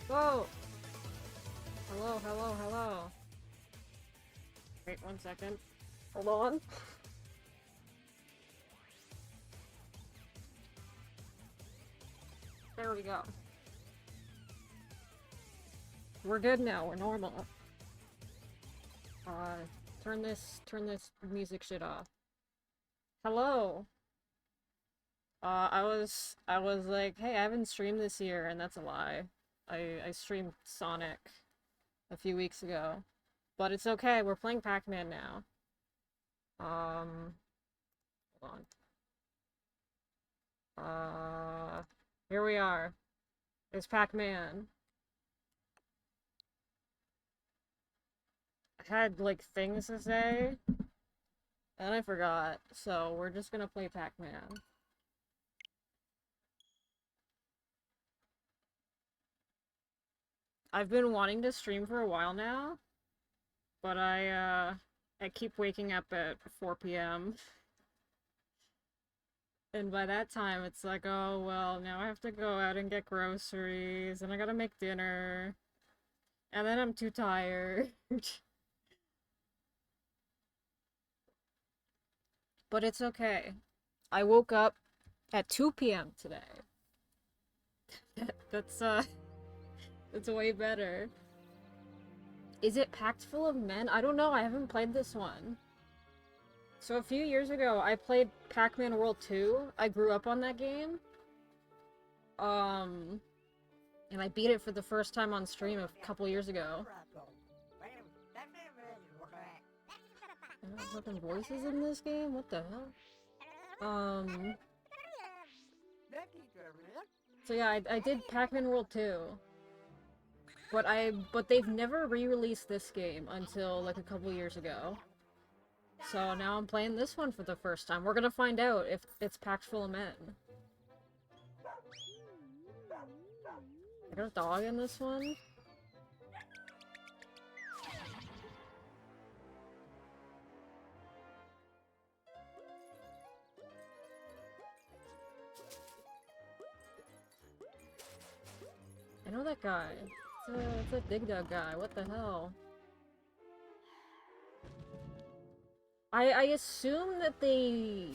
Whoa! Hello, hello, hello. Wait 1 second. Hold on. There we go. We're good now, we're normal. Turn this music shit off. Hello! I was like, hey, I haven't streamed this year, and that's a lie. I streamed Sonic a few weeks ago. But it's okay, we're playing Pac-Man now. Hold on. Here we are. It's Pac-Man. I had, like, things to say, and I forgot, so we're just gonna play Pac-Man. I've been wanting to stream for a while now, but I keep waking up at 4 p.m. And by that time, it's like, oh, well, now I have to go out and get groceries, and I gotta make dinner, and then I'm too tired. But it's okay. I woke up at 2 p.m. today. That's, that's way better. Is it packed full of men? I don't know, I haven't played this one. So a few years ago, I played Pac-Man World 2. I grew up on that game. And I beat it for the first time on stream a couple years ago. Fucking voices in this game? What the hell? So yeah, I did Pac-Man World 2. But they've never re-released this game until like a couple years ago. So now I'm playing this one for the first time. We're gonna find out if it's packed full of men. I got a dog in this one. I know that guy. It's a Dig Dug guy. What the hell? I assume that they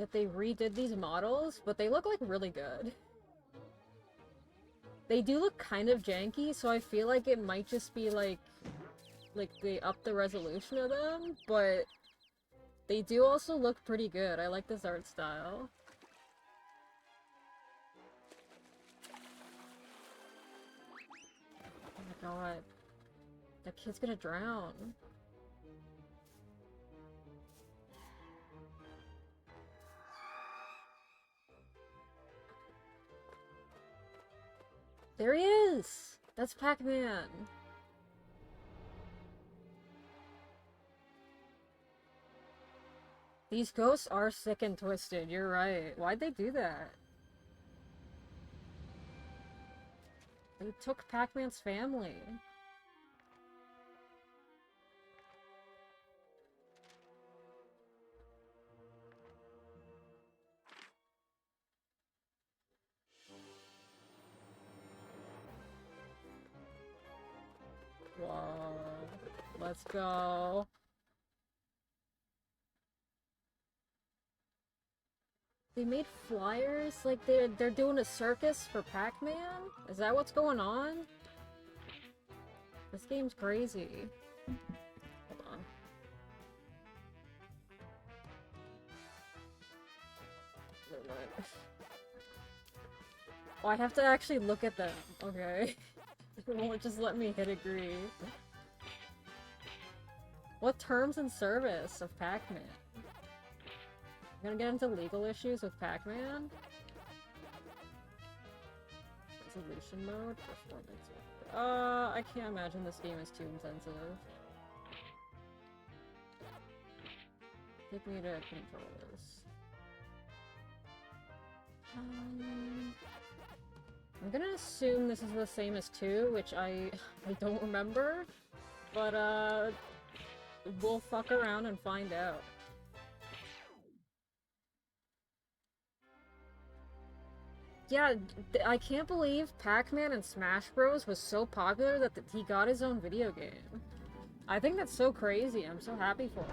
redid these models, but they look like really good. They do look kind of janky, so I feel like it might just be like they upped the resolution of them, but they do also look pretty good. I like this art style. Oh my god. That kid's gonna drown. There he is! That's Pac-Man! These ghosts are sick and twisted, you're right. Why'd they do that? They took Pac-Man's family. Whoa. Let's go. They made flyers? Like they're doing a circus for Pac-Man? Is that what's going on? This game's crazy. Hold on. Oh, I have to actually look at them. Okay. It won't just let me hit agree. What terms and service of Pac-Man? I'm gonna get into legal issues with Pac-Man? Resolution mode? Performance. I can't imagine this game is too intensive. Take me to controllers. I'm gonna assume this is the same as 2, which I don't remember, but we'll fuck around and find out. Yeah, I can't believe Pac-Man and Smash Bros was so popular that he got his own video game. I think that's so crazy. I'm so happy for him.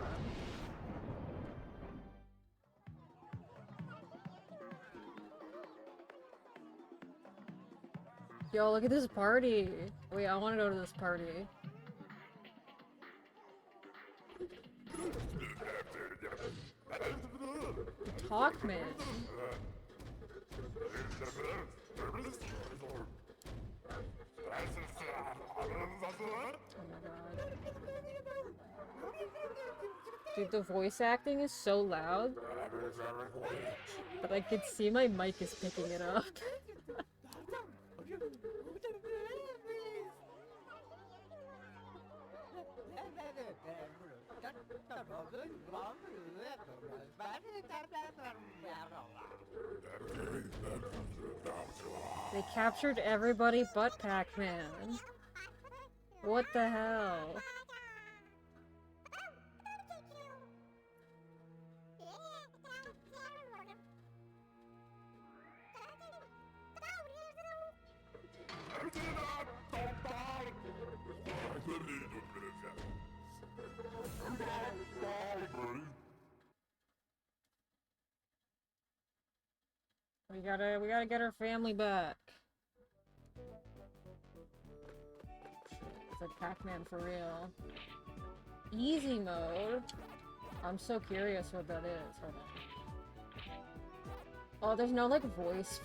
Yo, look at this party. Wait, I want to go to this party. Talkman. Oh my god. Dude, the voice acting is so loud. But I can see my mic is picking it up. They captured everybody but Pac-Man. What the hell? We gotta get our family back. It's like Pac-Man for real. Easy mode? I'm so curious what that is. Hold on. Oh, there's no, like, voice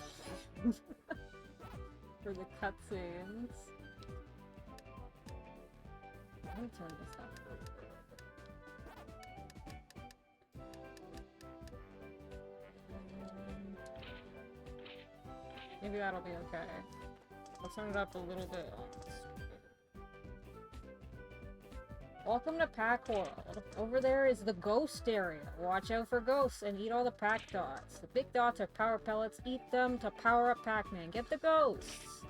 for the cutscenes. Let me turn this up. Maybe that'll be okay. I'll turn it up a little bit. Welcome to Pac World. Over there is the ghost area. Watch out for ghosts and eat all the Pac dots. The big dots are power pellets. Eat them to power up Pac-Man. Get the ghosts!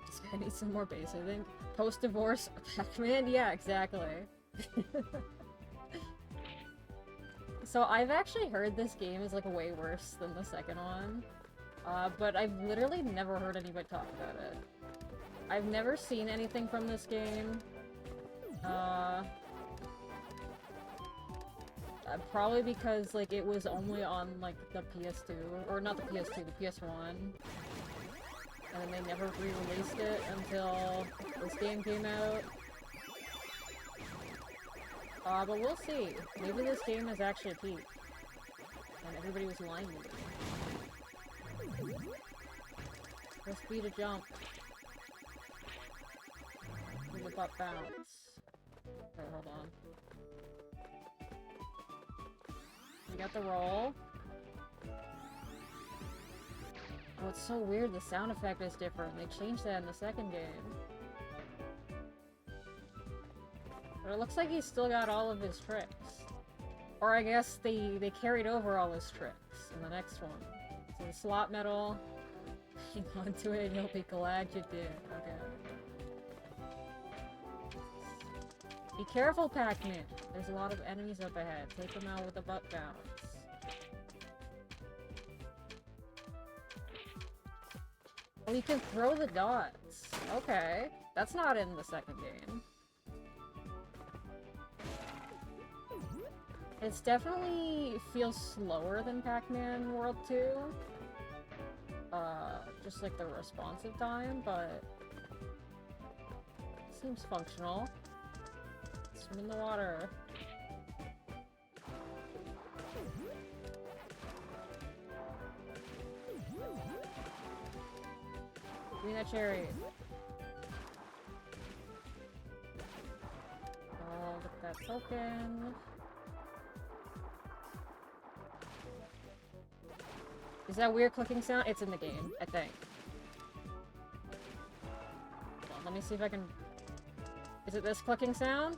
This guy needs some more bass, I think. Post-divorce Pac-Man? Yeah, exactly. So I've actually heard this game is like way worse than the second one, but I've literally never heard anybody talk about it. I've never seen anything from this game. Probably because like it was only on like the PS2, or not the PS2, the PS1, and then they never re-released it until this game came out. But we'll see. Maybe this game is actually a peak. And everybody was lying to me. Press B to jump. With the butt bounce. Okay, hold on. We got the roll. Oh, it's so weird. The sound effect is different. They changed that in the second game. But it looks like he's still got all of his tricks. Or I guess they carried over all his tricks in the next one. So the slot medal, hang on to it and you'll be glad you did. Okay. Be careful, Pac-Man! There's a lot of enemies up ahead. Take them out with a butt bounce. Oh, you can throw the dots. Okay. That's not in the second game. It's definitely feels slower than Pac-Man World 2. Just like the responsive time, but it seems functional. Swim in the water. Give me that cherry. Oh, look at that token. Is that weird clicking sound? It's in the game, I think. Hold on, let me see if I can... Is it this clicking sound?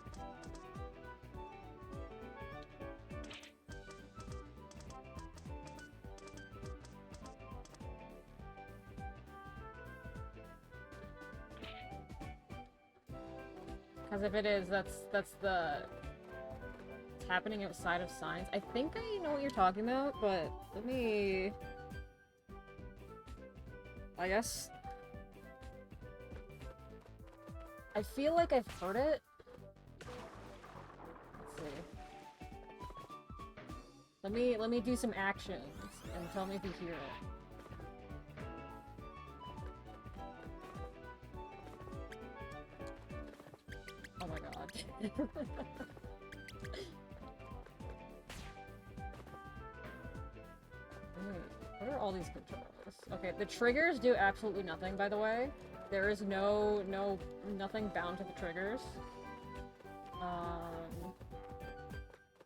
Because if it is, that's the happening outside of signs. I think I know what you're talking about, but let me... I guess... I feel like I've heard it. Let's see. Let me do some actions and tell me if you hear it. Oh my god. What are all these controls? Okay, the triggers do absolutely nothing, by the way. There is nothing bound to the triggers.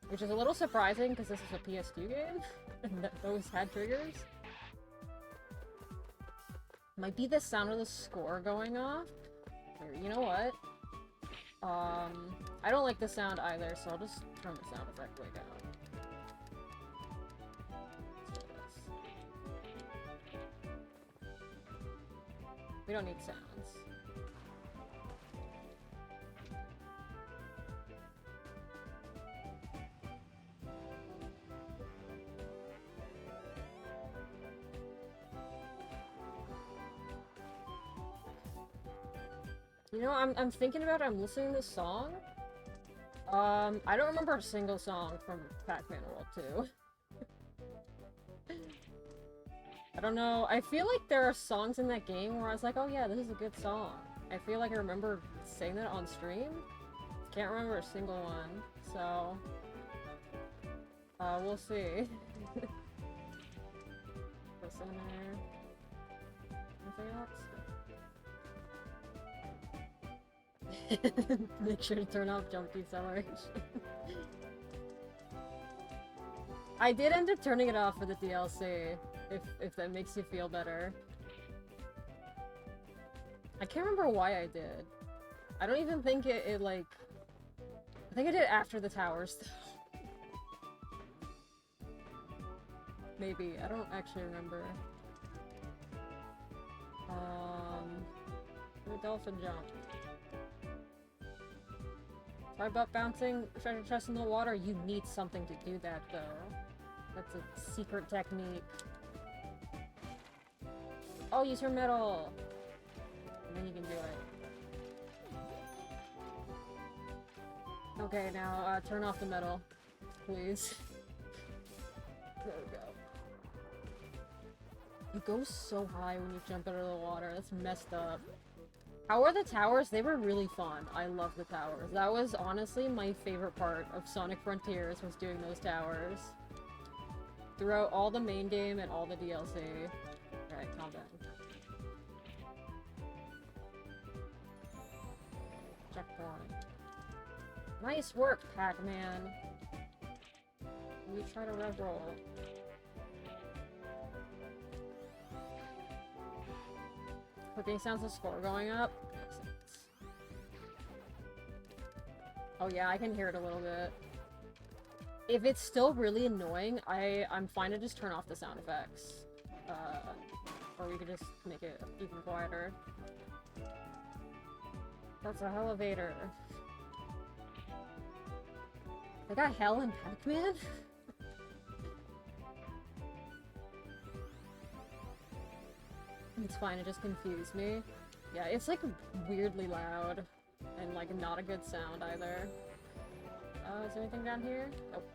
Which is a little surprising, because this is a PS2 game, and those had triggers. Might be the sound of the score going off. Here, you know what? I don't like the sound either, so I'll just turn the sound effect way down. We don't need sounds. You know, I'm thinking about it, I'm listening to this song. I don't remember a single song from Pac-Man World 2. I don't know, I feel like there are songs in that game where I was like, oh yeah, this is a good song. I feel like I remember saying that on stream. Can't remember a single one, so... we'll see. Listen there. Anything else? Make sure to turn off jump deceleration. I did end up turning it off for the DLC, if that makes you feel better. I can't remember why I did. I don't even think it like... I think I did it after the towers, though. Maybe, I don't actually remember. The dolphin jump. Try butt bouncing, treasure chest in the water. You need something to do that, though. That's a secret technique. Oh, use her metal! And then you can do it. Okay, now, turn off the metal. Please. There we go. You go so high when you jump out of the water. That's messed up. How are the towers? They were really fun. I love the towers. That was honestly my favorite part of Sonic Frontiers, was doing those towers. Throughout all the main game and all the DLC. Alright, calm down. Checkpoint. Nice work, Pac-Man. We try to rev roll. Clicking sounds of score going up. Oh yeah, I can hear it a little bit. If it's still really annoying, I'm fine to just turn off the sound effects. Or we could just make it even quieter. That's a elevator. They got hell in Pac-Man? It's fine, it just confused me. Yeah, it's like weirdly loud. And like not a good sound either. Is there anything down here? Nope.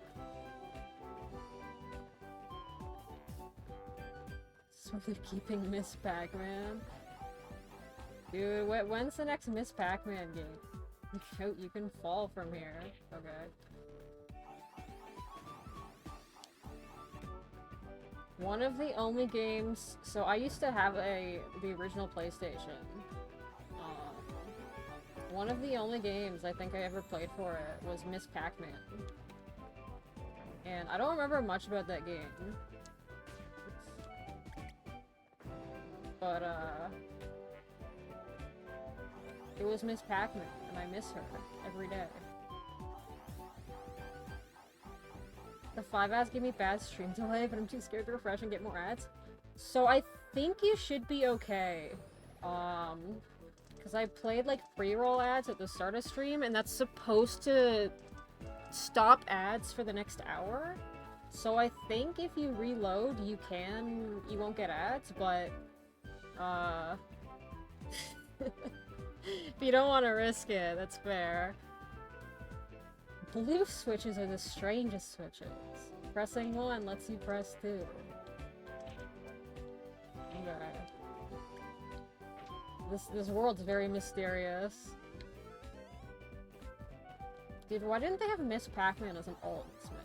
So they're keeping Miss Pac-Man. Dude, when's the next Miss Pac-Man game? You can fall from here. Okay. One of the only games... So I used to have the original PlayStation. One of the only games I think I ever played for it was Miss Pac-Man. And I don't remember much about that game. But, it was Miss Pac-Man, and I miss her every day. The 5 ads give me bad stream delay, but I'm too scared to refresh and get more ads. So I think you should be okay. Because I played like pre-roll ads at the start of stream, and that's supposed to stop ads for the next hour. So I think if you reload, you won't get ads, but, if you don't want to risk it, that's fair. Blue switches are the strangest switches. Pressing 1 lets you press 2. Okay. This world's very mysterious. Dude, why didn't they have Miss Pac-Man as an alt in Smash?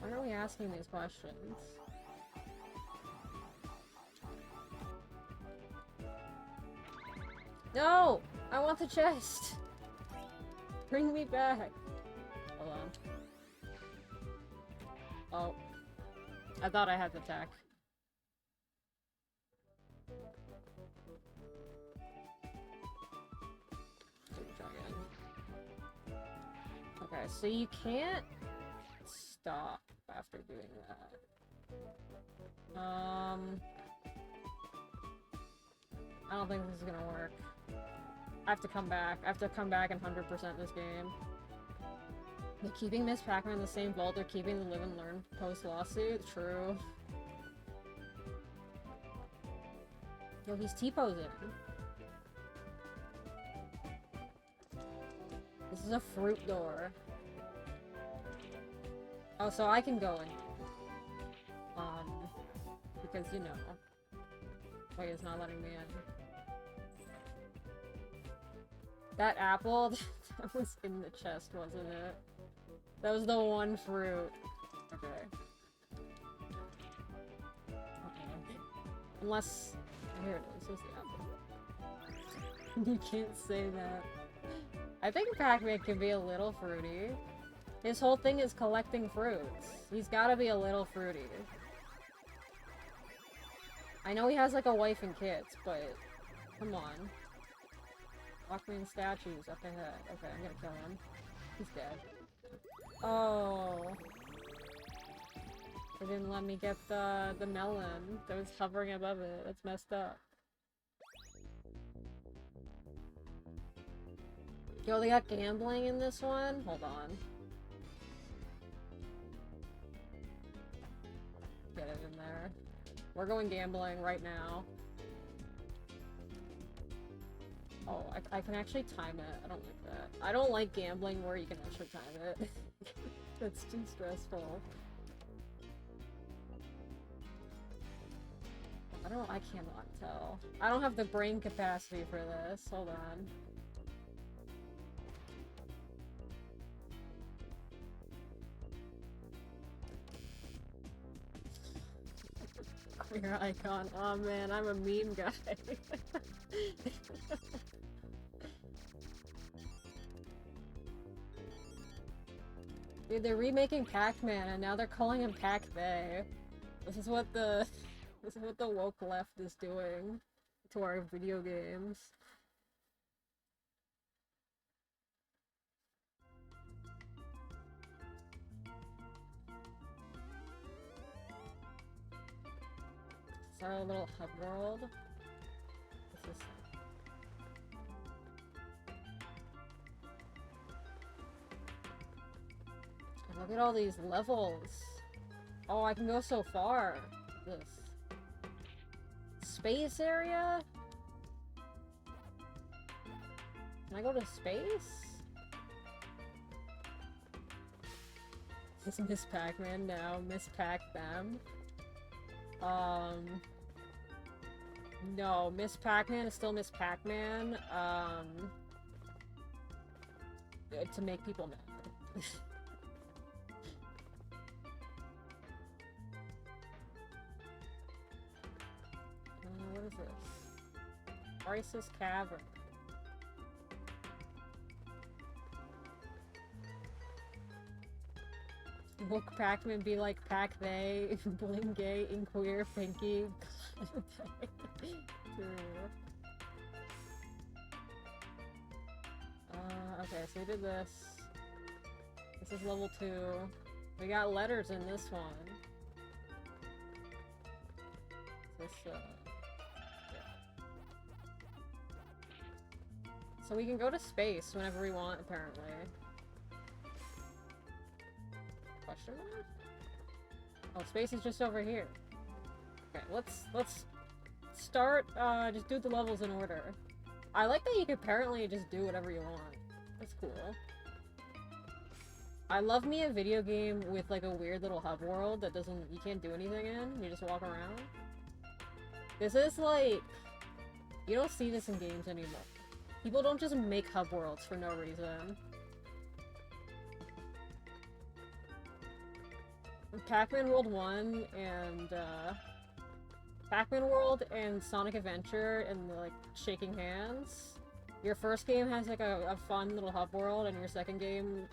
Why are we asking these questions? No! I want the chest! Bring me back! Hold on. Oh. I thought I had the tech. Okay, so you can't stop after doing that. I don't think this is gonna work. I have to come back. I have to come back and 100% this game. They're keeping Miss Pac-Man in the same vault. They're keeping the live and learn post-lawsuit. True. Yo, he's T-posing. This is a fruit door. Oh, so I can go in. Because, you know. Wait, it's not letting me in. That apple, that was in the chest, wasn't it? That was the one fruit. Okay. Okay. Unless... Here it is. Here's the apple. You can't say that. I think Pac-Man can be a little fruity. His whole thing is collecting fruits. He's gotta be a little fruity. I know he has like a wife and kids, but come on. Pac-Man statues up ahead. Okay, I'm gonna kill him. He's dead. Oh. They didn't let me get the melon that was hovering above it. That's messed up. Yo, they got gambling in this one? Hold on. Get it in there. We're going gambling right now. Oh, I can actually time it. I don't like that. I don't like gambling where you can actually time it. That's too stressful. I cannot tell. I don't have the brain capacity for this. Hold on. Queer icon. Oh man, I'm a meme guy. Dude, they're remaking Pac-Man and now they're calling him Pac-They. This is what the woke left is doing to our video games. It's our little hub world. This is... Look at all these levels. Oh, I can go so far. This space area? Can I go to space? Is Miss Pac-Man now? Miss Pac them? No, Miss Pac-Man is still Miss Pac-Man, to make people mad. What is this? Crisis Cavern. Woke Pac-Man be like Pac-They, Bling Gay, Inqueer, Pinky. Okay, so we did this. This is level 2. We got letters in this one. This, yeah. So we can go to space whenever we want, apparently. Question mark? Oh, space is just over here. Okay, let's start, just do the levels in order. I like that you can apparently just do whatever you want. That's cool. I love me a video game with like a weird little hub world that you can't do anything in, you just walk around. This is like, you don't see this in games anymore. People don't just make hub worlds for no reason. Pac-Man World 1 and, Pac-Man World and Sonic Adventure and, like, shaking hands. Your first game has, like, a fun little hub world, and your second game,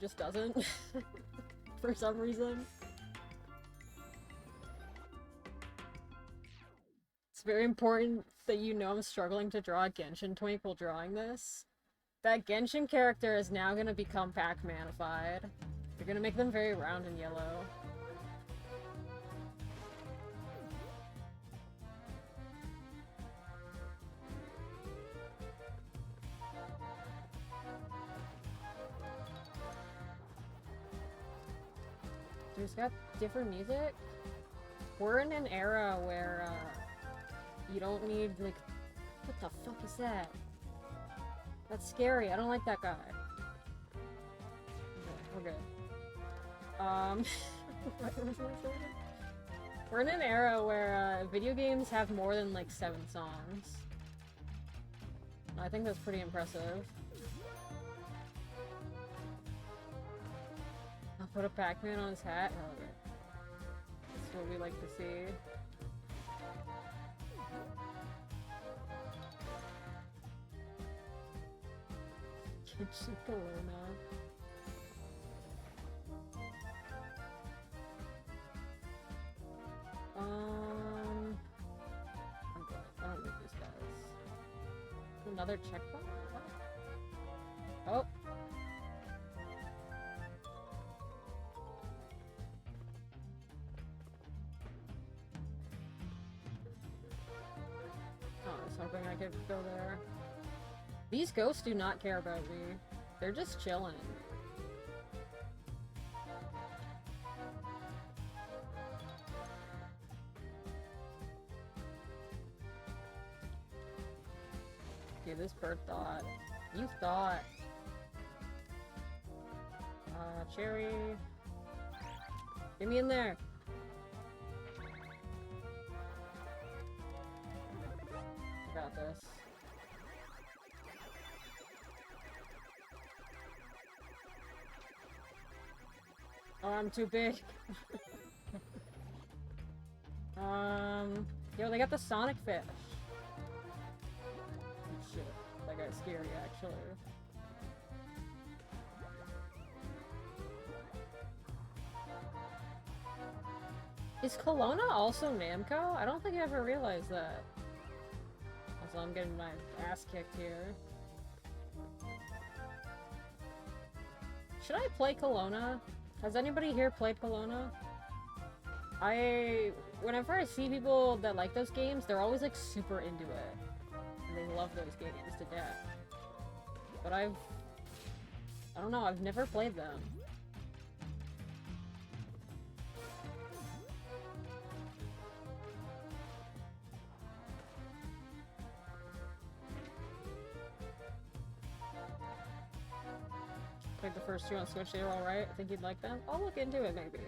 just doesn't. For some reason. It's very important that you know I'm struggling to draw a Genshin twink while drawing this. That Genshin character is now gonna become Pac-Man-ified. You're gonna make them very round and yellow. Dude, it's got different music. We're in an era where, you don't need, like... What the fuck is that? That's scary. I don't like that guy. Okay, we're good. We're in an era where, video games have more than, like, 7 songs. I think that's pretty impressive. I'll put a Pac-Man on his hat. Hell yeah. That's what we like to see. Genshin Corona. I'm good. I don't need these guys. Another checkpoint? What? Oh! Oh, I was hoping I could go there. These ghosts do not care about me. They're just chilling. Okay, this bird thought. You thought. Cherry. Get me in there. I got this. Oh, I'm too big. Yo, they got the Sonic fish. Oh, shit. That guy's scary, actually. Is Kelowna also Namco? I don't think I ever realized that. Also, I'm getting my ass kicked here. Should I play Kelowna? Has anybody here played Kelowna? Whenever I see people that like those games, they're always like super into it. And they love those games to death. But I don't know, I've never played them. Played the first 2 on Switch, they were alright. I think you'd like them. I'll look into it, maybe.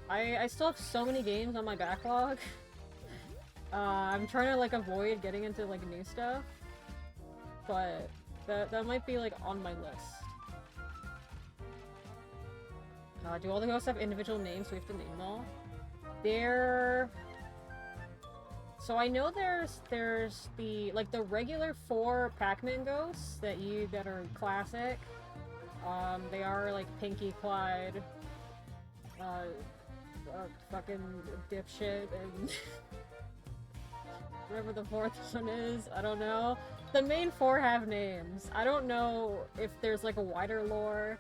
I still have so many games on my backlog. I'm trying to, like, avoid getting into, like, new stuff. But that might be, like, on my list. Do all the ghosts have individual names, so we have to name them all? So I know there's the, like, the regular 4 Pac-Man ghosts that are classic. They are, like, Pinkie, Clyde, fucking dipshit, and whatever the 4th one is, I don't know. The main 4 have names. I don't know if there's, like, a wider lore,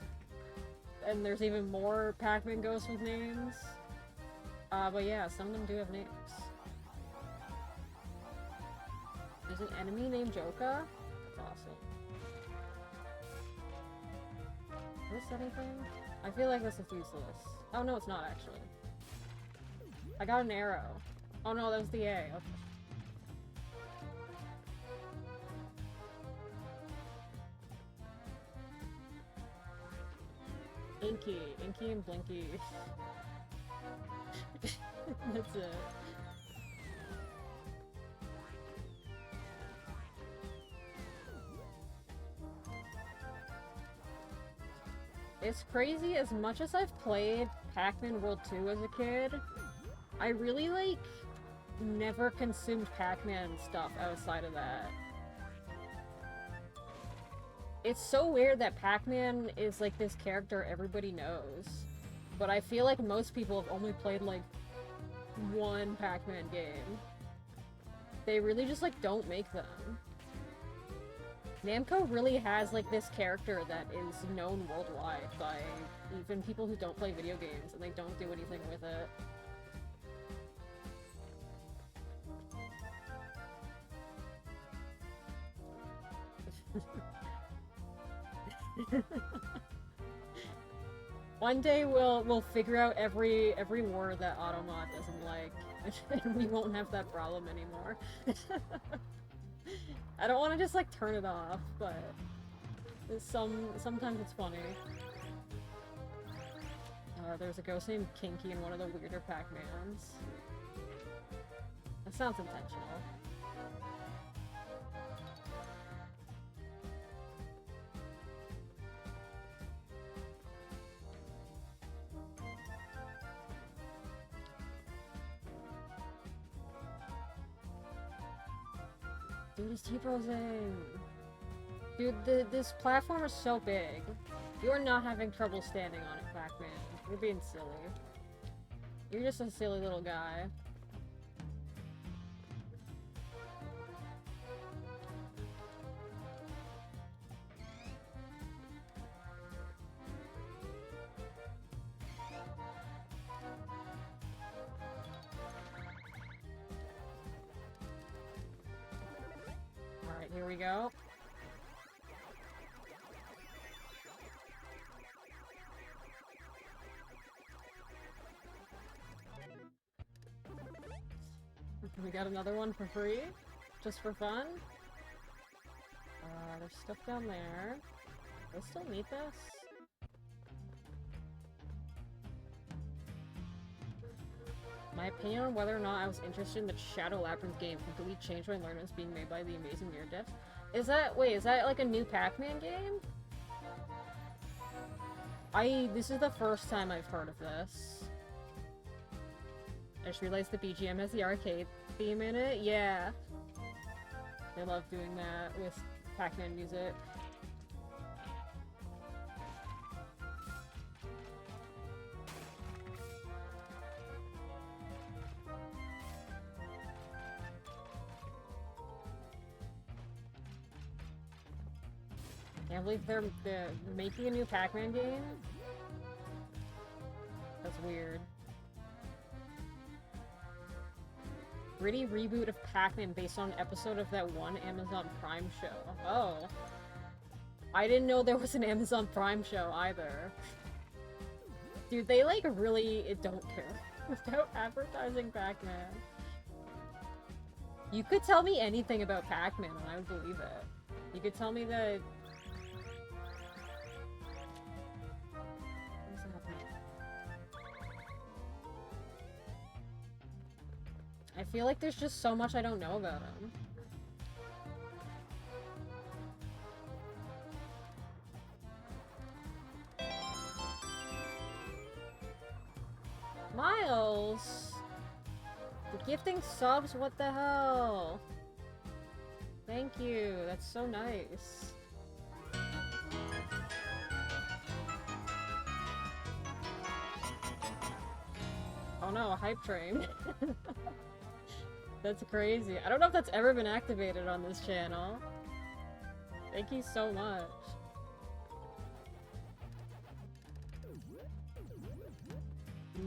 and there's even more Pac-Man ghosts with names. But yeah, some of them do have names. There's an enemy named Joka? That's awesome. Is this anything? I feel like this is useless. Oh no, it's not actually. I got an arrow. Oh no, that was the A. Okay. Inky and Blinky. That's it. It's crazy, as much as I've played Pac-Man World 2 as a kid, I really, like, never consumed Pac-Man stuff outside of that. It's so weird that Pac-Man is, like, this character everybody knows. But I feel like most people have only played, like, one Pac-Man game. They really just, like, don't make them. Namco really has, like, this character that is known worldwide by even people who don't play video games, and they don't do anything with it. One day we'll figure out every word that Automat doesn't like, and we won't have that problem anymore. I don't want to just, like, turn it off, but sometimes it's funny. There's a ghost named Kinky in one of the weirder Pac-Mans. That sounds intentional. Dude, it's T-posing! Dude, this platform is so big. You are not having trouble standing on it, Pac-Man. You're being silly. You're just a silly little guy. Alright, here we go. We got another one for free, just for fun. There's stuff down there. Do I still need this? My opinion on whether or not I was interested in the Shadow Labyrinth game completely changed when I learned it was being made by the amazing Near Death. Is that like a new Pac-Man game? This is the first time I've heard of this. I just realized the BGM has the arcade theme in it. Yeah. They love doing that with Pac-Man music. Can't believe they're making a new Pac-Man game? That's weird. Gritty reboot of Pac-Man based on an episode of that one Amazon Prime show. Oh. I didn't know there was an Amazon Prime show either. Dude, they like really don't care about advertising Pac-Man. You could tell me anything about Pac-Man and I would believe it. You could tell me that... What's happening? I feel like there's just so much I don't know about him. Miles! The gifting subs? What the hell? Thank you, that's so nice. Oh no, a hype train. That's crazy. I don't know if that's ever been activated on this channel. Thank you so much.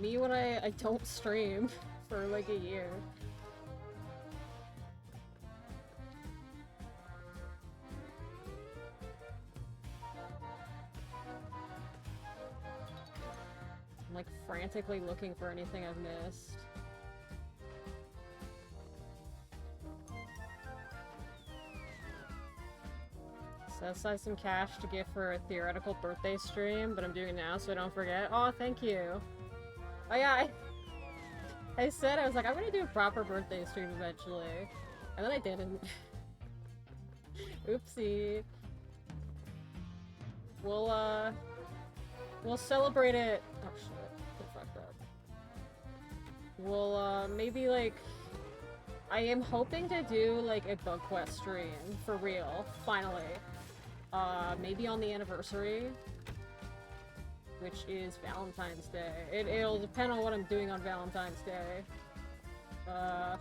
Me when I don't stream for like a year. frantically looking for anything I've missed. Set aside some cash to give for a theoretical birthday stream, but I'm doing it now so I don't forget. Oh, thank you. Oh yeah, I said, I was like, I'm gonna do a proper birthday stream eventually. And then I didn't. Oopsie. We'll celebrate it. Oh shit, I fucked up. We'll, maybe like, I am hoping to do like a bug quest stream for real, finally. Maybe on the anniversary, which is Valentine's Day. It'll depend on what I'm doing on Valentine's Day. So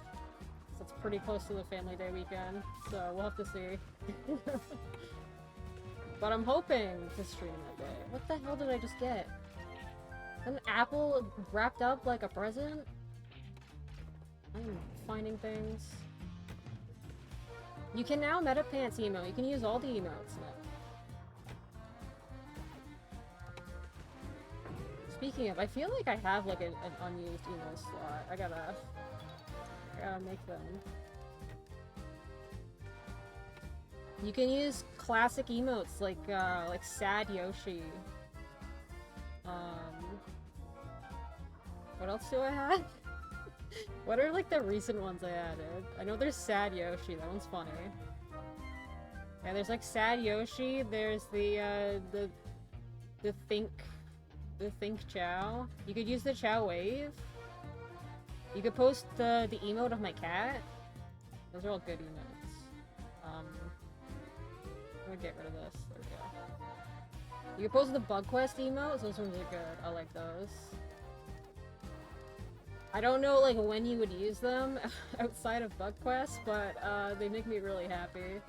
it's pretty close to the Family Day weekend, so we'll have to see. But I'm hoping to stream that day. What the hell did I just get? An apple wrapped up like a present? I'm finding things. You can now meta pants emote. You can use all the emotes now. Speaking of, I feel like I have like an unused emote slot. I gotta make them. You can use classic emotes like Sad Yoshi. What else do I have? What are like the recent ones I added? I know there's Sad Yoshi, that one's funny. Yeah, there's like Sad Yoshi, there's the Think Chow. You could use the Chow Wave. You could post the emote of my cat. Those are all good emotes. I'm gonna get rid of this. There we go. You can post the Bug Quest emotes. Those ones are good. I like those. I don't know like when you would use them outside of Bug Quest, but they make me really happy.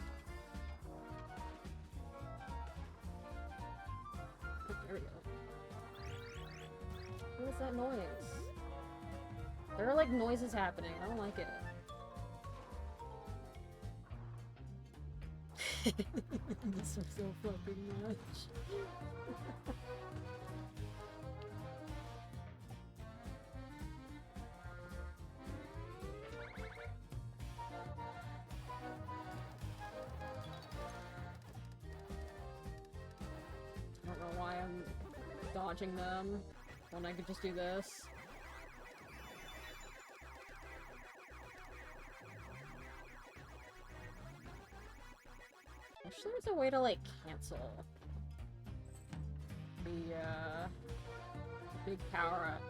There we go. What is that noise? There are like noises happening. I don't like it. This is so fucking much. I don't know why I'm dodging them when I could just do this. I wish there was a way to, like, cancel the, big power-up.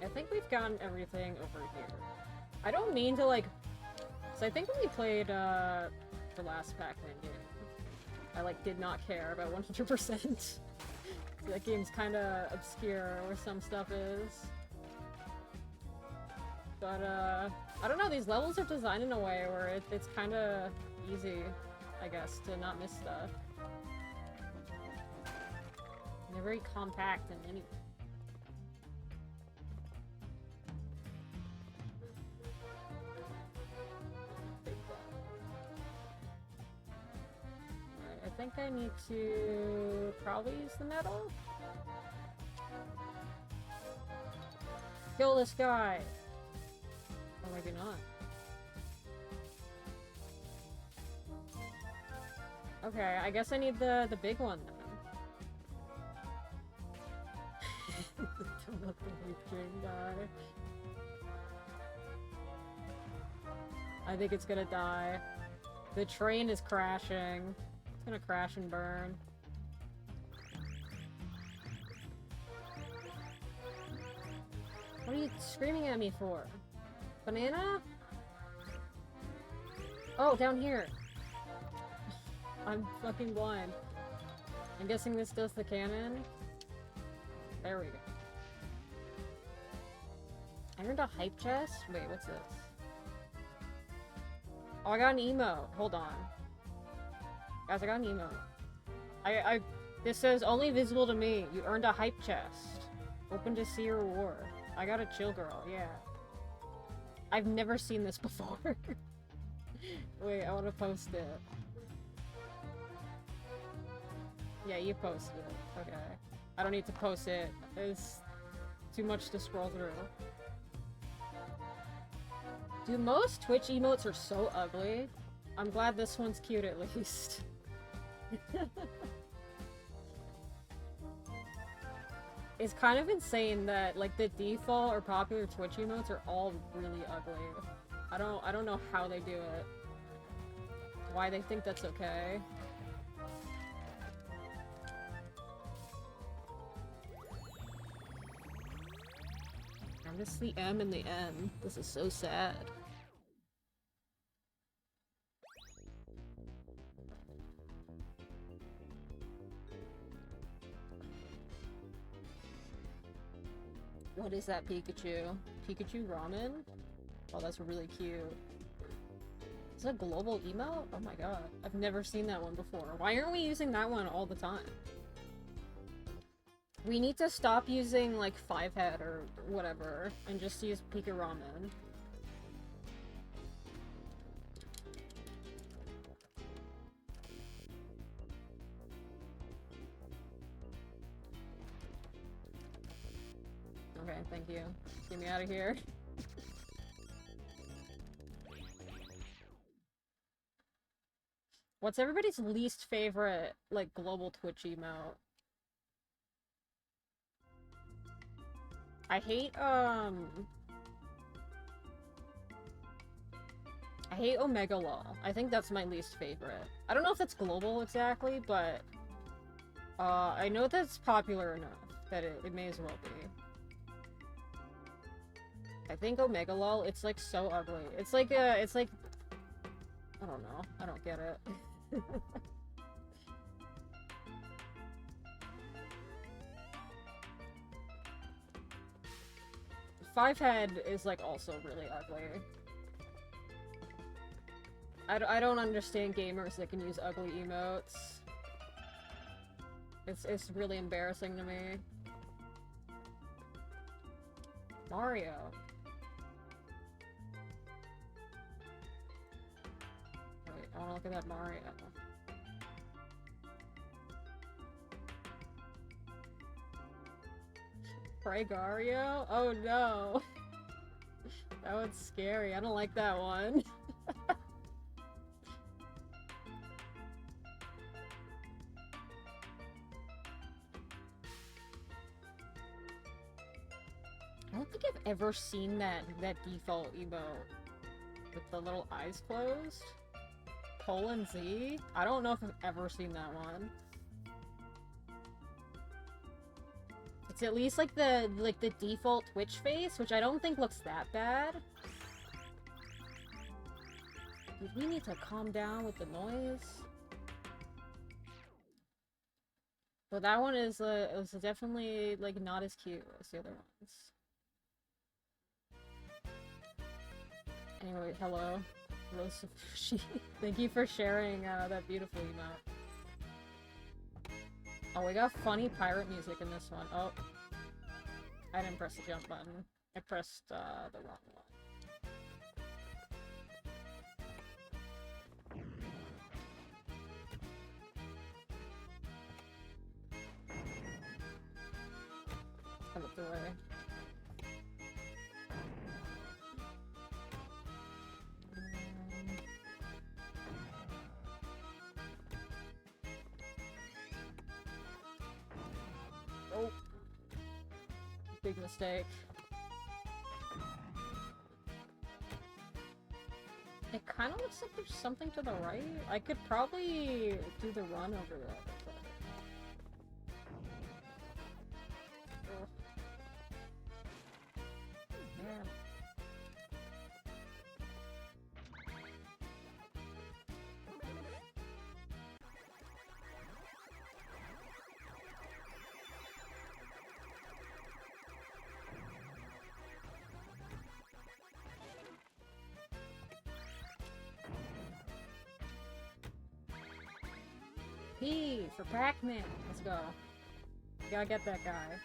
I think we've gotten everything over here. I don't mean to, like... So I think when we played, the last Pac-Man game, I, like, did not care about 100%. That game's kinda obscure where some stuff is. But, I don't know, these levels are designed in a way where it's kinda easy, I guess, to not miss stuff. They're very compact and any... Alright, I think I need to probably use the metal? Kill this guy! Or maybe not. Okay, I guess I need the big one then. Don't let the whip train die. I think it's gonna die. The train is crashing. It's gonna crash and burn. What are you screaming at me for? Banana? Oh, down here. I'm fucking blind. I'm guessing this does the cannon. There we go. I earned a hype chest? Wait, what's this? Oh, I got an emote. Hold on. Guys, I got an emote. This says only visible to me. You earned a hype chest. Open to see your reward. I got a chill girl, yeah. I've never seen this before. Wait, I want to post it. Yeah, you posted it. Okay. I don't need to post it. It's too much to scroll through. Dude, most Twitch emotes are so ugly. I'm glad this one's cute at least. It's kind of insane that like the default or popular Twitch emotes are all really ugly. I don't know how they do it. Why they think that's okay. I miss the M and the N. This is so sad. What is that, Pikachu? Pikachu ramen? Oh, that's really cute. Is that a global emote? Oh my god. I've never seen that one before. Why aren't we using that one all the time? We need to stop using, like, 5-head or whatever, and just use Pika ramen. Okay, thank you. Get me out of here. What's everybody's least favorite, like, global Twitch emote? I hate Omega Law. I think that's my least favorite. I don't know if that's global exactly, but I know that's popular enough that it may as well be. I think Omega Lol, it's like so ugly. It's like I don't know. I don't get it. 5-head is like also really ugly. I don't understand gamers that can use ugly emotes. It's really embarrassing to me. Mario. Wait, I wanna look at that Mario. Pregario? Oh no! That one's scary. I don't like that one. I don't think I've ever seen that default emote with the little eyes closed. Colon Z? I don't know if I've ever seen that one. It's at least like the default Twitch face, which I don't think looks that bad. Dude, we need to calm down with the noise. But that one is it was definitely like not as cute as the other ones. Anyway, hello. Hello, Sushi. Thank you for sharing that beautiful emote. Oh, we got funny pirate music in this one. Oh. I didn't press the jump button. I pressed the wrong one. I looked away. Oh. Big mistake. It kind of looks like there's something to the right. I could probably do the run over there. Ugh. Man. P for Pac-Man. Let's go. Gotta get that guy.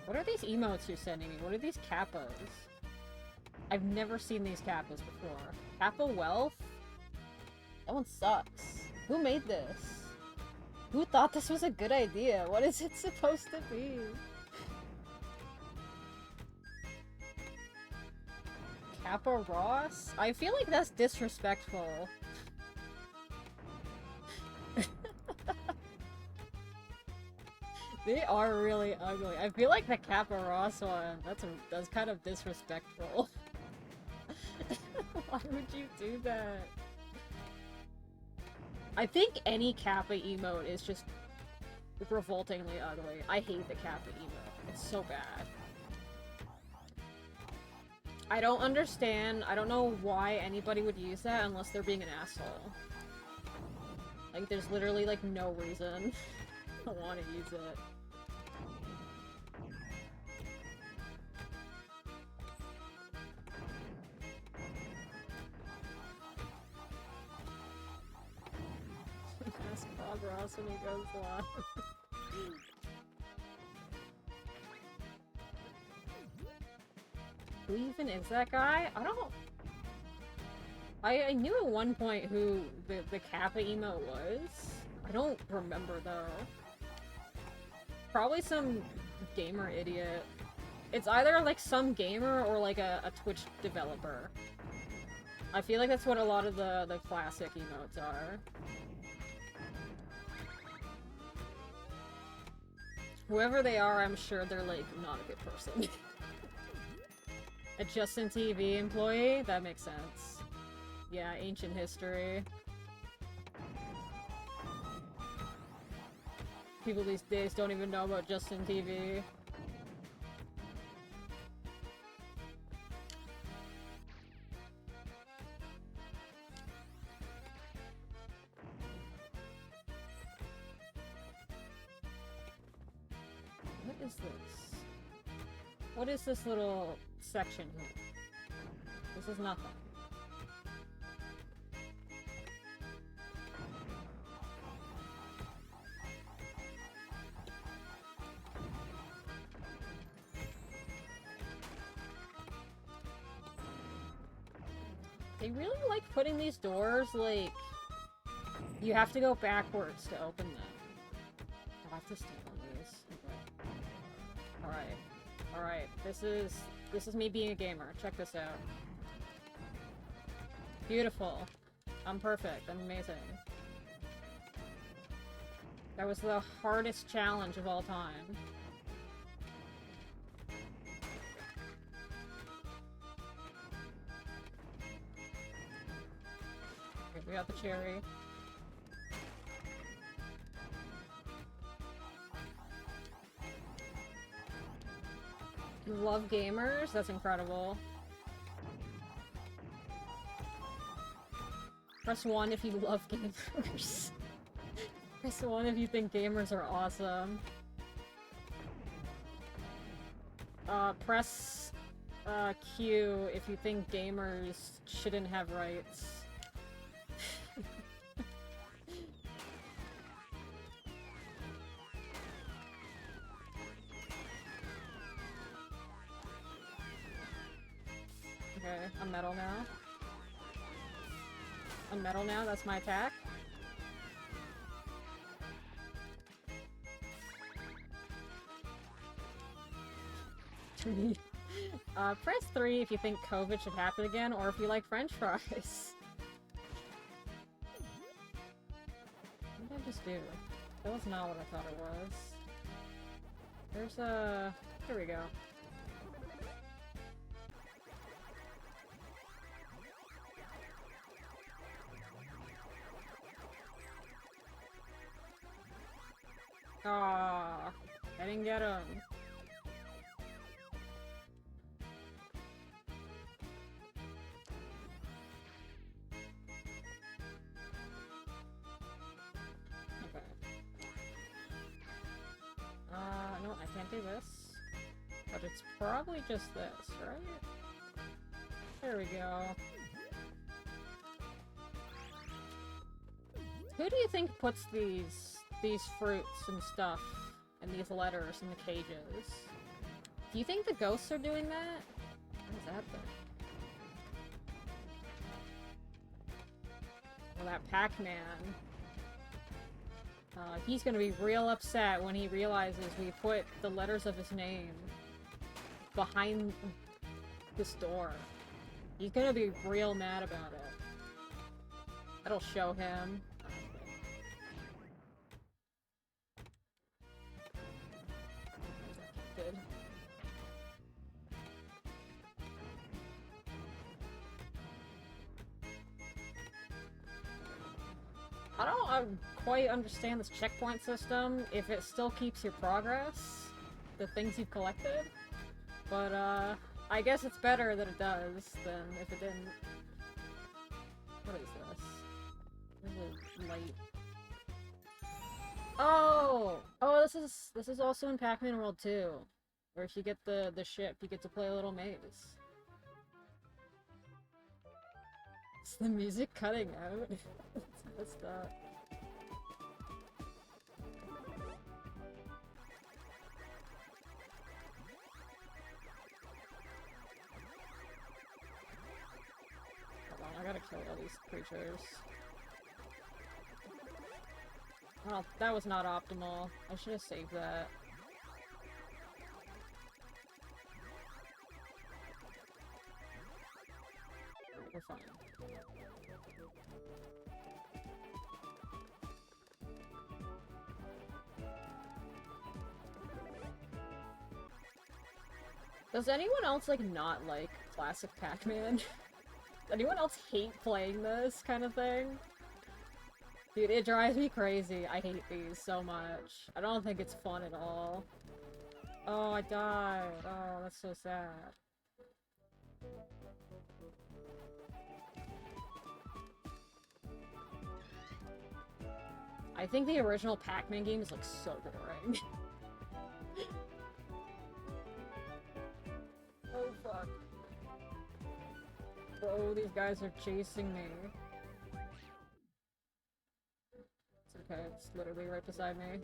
What are these emotes you're sending me? What are these kappas? I've never seen these kappas before. Kappa Wealth? That one sucks. Who made this? Who thought this was a good idea? What is it supposed to be? Kappa Ross? I feel like that's disrespectful. They are really ugly. I feel like the Kappa Ross one, that's kind of disrespectful. Why would you do that? I think any Kappa emote is just revoltingly ugly. I hate the Kappa emote. It's so bad. I don't understand. I don't know why anybody would use that unless they're being an asshole. Like, there's literally, like, no reason I want to use it. Ask Bob Ross when he goes live. Who even is that guy? I don't... I knew at one point who the Kappa emote was. I don't remember, though. Probably some gamer idiot. It's either, like, some gamer or, like, a Twitch developer. I feel like that's what a lot of the classic emotes are. Whoever they are, I'm sure they're, like, not a good person. A Justin TV employee? That makes sense. Yeah, ancient history. People these days don't even know about Justin TV. What is this? What is this little section here? This is nothing. They really like putting these doors, like, you have to go backwards to open them. I'll have to stand on these. Okay. Alright. Alright. This is me being a gamer. Check this out. Beautiful. I'm perfect. I'm amazing. That was the hardest challenge of all time. Okay, we got the cherry. You love gamers? That's incredible. Press 1 if you love gamers. Press 1 if you think gamers are awesome. Press Q if you think gamers shouldn't have rights. Okay, I'm metal now. I'm metal now, that's my attack. Press 3 if you think COVID should happen again, or if you like french fries. What did I just do? That was not what I thought it was. There's a... Here we go. Aww, I didn't get him. Okay. No, I can't do this. But it's probably just this, right? There we go. Who do you think puts these fruits and stuff and these letters in the cages? Do you think the ghosts are doing that? What is that thing? Well, that Pac-Man. He's gonna be real upset when he realizes we put the letters of his name behind this door. He's gonna be real mad about it. That'll show him. Good. I don't quite understand this checkpoint system, if it still keeps your progress, the things you've collected, but I guess it's better that it does than if it didn't. What is this? There's a light. Oh! Oh, this is also in Pac-Man World 2, where if you get the ship, you get to play a little maze. Is the music cutting out? What's that? Hold on, I gotta kill all these creatures. Oh, that was not optimal. I should have saved that. We're fine. Does anyone else, like, not like classic Pac-Man? Does anyone else hate playing this kind of thing? Dude, it drives me crazy. I hate these so much. I don't think it's fun at all. Oh, I died. Oh, that's so sad. I think the original Pac-Man game is, like, so boring. Oh, fuck. Bro, these guys are chasing me. It's okay, it's literally right beside me.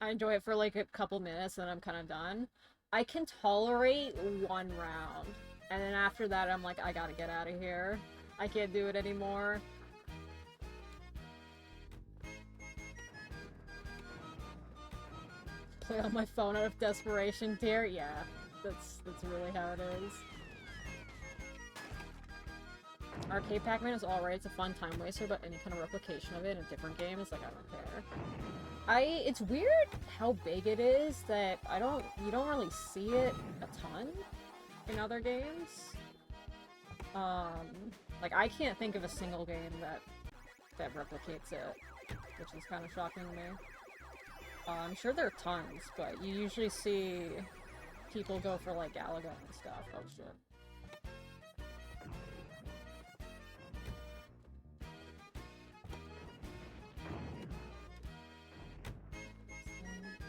I enjoy it for like a couple minutes and then I'm kind of done. I can tolerate one round. And then after that, I'm like, I gotta get out of here. I can't do it anymore. Play on my phone out of desperation, dear. Yeah, that's really how it is. Arcade Pac-Man is alright, it's a fun time waster, but any kind of replication of it in a different game is like, I don't care. It's weird how big it is that you don't really see it a ton in other games. Like, I can't think of a single game that replicates it, which is kind of shocking to me. I'm sure there are tons, but you usually see people go for, like, Galaga and stuff. Oh, shit.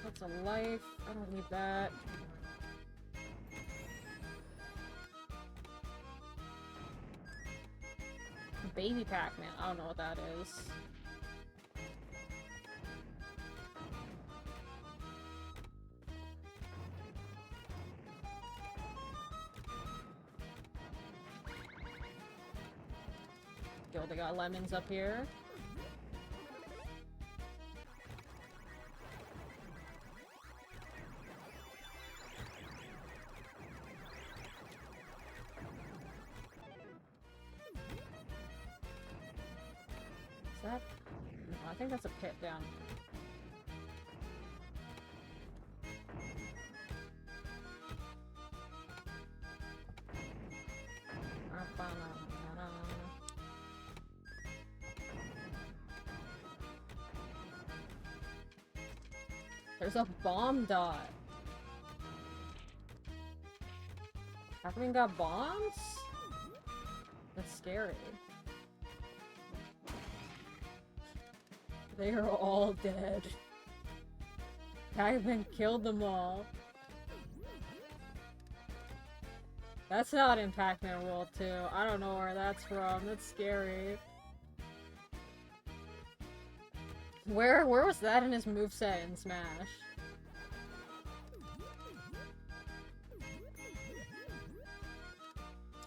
That's a life. I don't need that. Baby Pac-Man. I don't know what that is. Yo, they got lemons up here. Is that? No, I think that's a pit down. There's a bomb dot. Pac-Man got bombs? That's scary. They are all dead. Pac-Man killed them all. That's not in Pac-Man World 2. I don't know where that's from. That's scary. Where was that in his moveset in Smash?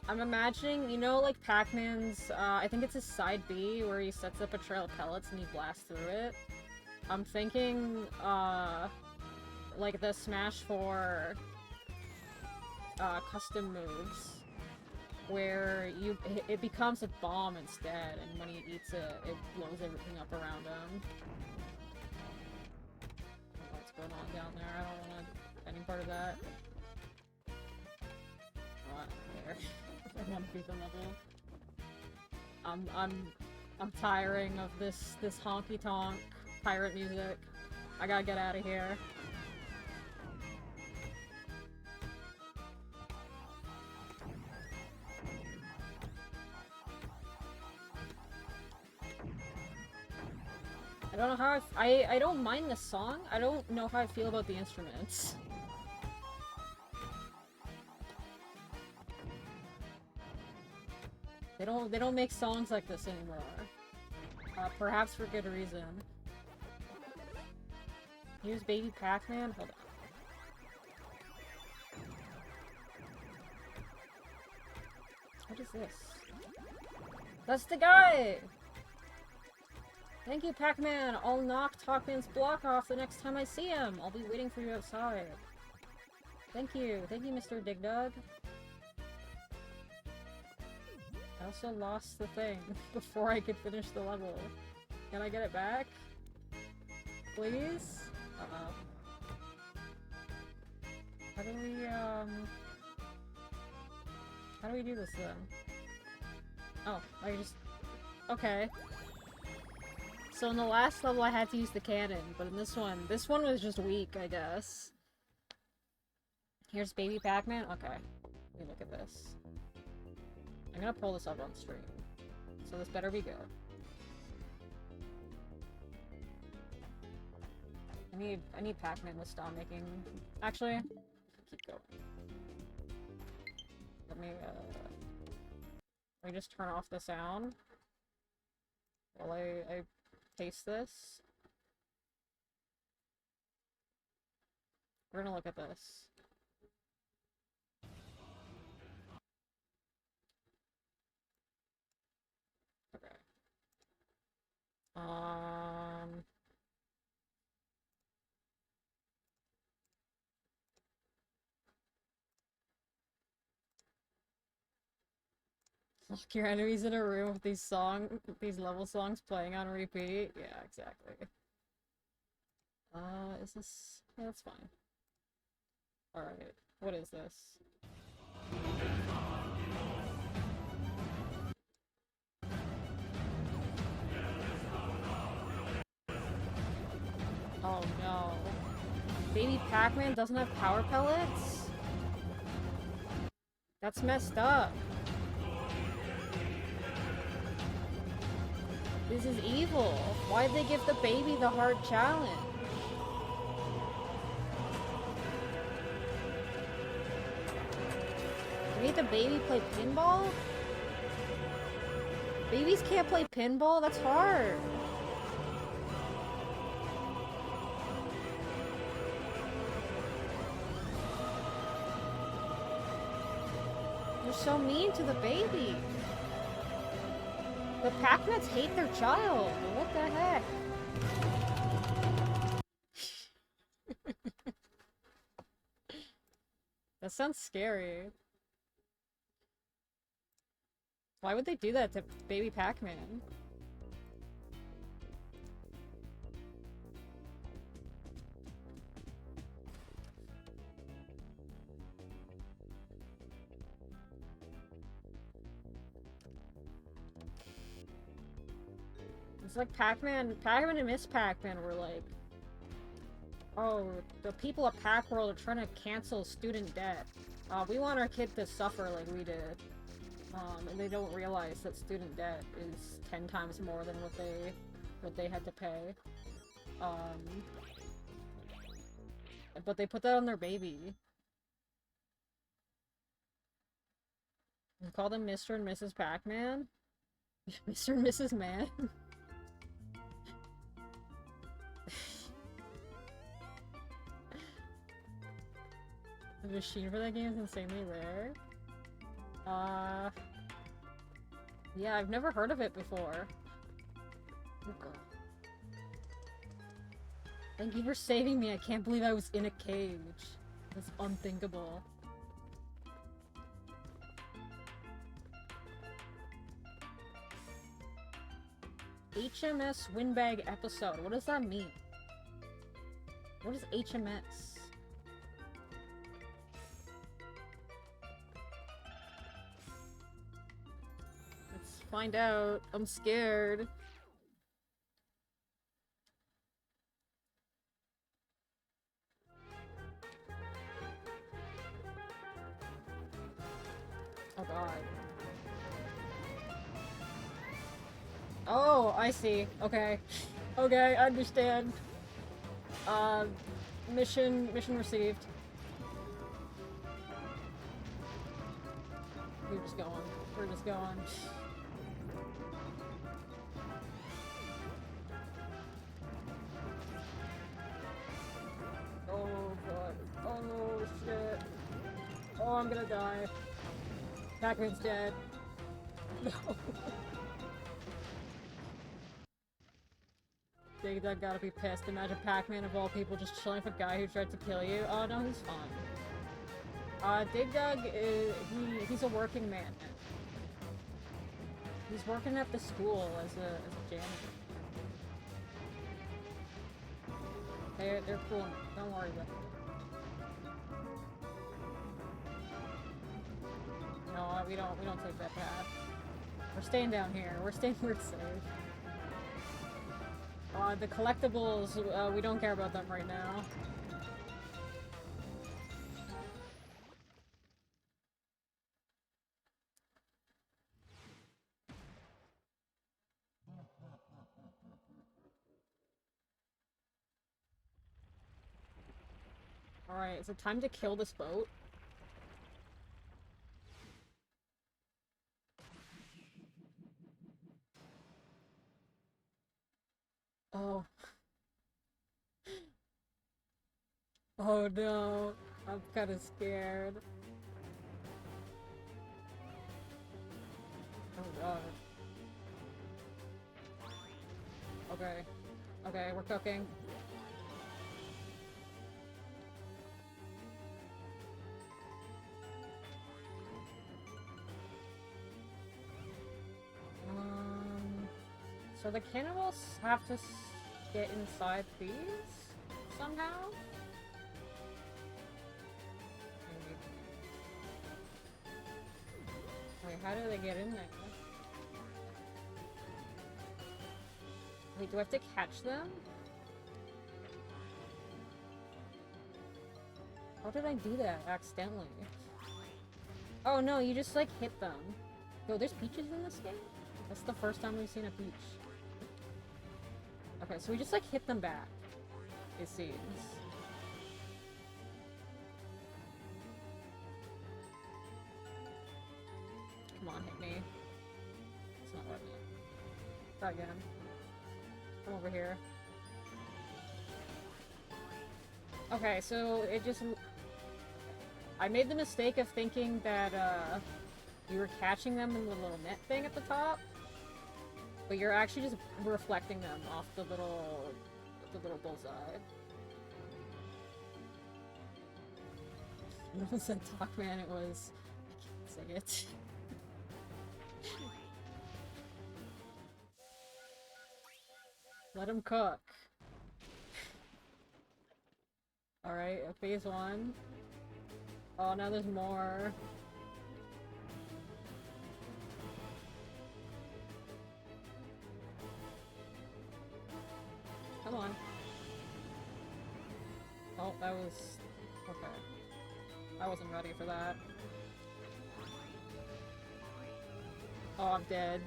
I'm imagining, you know, like Pac-Man's, I think it's his side B, where he sets up a trail of pellets and he blasts through it. I'm thinking, like the Smash 4, custom moves, where it becomes a bomb instead, and when he eats it, it blows everything up around him. I don't know what's going on down there, I don't want any part of that. Oh, I don't care. I want to beat the level. I'm tiring of this honky tonk pirate music. I gotta get out of here. I don't know how I don't mind the song. I don't know how I feel about the instruments. They don't make songs like this anymore. Perhaps for good reason. Here's baby Pac-Man? Hold on. What is this? That's the guy! Thank you, Pac-Man! I'll knock Pac-Man's block off the next time I see him! I'll be waiting for you outside. Thank you. Thank you, Mr. Dig Dug. I also lost the thing before I could finish the level. Can I get it back? Please? Uh-oh. How do we do this then? Oh, I just... Okay. So in the last level I had to use the cannon, but in this one was just weak, I guess. Here's baby Pac-Man? Okay. Let me look at this. I'm gonna pull this up on stream. So this better be good. I need Pac-Man to stop making... Actually, keep going. Let me just turn off the sound while I taste this. We're gonna look at this. Okay. Lock your enemies in a room with these level songs playing on repeat. Yeah, exactly. Is this... Yeah, that's fine. Alright, what is this? Oh no. Baby Pac-Man doesn't have power pellets? That's messed up. This is evil. Why'd they give the baby the hard challenge? Made the baby play pinball? Babies can't play pinball? That's hard. You're so mean to the baby. The Pac-Mans hate their child. What the heck? That sounds scary. Why would they do that to baby Pac-Man? It's like Pac-Man and Miss Pac-Man were like, oh, the people of Pac World are trying to cancel student debt. We want our kid to suffer like we did. And they don't realize that student debt is 10 times more than what they had to pay. But they put that on their baby. You call them Mr. and Mrs. Pac-Man? Mr. and Mrs. Man? The machine for that game is insanely rare. Yeah, I've never heard of it before. Oh god. Thank you for saving me. I can't believe I was in a cage. That's unthinkable. HMS Windbag episode. What does that mean? What is HMS? Let's find out. I'm scared. Oh god. Oh, I see. Okay. Okay, I understand. Mission received. We're just going. We're just going. Oh god. Oh shit. Oh, I'm gonna die. Pac-Man's dead. No. Dig Dug gotta be pissed. Imagine Pac-Man of all people just chilling with a guy who tried to kill you. Oh no, he's fine. Dig Dug is he's a working man. He's working at the school as a janitor. They're cool. Don't worry about it. No, we don't take that path. We're staying down here. We're staying where it's safe. The collectibles, we don't care about them right now. Alright, is it time to kill this boat? Oh. Oh no. I'm kinda scared. Oh god. Okay. Okay, we're cooking. So the cannibals have to get inside these somehow? Wait, how do they get in there? Wait, do I have to catch them? How did I do that accidentally? Oh no, you just like hit them. Yo, there's peaches in this game? That's the first time we've seen a peach. Okay, so we just like hit them back, it seems. Come on, hit me. It's not letting me. Try again. Come over here. Okay, so it just... I made the mistake of thinking that, you were catching them in the little net thing at the top. But you're actually just reflecting them off the little bullseye. It wasn't Pac-Man, it was... I can't say it. Let him cook. Alright, phase 1. Oh, now there's more. Come on. Oh, that was... okay. I wasn't ready for that. Oh, I'm dead.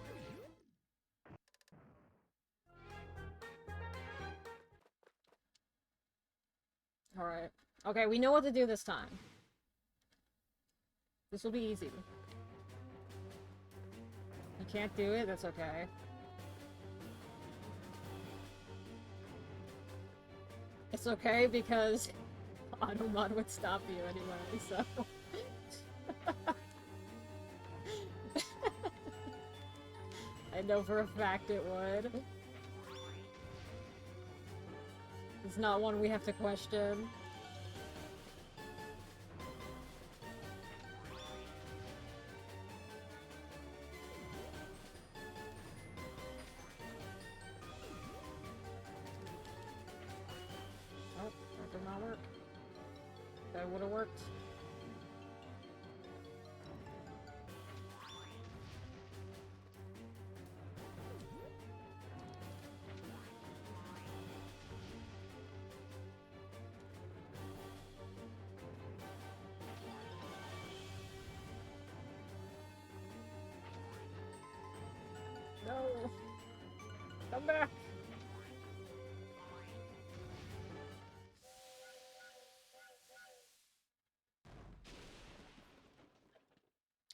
Alright. Okay, we know what to do this time. This will be easy. You can't do it? That's okay. It's okay because Automod would stop you anyway, so... I know for a fact it would. It's not one we have to question. Oh, that did not work. That would have worked. No! Come back!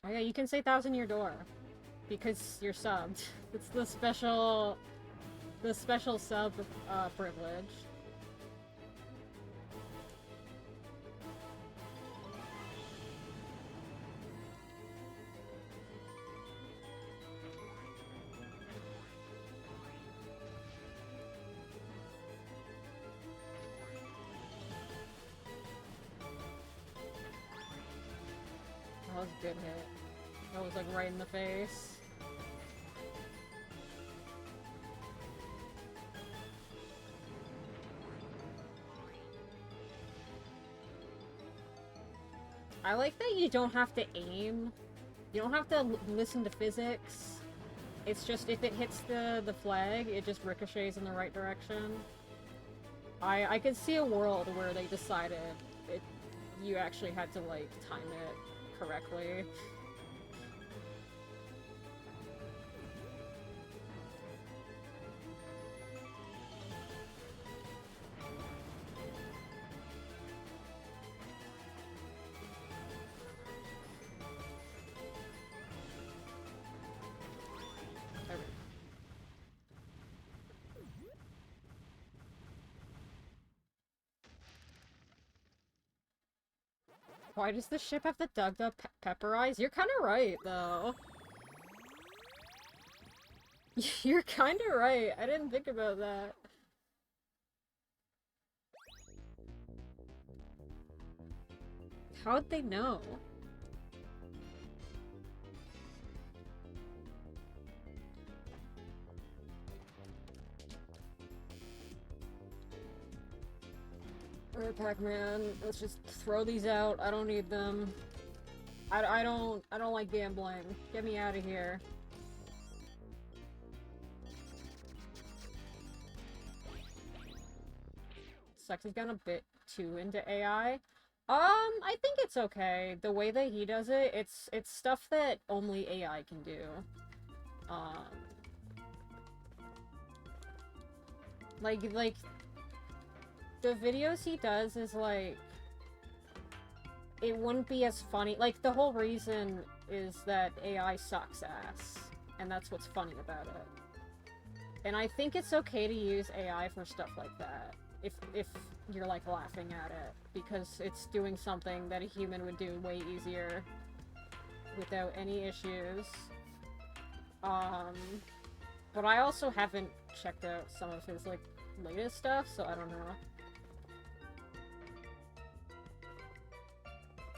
Oh yeah, you can say Thousand Year Door. Because you're subbed. It's the special sub, privilege. That was a good hit. That was like right in the face. I like that you don't have to aim. You don't have to listen to physics. It's just if it hits the flag, it just ricochets in the right direction. I could see a world where they decided you actually had to like time it correctly. Why does the ship have the dug up pepper eyes? You're kinda right, though. You're kinda right. I didn't think about that. How'd they know? Alright, Pac-Man, let's just throw these out. I don't need them. I don't like gambling. Get me out of here. Sucks he's gotten a bit too into AI. I think it's okay. The way that he does it, it's stuff that only AI can do. Like, the videos he does is like, it wouldn't be as funny. Like, the whole reason is that AI sucks ass, and that's what's funny about it. And I think it's okay to use AI for stuff like that, if you're like laughing at it, because it's doing something that a human would do way easier without any issues. But I also haven't checked out some of his like latest stuff, so I don't know.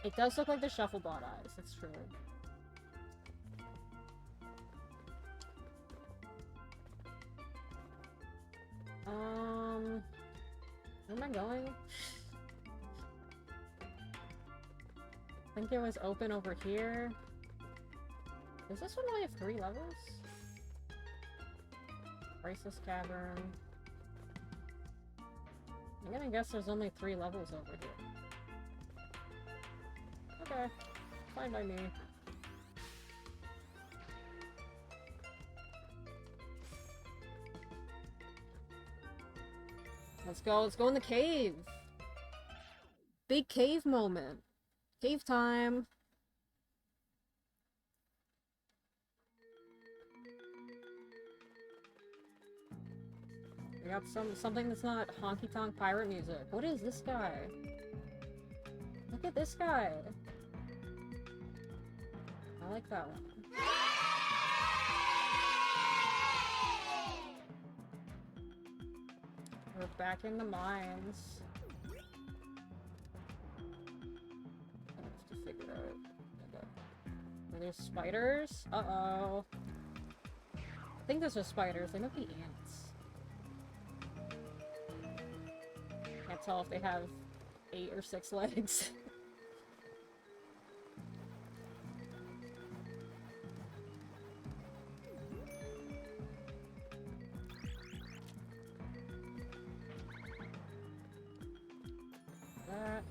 It does look like the Shufflebot eyes, it's true. Where am I going? I think it was open over here. Does this one only have 3 levels? Priceless Cavern. I'm gonna guess there's only 3 levels over here. Okay. Fine by me. Let's go in the cave! Big cave moment! Cave time! We got something that's not honky-tonk pirate music. What is this guy? look at this guy. I like that one. We're back in the mines. I have to figure out. Okay. Are there spiders? Uh-oh. I think those are spiders. They might be ants. Can't tell if they have 8 or 6 legs. That.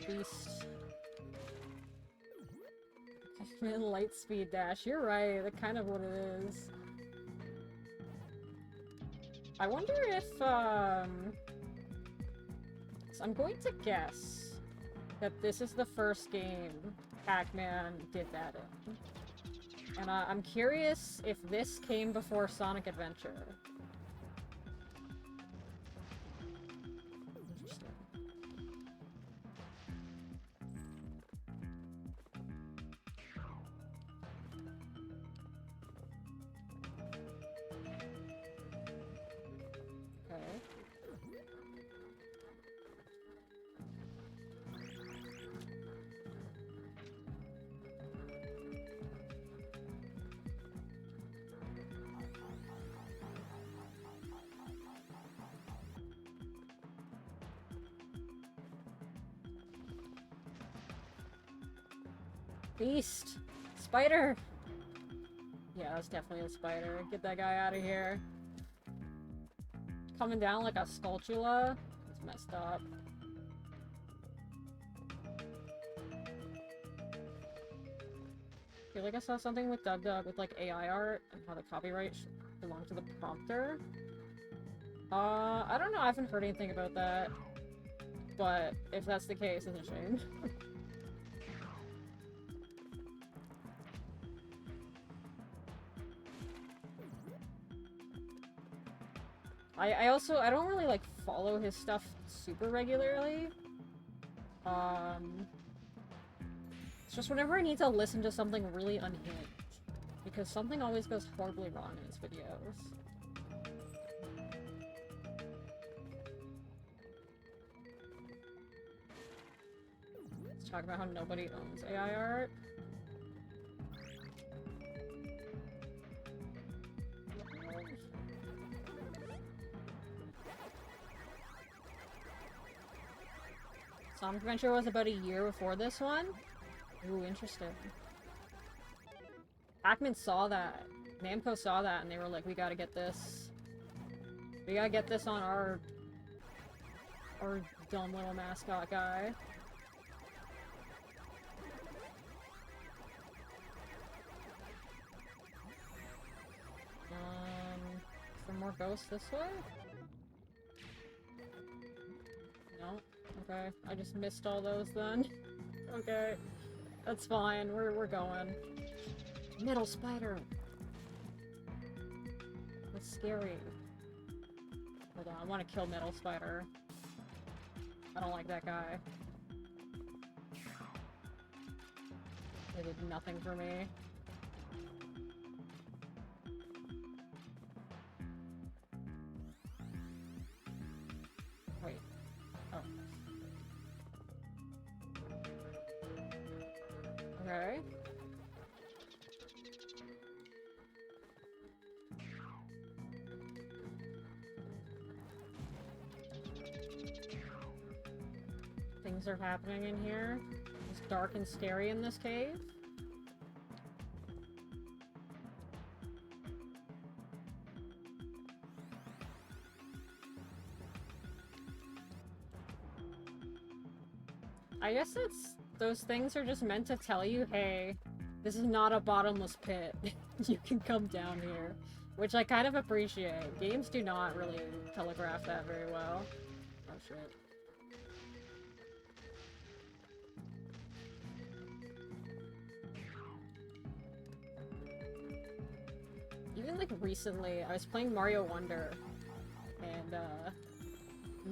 Beast. Light speed dash. You're right. That's kind of what it is. I wonder if, so I'm going to guess that this is the first game Pac-Man did that in. And I'm curious if this came before Sonic Adventure. Interesting. Okay. Beast! Spider! Yeah, that's definitely a spider. Get that guy out of here. Coming down like a Skulltula? It's messed up. I feel like I saw something with Dug with like AI art and how the copyright belonged to the prompter. I don't know, I haven't heard anything about that. But if that's the case, it's a shame. I don't really like follow his stuff super regularly. It's just whenever I need to listen to something really unhinged, because something always goes horribly wrong in his videos. Let's talk about how nobody owns AI art. Sonic Adventure was about a year before this one? Ooh, interesting. Pac-Man saw that. Namco saw that and they were like, we gotta get this. We gotta get this on our dumb little mascot guy. Is there more ghosts this way? No? Okay, I just missed all those then. Okay, that's fine. We're going. Metal spider. That's scary. Hold on, I want to kill Metal Spider. I don't like that guy. They did nothing for me. Wait. Oh. Okay. Things are happening in here. It's dark and scary in this cave. I guess those things are just meant to tell you, hey, this is not a bottomless pit. You can come down here. Which I kind of appreciate. Games do not really telegraph that very well. Oh shit. Even like recently, I was playing Mario Wonder, and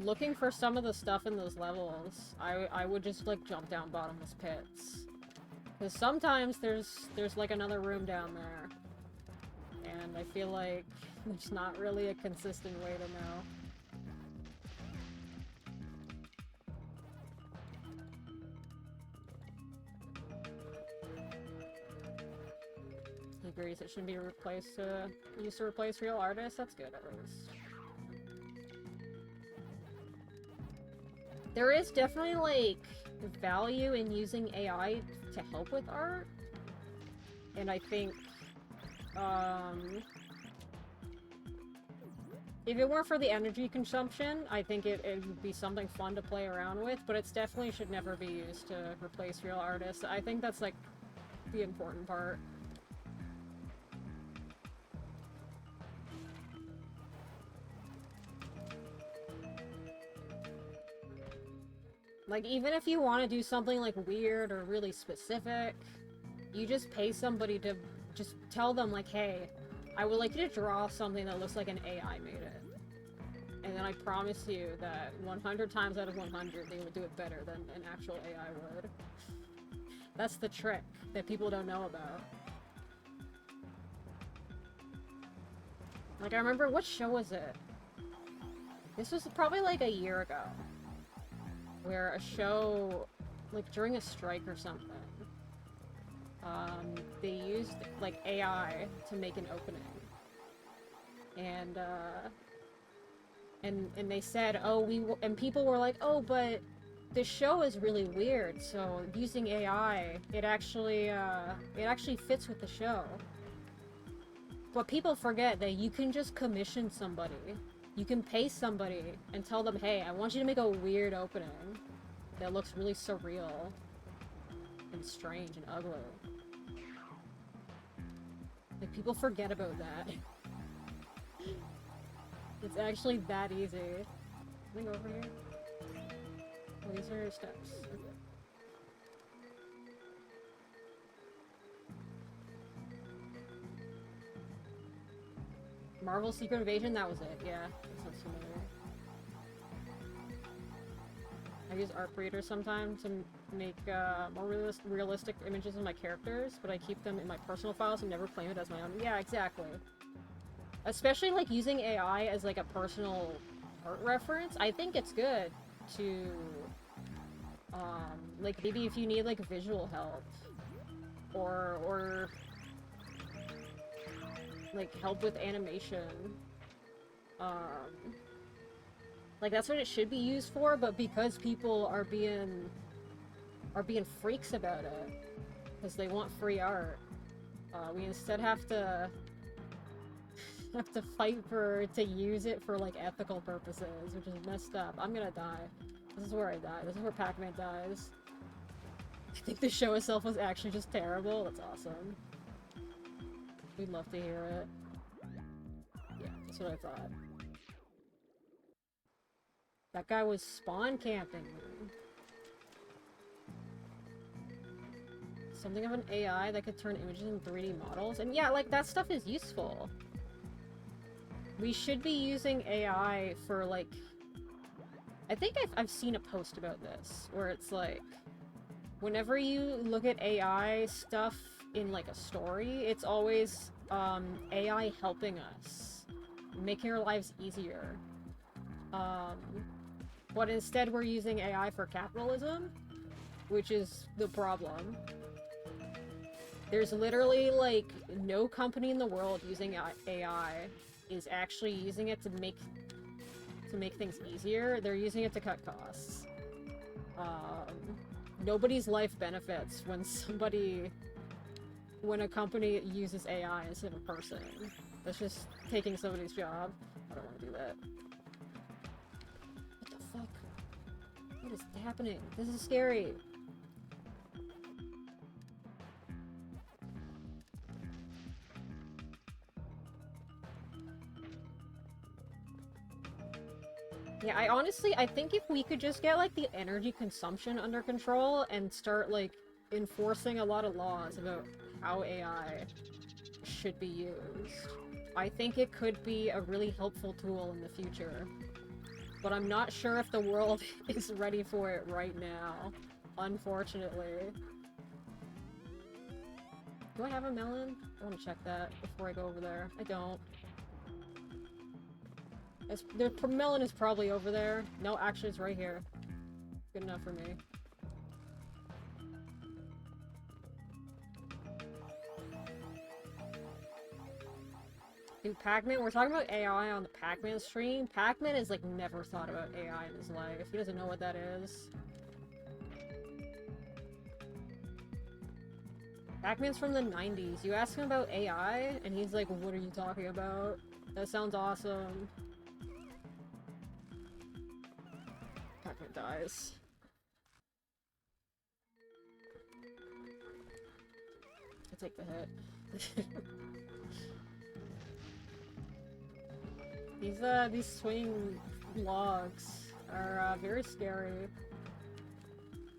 looking for some of the stuff in those levels, I would just like jump down bottomless pits. Because sometimes there's like another room down there. And I feel like there's not really a consistent way to know. He agrees it shouldn't be replaced used to replace real artists. That's good at least. There is definitely like value in using AI to help with art. And I think if it weren't for the energy consumption, I think it would be something fun to play around with, but it definitely should never be used to replace real artists. I think that's like the important part. Like, even if you want to do something like weird or really specific, you just pay somebody to just tell them like, hey, I would like you to draw something that looks like an AI made it. And then I promise you that 100 times out of 100, they will do it better than an actual AI would. That's the trick that people don't know about. Like, I remember, what show was it? This was probably like a year ago. Where a show, like during a strike or something, they used like AI to make an opening. And they said, oh, and people were like, oh, but this show is really weird, so using AI, it actually fits with the show. But people forget that you can just commission somebody. You can pay somebody and tell them, hey, I want you to make a weird opening that looks really surreal and strange and ugly. Like, people forget about that. It's actually that easy. Can I go over here? Oh, these are steps. Okay. Marvel Secret Invasion? That was it, yeah. That sounds familiar. I use Art Breeder sometimes to make more realistic images of my characters, but I keep them in my personal files and never claim it as my own. Yeah, exactly. Especially like using AI as like a personal art reference, I think it's good to like maybe if you need like visual help or like help with animation. Like that's what it should be used for, but because people are being freaks about it, because they want free art, we instead have to fight to use it for like ethical purposes, which is messed up. I'm gonna die. This is where I die. This is where Pac-Man dies. I think the show itself was actually just terrible. That's awesome. We'd love to hear it. Yeah, that's what I thought. That guy was spawn camping. Something of an AI that could turn images into 3D models. And yeah, like, that stuff is useful. We should be using AI for, like... I think I've seen a post about this, where it's like... Whenever you look at AI stuff in, like, a story, it's always, AI helping us. Making our lives easier. But instead we're using AI for capitalism, which is the problem. There's literally, like, no company in the world using AI is actually using it to make things easier. They're using it to cut costs. Nobody's life benefits when a company uses AI instead of a person. That's just taking somebody's job. I don't want to do that. What the fuck? What is happening? This is scary. Yeah, I think if we could just get, like, the energy consumption under control and start, like, enforcing a lot of laws about how AI should be used, I think it could be a really helpful tool in the future. But I'm not sure if the world is ready for it right now, unfortunately. Do I have a melon? I want to check that before I go over there. I don't. The melon is probably over there. No, actually it's right here. Good enough for me. Dude, Pac-Man, we're talking about AI on the Pac-Man stream. Pac-Man has, like, never thought about AI in his life. He doesn't know what that is. Pac-Man's from the 90s. You ask him about AI, and he's like, what are you talking about? That sounds awesome. Pac-Man dies. I take the hit. These swinging logs are, very scary.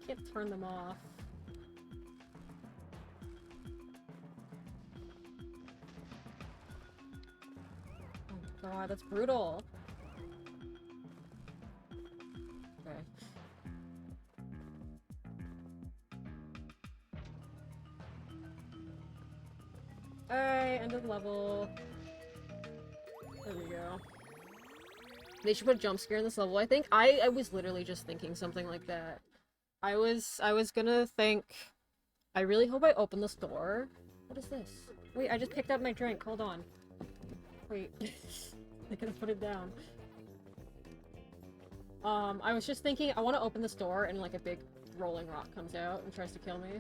Can't turn them off. Oh god, that's brutal. Okay. Alright, end of level. There we go. They should put a jump scare in this level. I think I was literally just thinking something like that. I was gonna think, I really hope I open this door. What is this? Wait, I just picked up my drink. Hold on. Wait. I gotta put it down. I was just thinking, I want to open this door and, like, a big rolling rock comes out and tries to kill me.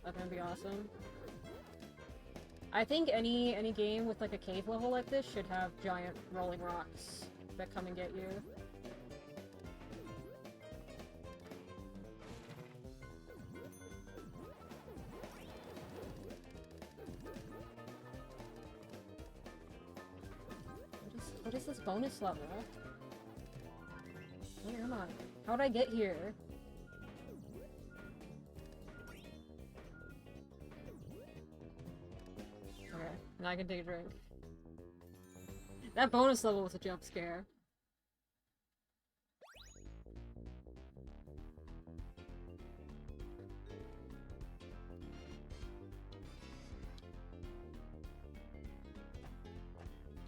That's gonna be awesome. I think any game with, like, a cave level like this should have giant rolling rocks that come and get you. What is this bonus level? Where am I? How'd I get here? Okay, now I can take a drink. That bonus level was a jump scare.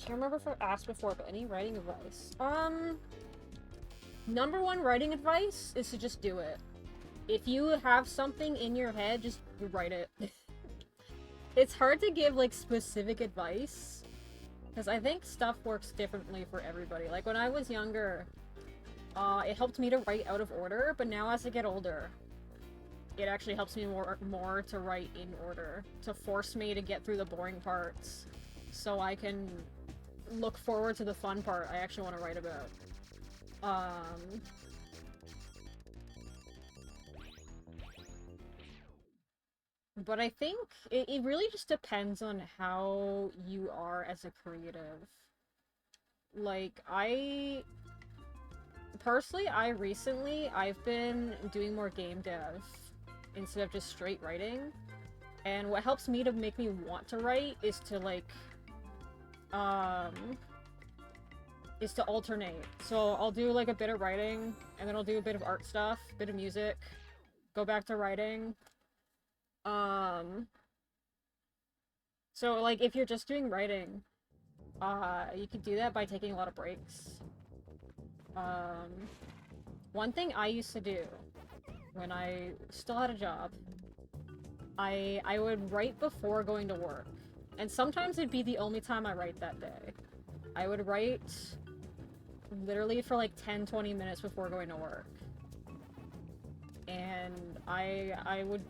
Can't remember if I asked before, but any writing advice? Number one writing advice is to just do it. If you have something in your head, just write it. It's hard to give, like, specific advice, because I think stuff works differently for everybody. Like, when I was younger, it helped me to write out of order, but now as I get older, it actually helps me more to write in order, to force me to get through the boring parts, so I can look forward to the fun part I actually want to write about. But I think it really just depends on how you are as a creative. Like, personally, I've been doing more game dev instead of just straight writing. And what helps me to make me want to write is to, like, is to alternate. So I'll do, like, a bit of writing, and then I'll do a bit of art stuff, a bit of music, go back to writing. So, like, if you're just doing writing, you could do that by taking a lot of breaks. One thing I used to do when I still had a job, I would write before going to work. And sometimes it'd be the only time I write that day. I would write literally for like 10-20 minutes before going to work. And I would,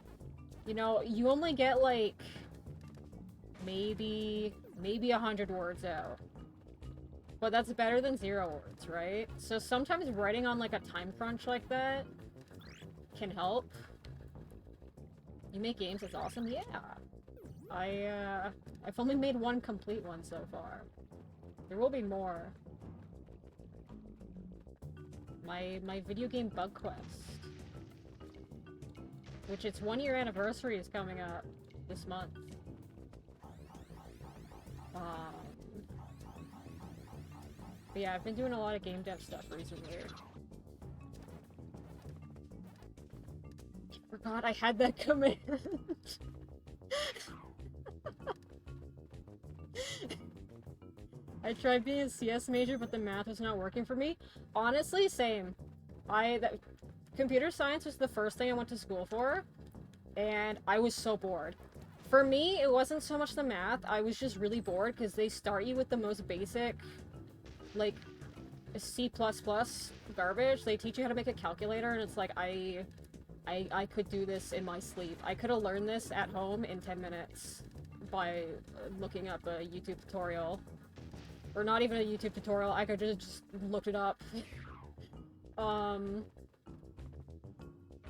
you know, you only get like maybe 100 words out. But that's better than 0 words, right? So sometimes writing on like a time crunch like that can help. You make games, that's awesome. Yeah. I've only made one complete one so far. There will be more. my video game bug quest. Which its 1-year anniversary is coming up this month. But yeah, I've been doing a lot of game dev stuff recently. I forgot I had that command. I tried being a CS major, but the math was not working for me. Honestly, same. Computer science was the first thing I went to school for, and I was so bored. For me, it wasn't so much the math, I was just really bored because they start you with the most basic, like, C++ garbage. They teach you how to make a calculator, and it's like, I could do this in my sleep. I could have learned this at home in 10 minutes by looking up a YouTube tutorial. Or not even a YouTube tutorial, I could just looked it up.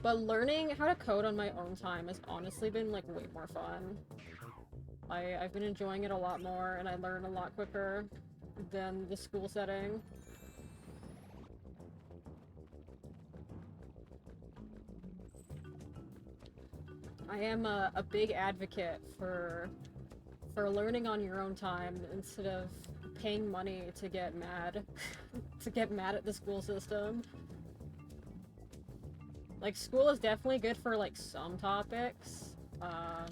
But learning how to code on my own time has honestly been, like, way more fun. I've been enjoying it a lot more, and I learn a lot quicker than the school setting. I am a big advocate for learning on your own time instead of paying money to get mad. To get mad at the school system. Like, school is definitely good for, like, some topics, but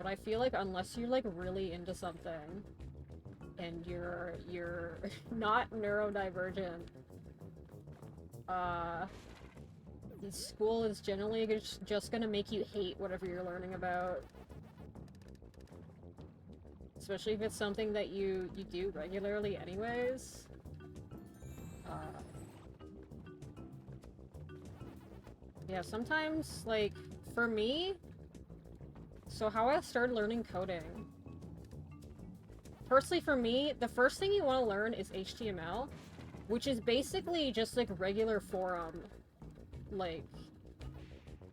I feel like unless you're, like, really into something, and you're not neurodivergent, school is generally just gonna make you hate whatever you're learning about. Especially if it's something that you do regularly anyways. Yeah, sometimes, like, for me, so how I started learning coding. Personally, for me, the first thing you want to learn is HTML, which is basically just, like, regular forum. Like,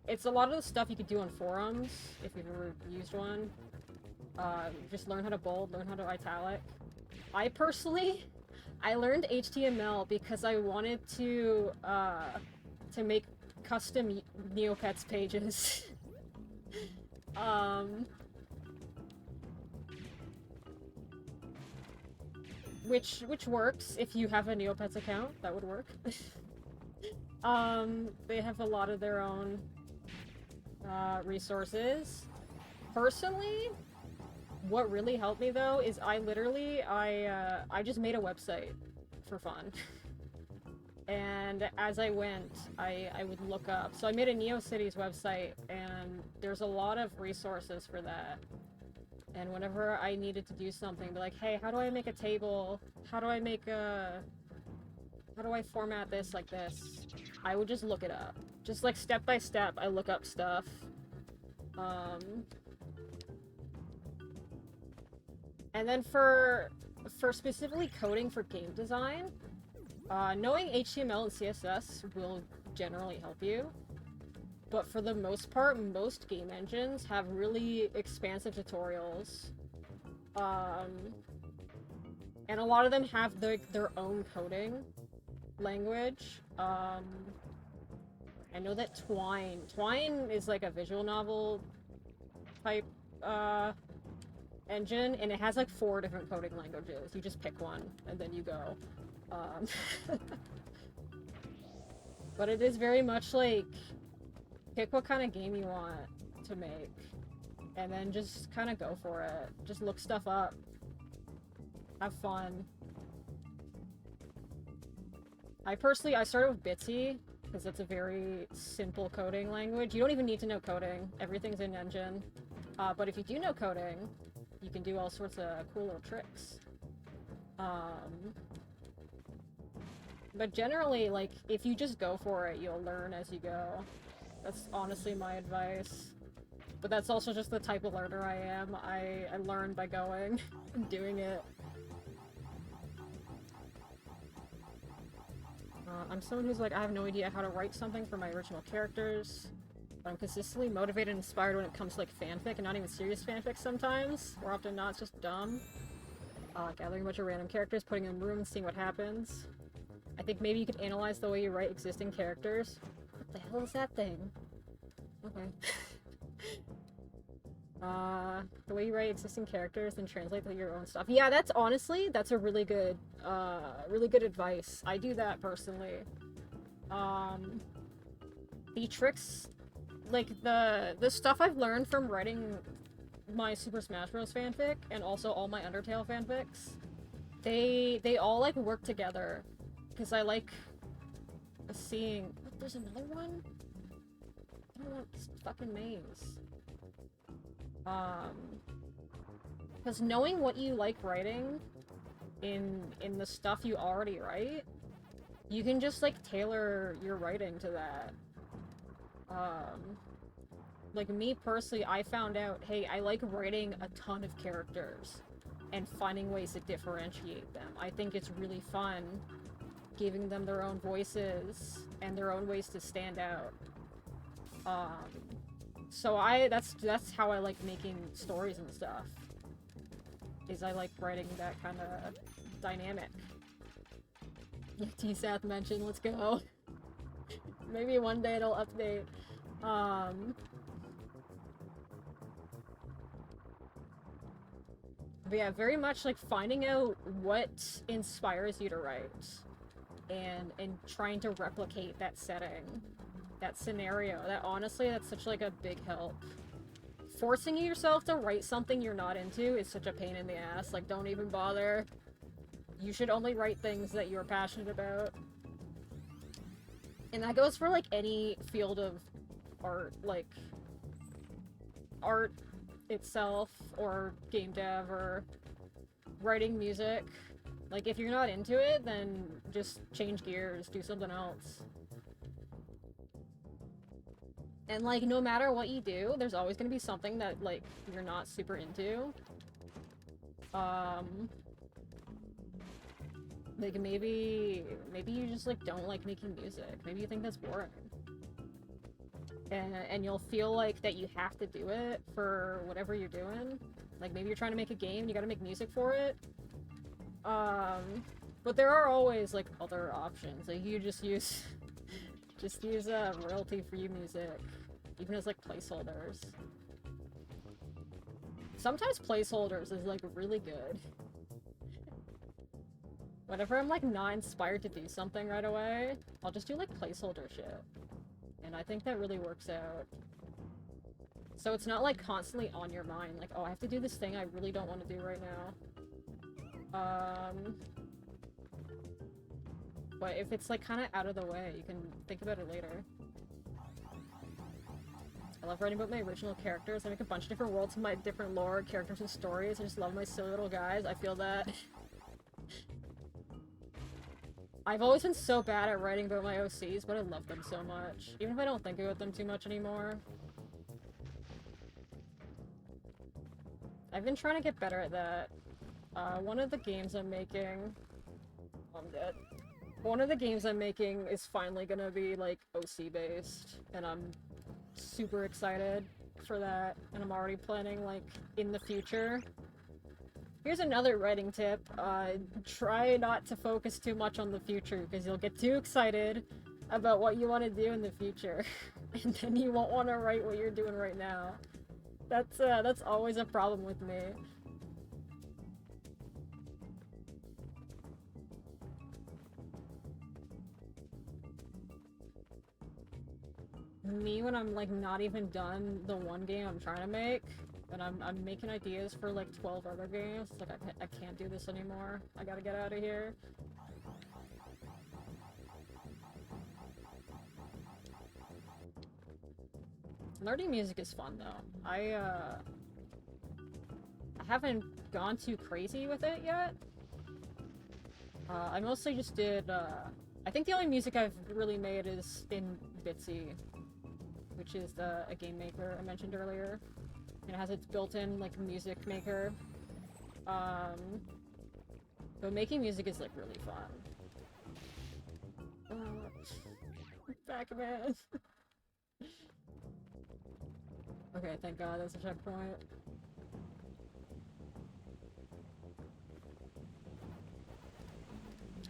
it's a lot of the stuff you could do on forums, if you've ever used one. Just learn how to bold, learn how to italic. I learned HTML because I wanted to make custom Neopets pages. Which works if you have a Neopets account, that would work. They have a lot of their own resources. Personally, what really helped me though is I just made a website for fun. And as I went, I would look up. So I made a NeoCities website, and there's a lot of resources for that. And whenever I needed to do something, be like, hey, how do I make a table? How do I format this like this? I would just look it up. Just like step by step, I look up stuff. And then for specifically coding for game design, knowing HTML and CSS will generally help you, but for the most part, most game engines have really expansive tutorials, and a lot of them have their own coding language. I know that Twine is like a visual novel type engine, and it has like 4 different coding languages. You just pick one, and then you go. But it is very much like, pick what kind of game you want to make, and then just kind of go for it. Just look stuff up. Have fun. I started with Bitsy, because it's a very simple coding language. You don't even need to know coding. Everything's in engine. But if you do know coding, you can do all sorts of cool little tricks. But generally, like, if you just go for it, you'll learn as you go. That's honestly my advice. But that's also just the type of learner I am. I learn by going and doing it. I'm someone who's like, I have no idea how to write something for my original characters. But I'm consistently motivated and inspired when it comes to, like, fanfic, and not even serious fanfic sometimes. More often than not, it's just dumb. Gathering a bunch of random characters, putting them in rooms, seeing what happens. I think maybe you could analyze the way you write existing characters. What the hell is that thing? Okay. The way you write existing characters and translate to your own stuff. Yeah, that's honestly, that's a really good advice. I do that personally. The tricks, like the stuff I've learned from writing my Super Smash Bros. Fanfic and also all my Undertale fanfics, they all like work together because I like seeing. Oh, there's another one. I don't want this fucking maze. Because knowing what you like writing in the stuff you already write, you can just like tailor your writing to that. Like me personally, I found out, hey, I like writing a ton of characters and finding ways to differentiate them. I think it's really fun giving them their own voices and their own ways to stand out. So that's how I like making stories and stuff. Is I like writing that kind of dynamic. T-Sath mentioned, let's go. Maybe one day it'll update. But yeah, very much like finding out what inspires you to write and trying to replicate that setting, that scenario. That honestly, that's such like a big help. Forcing yourself to write something you're not into is such a pain in the ass. Like, don't even bother. You should only write things that you're passionate about. And that goes for like any field of art, like art itself, or game dev, or writing music. Like, if you're not into it, then just change gears, do something else. And like, no matter what you do, there's always gonna be something that like you're not super into. Like maybe you just like don't like making music. Maybe you think that's boring. And you'll feel like that you have to do it for whatever you're doing. Like maybe you're trying to make a game, you gotta make music for it. But there are always like other options. Like you just use royalty-free music, even as like placeholders. Sometimes placeholders is like really good. Whenever I'm like not inspired to do something right away, I'll just do like placeholder shit. And I think that really works out. So it's not like constantly on your mind, like, oh, I have to do this thing I really don't want to do right now. But if it's like kind of out of the way, you can think about it later. I love writing about my original characters. I make a bunch of different worlds with my different lore, characters, and stories. I just love my silly little guys. I feel that. I've always been so bad at writing about my OCs, but I love them so much. Even if I don't think about them too much anymore. I've been trying to get better at that. One of the games I'm making... I'm dead. One of the games I'm making is finally gonna be, like, OC-based, and I'm super excited for that, and I'm already planning, like, in the future. Here's another writing tip. Try not to focus too much on the future, because you'll get too excited about what you want to do in the future, and then you won't want to write what you're doing right now. That's always a problem with me. Me, when I'm like not even done the one game I'm trying to make, and I'm making ideas for like 12 other games, it's like I can't do this anymore. I gotta get out of here. Learning music is fun though. I haven't gone too crazy with it yet. I mostly just did, I think the only music I've really made is in Bitsy, which is a game maker I mentioned earlier. And it has its built-in, like, music maker. But making music is, like, really fun. Pac-man. Okay, thank God, that's a checkpoint.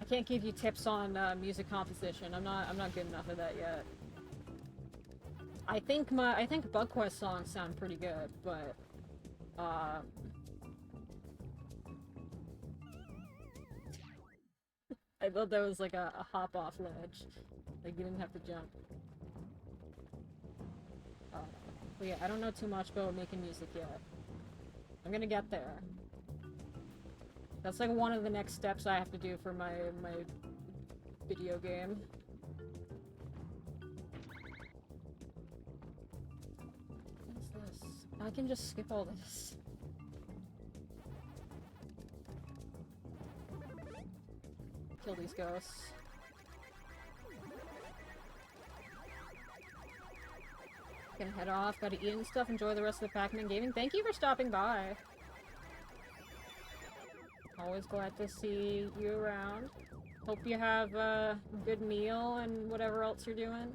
I can't give you tips on music composition. I'm not good enough at that yet. I think BugQuest songs sound pretty good, but I thought that was like a hop off ledge. Like you didn't have to jump. But yeah, I don't know too much about making music yet. I'm gonna get there. That's like one of the next steps I have to do for my video game. What is this? I can just skip all this. Kill these ghosts. Gonna head off, gotta eat and stuff, enjoy the rest of the Pac-Man gaming. Thank you for stopping by. Always glad to see you around. Hope you have a good meal and whatever else you're doing.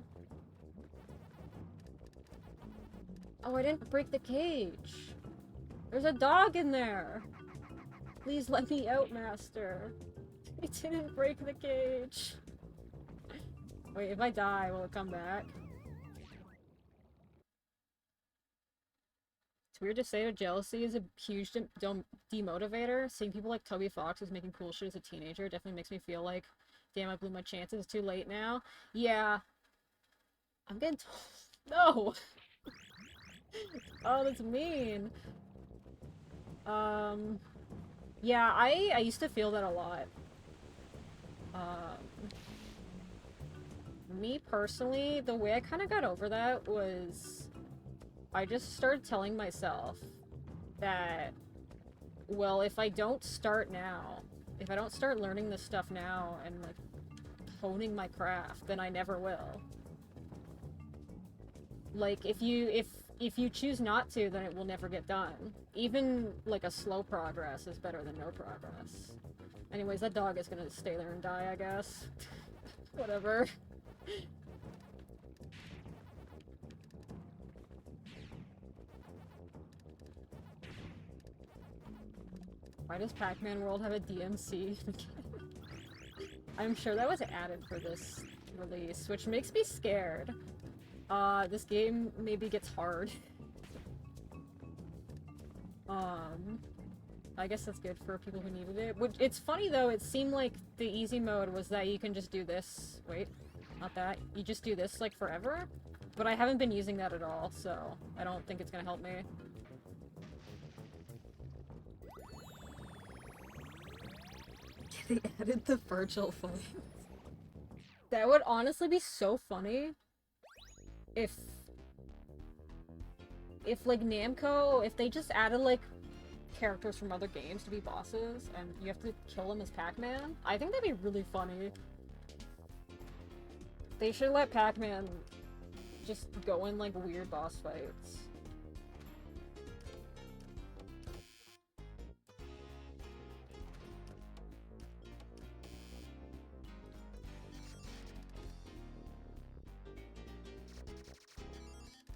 Oh, I didn't break the cage. There's a dog in there. Please let me out, master. I didn't break the cage. Wait, if I die, will it come back? It's weird to say, but jealousy is a huge demotivator. Seeing people like Toby Fox is making cool shit as a teenager definitely makes me feel like, damn, I blew my chances. It's too late now. Yeah. I'm getting told. No! Oh, that's mean. Yeah, I used to feel that a lot. Me personally, the way I kind of got over that was I just started telling myself that, well, if I don't start now, if I don't start learning this stuff now and, like, honing my craft, then I never will. Like, if you choose not to, then it will never get done. Even, like, a slow progress is better than no progress. Anyways, that dog is gonna stay there and die, I guess. Whatever. Why does Pac-Man World have a DMC? I'm sure that was added for this release, which makes me scared. This game maybe gets hard. I guess that's good for people who needed it. Which, it's funny though, it seemed like the easy mode was that you can just do this. Wait, not that. You just do this, like, forever? But I haven't been using that at all, so I don't think it's gonna help me. They added the Virgil fight. That would honestly be so funny if like Namco, if they just added like characters from other games to be bosses and you have to kill them as Pac-Man. I think that'd be really funny. They should let Pac-Man just go in like weird boss fights.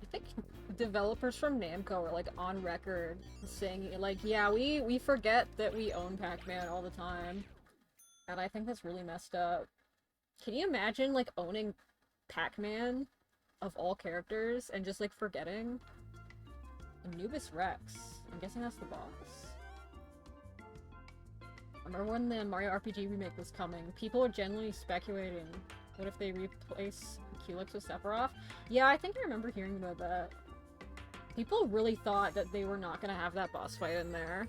I think developers from Namco are like on record saying like, yeah, we forget that we own Pac-Man all the time. And I think that's really messed up. Can you imagine like owning Pac-Man of all characters and just like forgetting? Anubis Rex. I'm guessing that's the boss. I remember when the Mario RPG remake was coming, people were genuinely speculating, what if they replace Culex with Sephiroth? Yeah, I think I remember hearing about that. People really thought that they were not gonna have that boss fight in there.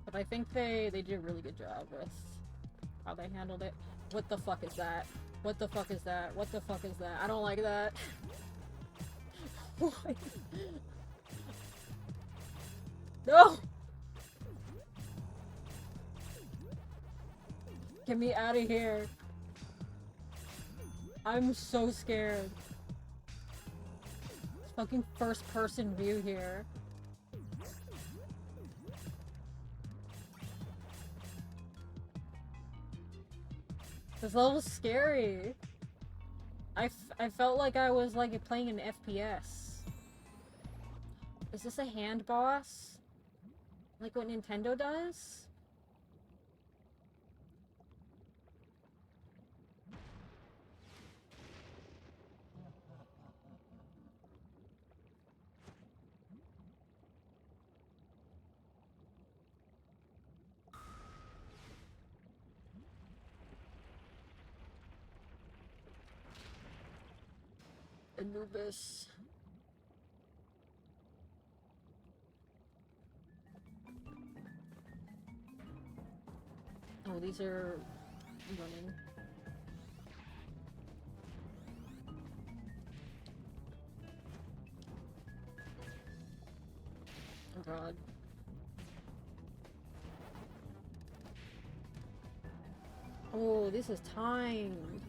But I think they did a really good job with how they handled it. What the fuck is that? What the fuck is that? What the fuck is that? I don't like that. What? No! Get me out of here. I'm so scared. It's fucking first person view here. This level's scary. I felt like I was like playing an FPS. Is this a hand boss? Like what Nintendo does? Anubis. Oh, these are running. Oh god. Oh, this is timed.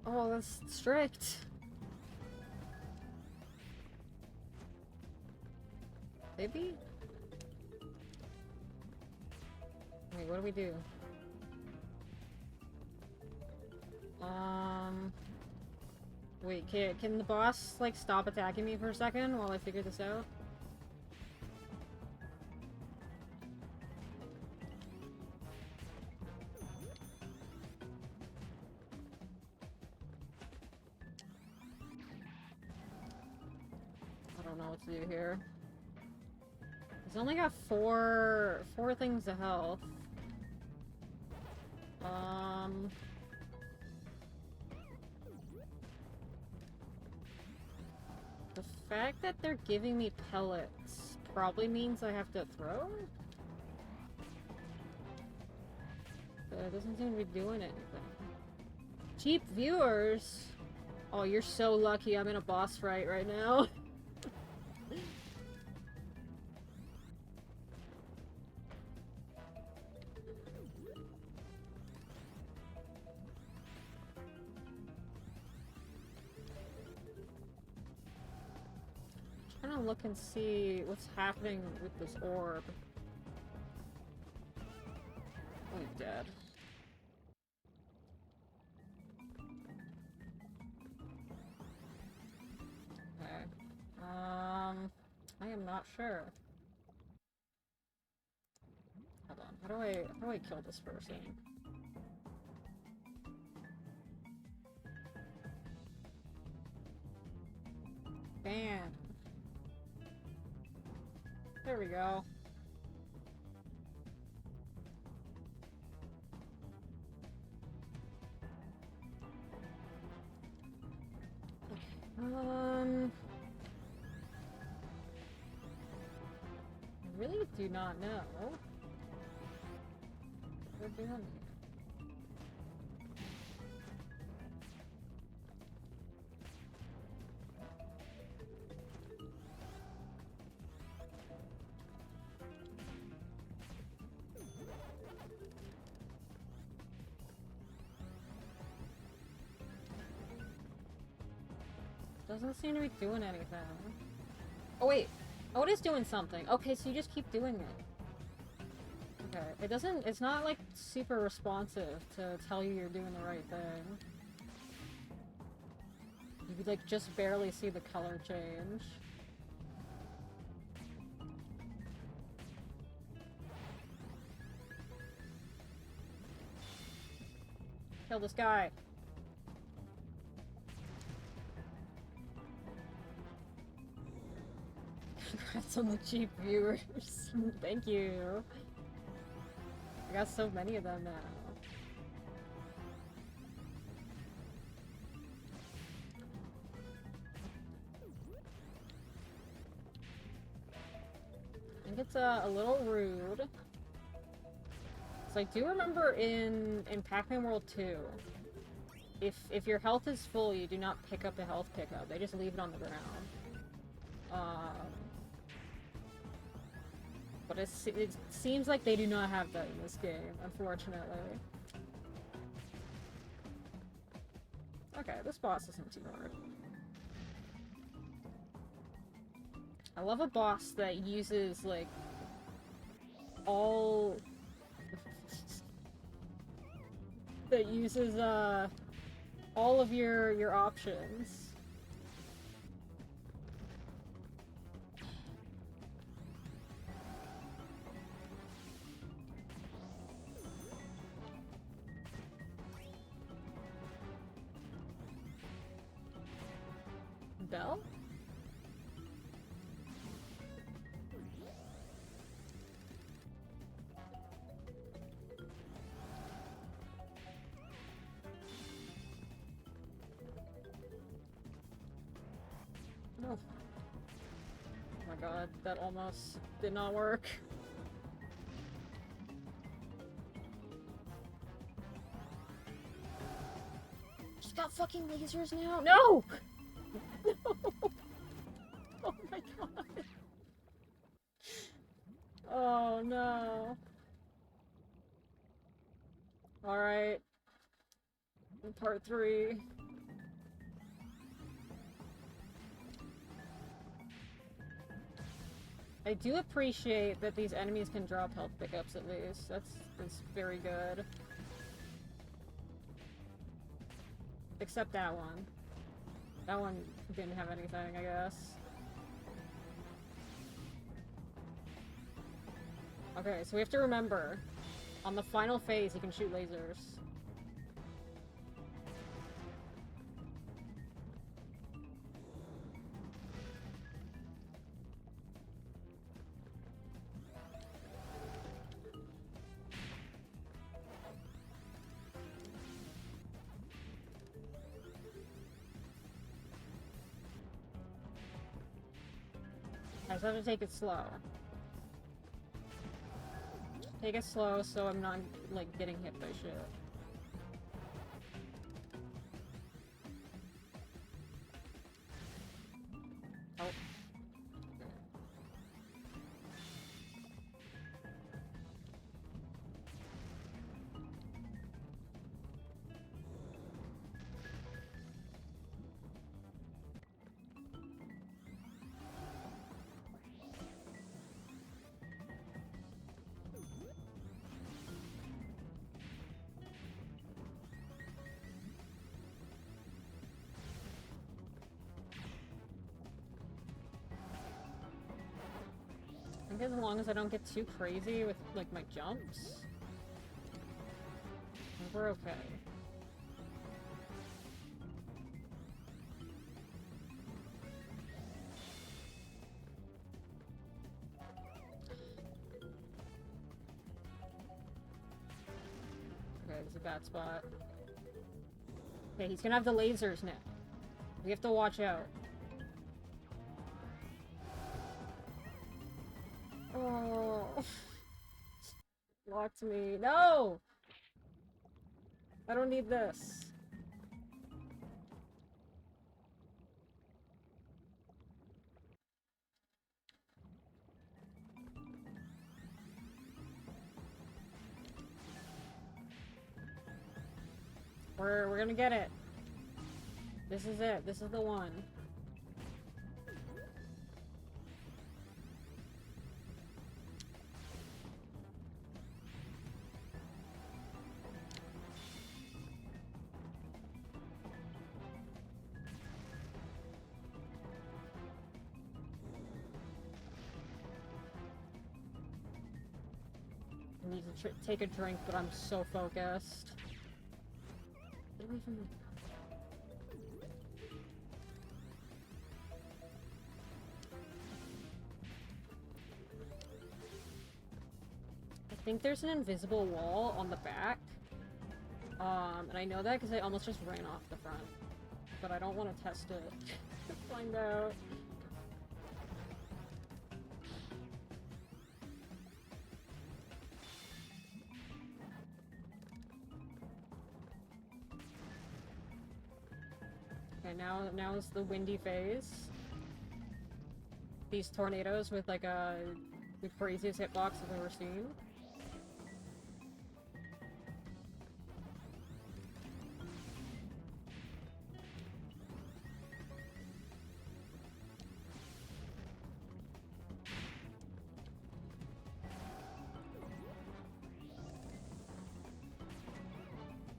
Oh, that's strict. Maybe? Wait, what do we do? Wait, can the boss, like, stop attacking me for a second while I figure this out? I don't know what to do here. He's only got four things of health. The fact that they're giving me pellets probably means I have to throw? But it doesn't seem to be doing anything. Cheap viewers? Oh, you're so lucky I'm in a boss fight right now. I'm trying to look and see what's happening with this orb. Oh, he's dead. Okay. I am not sure. Hold on. How do I kill this person? Ban. There we go. I really do not know what we're doing. Doesn't seem to be doing anything. Oh wait. Oh, it is doing something. Okay, so you just keep doing it. Okay. It's not like super responsive to tell you you're doing the right thing. You could like just barely see the color change. Kill this guy. Congrats on the cheap viewers. Thank you. I got so many of them now. I think it's a little rude. So I do remember in Pac-Man World 2, if your health is full, you do not pick up the health pickup. They just leave it on the ground. But it seems like they do not have that in this game, unfortunately. Okay, this boss isn't too hard. I love a boss that uses, like, all... that uses all of your options. Bell? Oh. Oh my god, that almost did not work. She's got fucking lasers now? No! No! Oh my god. Oh no. Alright. Part 3. I do appreciate that these enemies can drop health pickups at least. That's very good. Except that one. That one didn't have anything, I guess. Okay, so we have to remember, on the final phase, he can shoot lasers. I just have to take it slow. Take it slow so I'm not, like, getting hit by shit. Oh. I think as long as I don't get too crazy with, like, my jumps, we're okay. Okay, this is a bad spot. Okay, he's gonna have the lasers now. We have to watch out. Oh. Locked me. No! I don't need this. We're gonna get it. This is it. This is the one. I need to take a drink, but I'm so focused. Get away from me. I think there's an invisible wall on the back. And I know that because I almost just ran off the front. But I don't want to test it to find out. Okay, now is the windy phase. These tornadoes with like the craziest hitbox I've ever seen.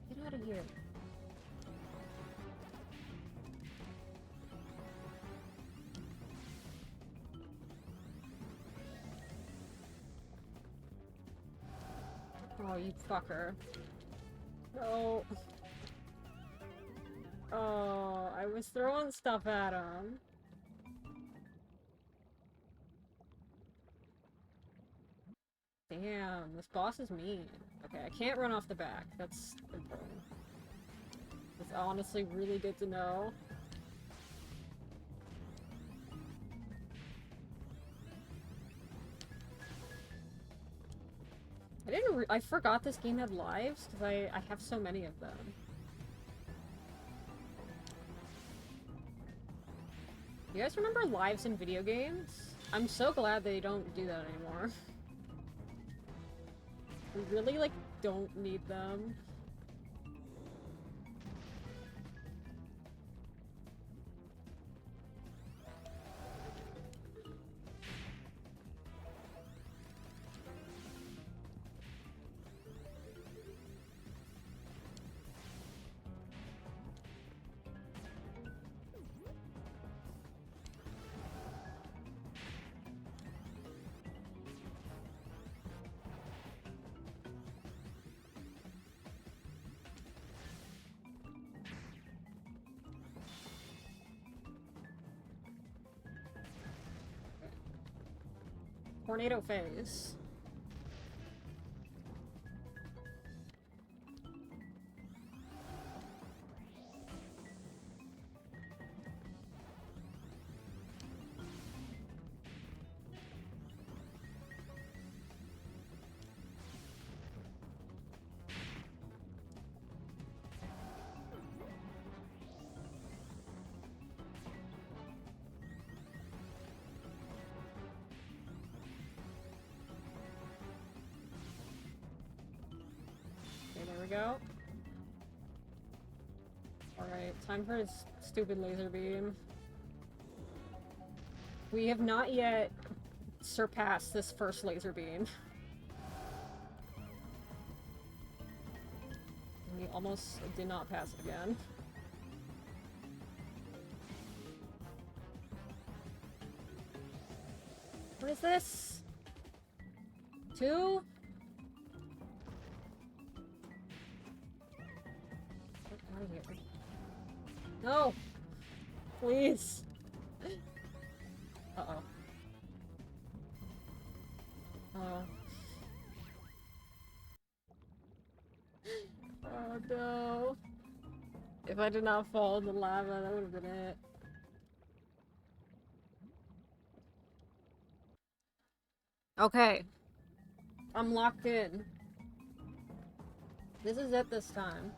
Get out here. Oh, you fucker. No. Oh, I was throwing stuff at him. Damn, this boss is mean. Okay, I can't run off the back. That's important. It's honestly really good to know. I forgot this game had lives, because I have so many of them. You guys remember lives in video games? I'm so glad they don't do that anymore. We really, like, don't need them. Tornado phase. Go. Alright, time for his stupid laser beam. We have not yet surpassed this first laser beam. We almost did not pass it again. What is this? 2? Out of here. No! Please! Uh-oh. Oh. Oh no. If I did not fall in the lava, that would have been it. Okay. I'm locked in. This is it this time.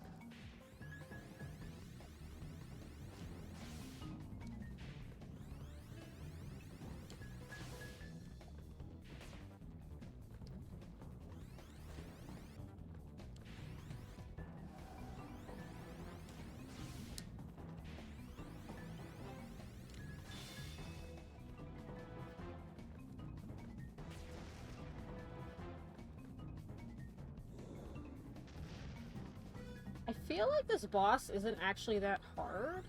I feel like this boss isn't actually that hard.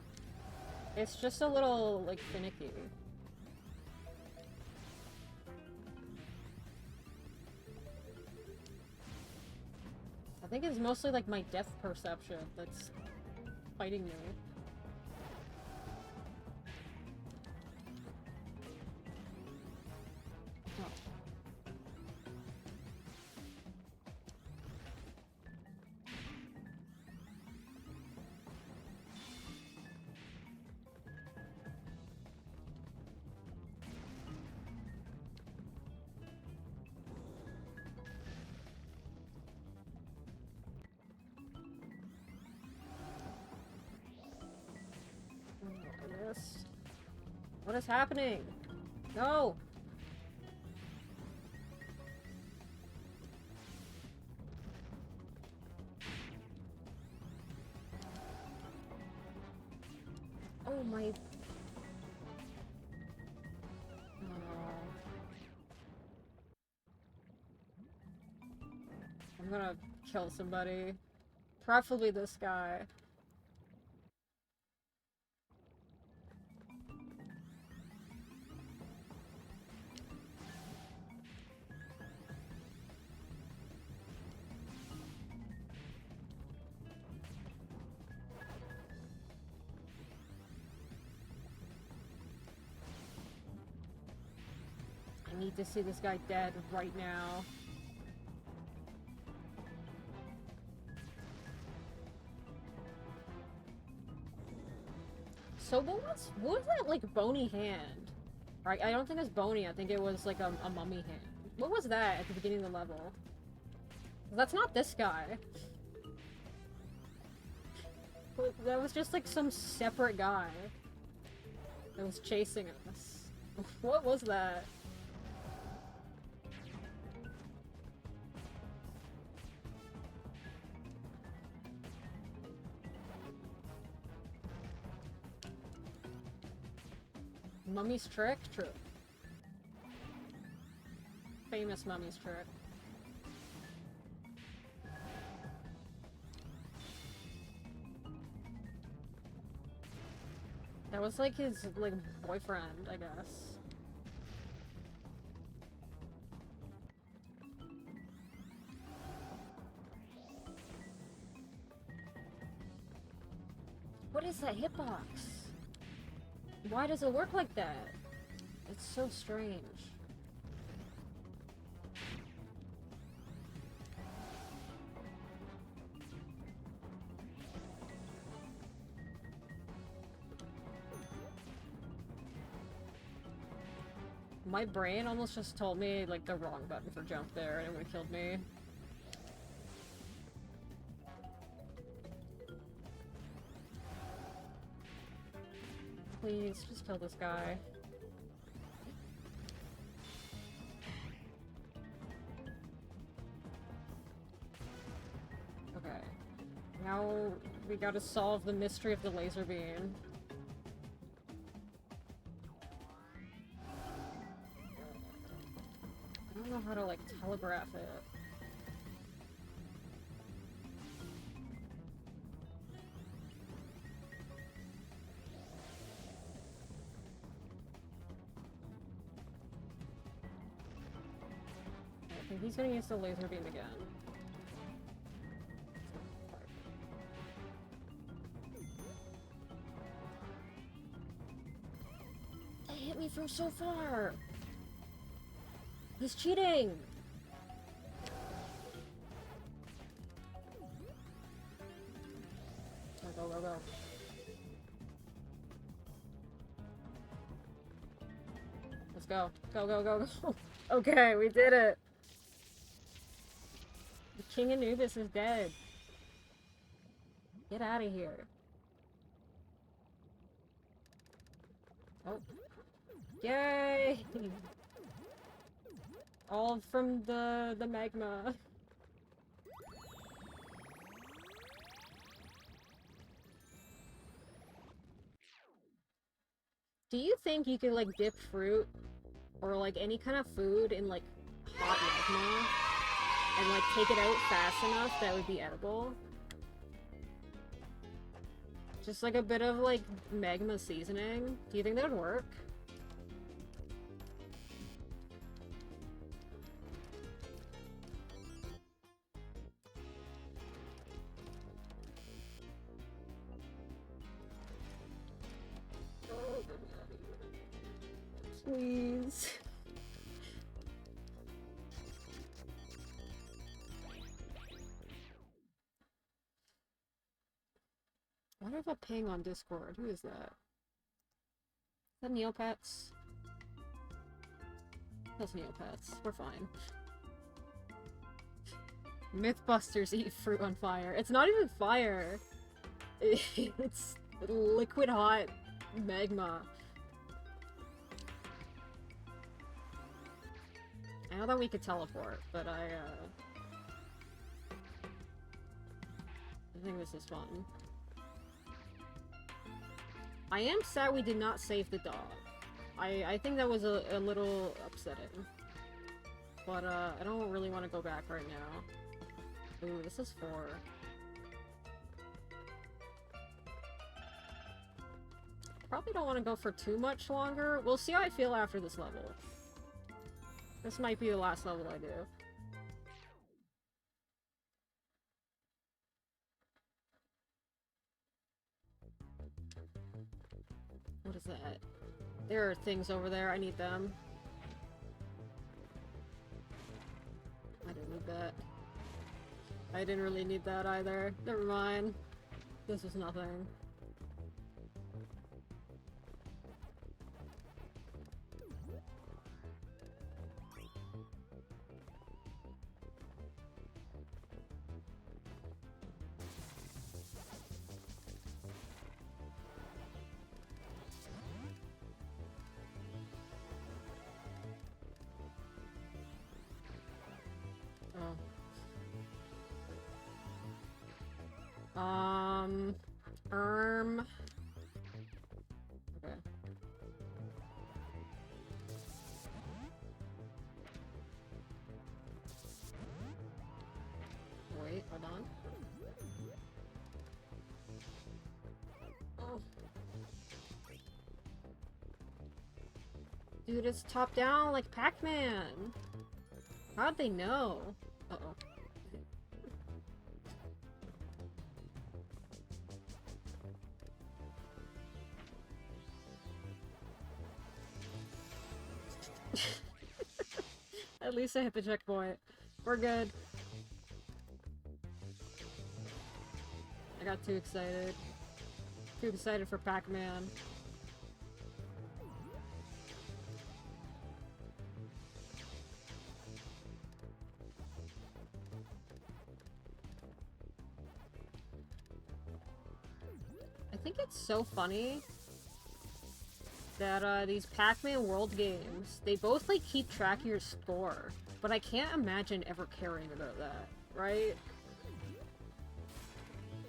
It's just a little, like, finicky. I think it's mostly, like, my depth perception that's fighting me. What is happening? No! Oh my... I'm gonna kill somebody. Preferably this guy. I need to see this guy dead right now. So what was that, like, bony hand? Right, I don't think it's bony, I think it was like a mummy hand. What was that at the beginning of the level? That's not this guy. That was just like some separate guy that was chasing us. What was that? Mummy's trick? True. Famous mummy's trick. That was like his, like, boyfriend, I guess. What is that hitbox? Why does it work like that? It's so strange. My brain almost just told me, like, the wrong button for jump there, and it would have killed me. Please, just kill this guy. Okay. Now we gotta solve the mystery of the laser beam. I don't know how to, like, telegraph it. Okay, he's gonna use the laser beam again. That hit me from so far! He's cheating! Go, go, go. Let's go. Go, go, go, go. Okay, we did it. The King Anubis is dead. Get out of here. Oh. Yay! All from the magma. Do you think you could, like, dip fruit or, like, any kind of food in, like, hot magma and, like, take it out fast enough that would be edible? Just, like, a bit of, like, magma seasoning? Do you think that would work? Please. What if I ping on Discord? Who is that? Is that Neopets? That's Neopets. We're fine. Mythbusters eat fruit on fire. It's not even fire. It's liquid hot magma. I know that we could teleport, but I think this is fun. I am sad we did not save the dog. I think that was a little upsetting. But, I don't really want to go back right now. Ooh, this is 4. Probably don't want to go for too much longer. We'll see how I feel after this level. This might be the last level I do. What is that? There are things over there. I need them. I didn't need that. I didn't really need that either. Never mind. This was nothing. Okay. Wait, hold on. Oh. Dude, it's top down like Pac-Man! How'd they know? Uh-oh. At least I hit the checkpoint. We're good. I got too excited. Too excited for Pac-Man. I think it's so funny that these Pac-Man World games, they both like keep track of your score, but I can't imagine ever caring about that, right?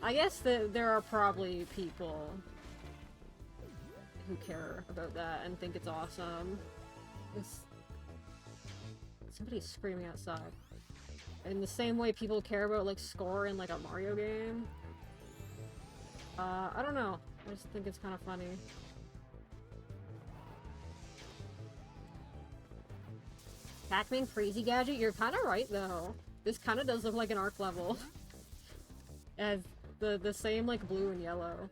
I guess that there are probably people who care about that and think it's awesome. Somebody's screaming outside. In the same way people care about like score in like a Mario game. I don't know. I just think it's kind of funny. Pac-Man Crazy Gadget? You're kind of right, though. This kind of does look like an ARC level. As the same, like, blue and yellow.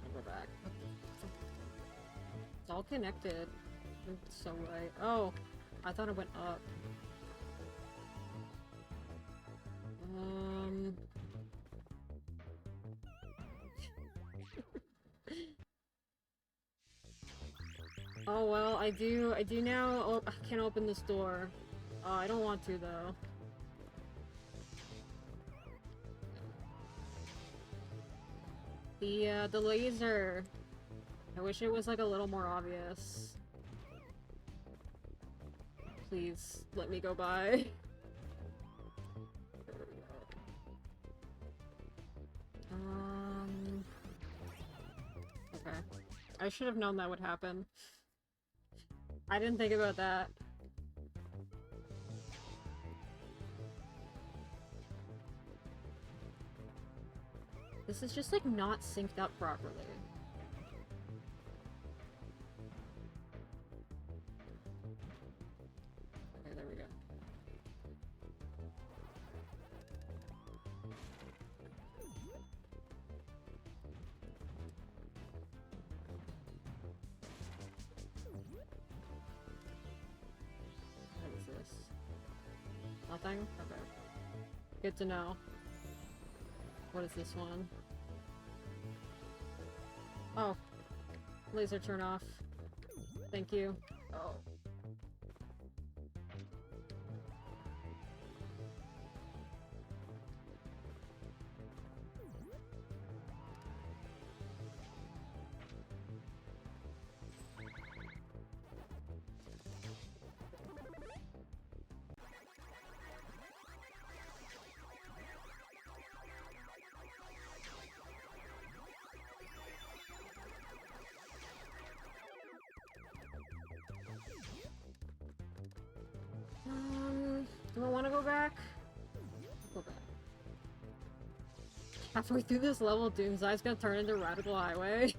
I'll go back. It's all connected. It's so right. Oh, I thought it went up. Oh well, I do now. Oh, I can't open this door. Oh, I don't want to though. The laser. I wish it was like a little more obvious. Please let me go by. There we go. Okay. I should have known that would happen. I didn't think about that. This is just like not synced up properly. Okay, there we go. What is this? Nothing? Okay. Good to know. What is this one? Oh. Laser turn off. Thank you. Oh. Do I want to go back? Go back. Halfway through this level, Doomsday's gonna turn into Radical Highway.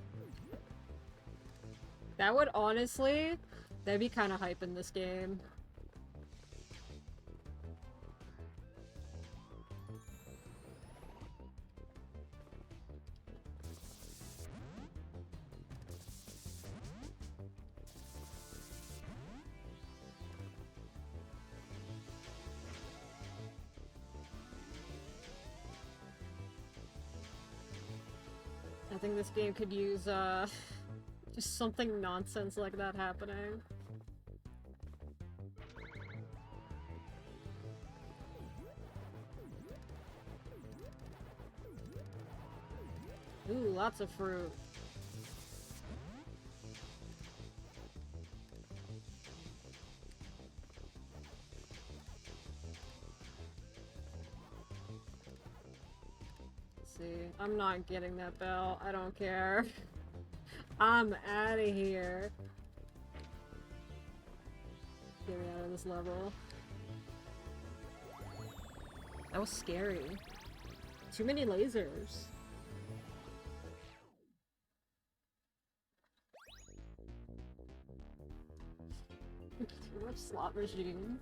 That would honestly, that'd be kind of hype in this game. I think this game could use, just something nonsense like that happening. Ooh, lots of fruit. I'm not getting that bell. I don't care. I'm out of here. Get me out of this level. That was scary. Too many lasers. Too much slot machine.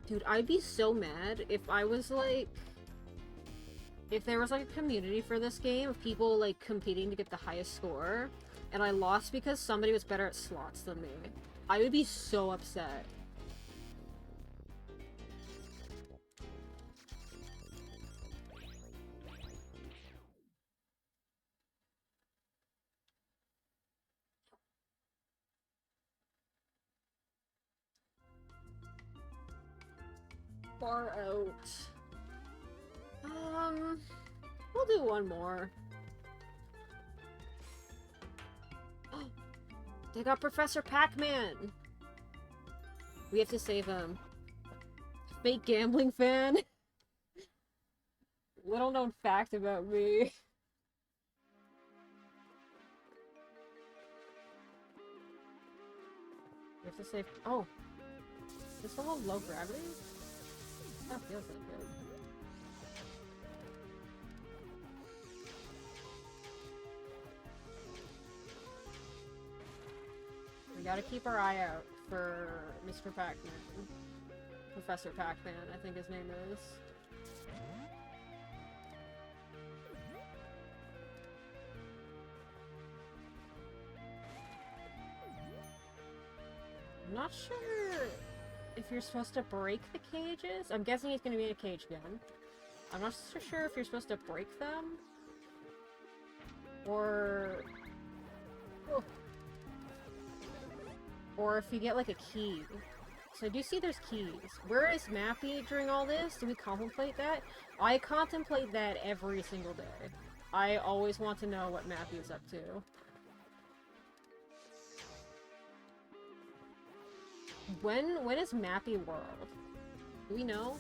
Dude, I'd be so mad if I was like... If there was like a community for this game of people like competing to get the highest score, and I lost because somebody was better at slots than me. I would be so upset. Far out. We'll do one more. Oh, they got Professor Pac-Man! We have to save him. Fake gambling fan? Little known fact about me. We have to save- oh! Is this one low gravity? That feels like good. We gotta keep our eye out for Mr. Pac-Man. Professor Pac-Man, I think his name is. I'm not sure if you're supposed to break the cages. I'm guessing he's gonna be in a cage again. I'm not so sure if you're supposed to break them. Or if you get like a key. So I do see there's keys. Where is Mappy during all this? Do we contemplate that? I contemplate that every single day. I always want to know what Mappy is up to. When is Mappy World? Do we know?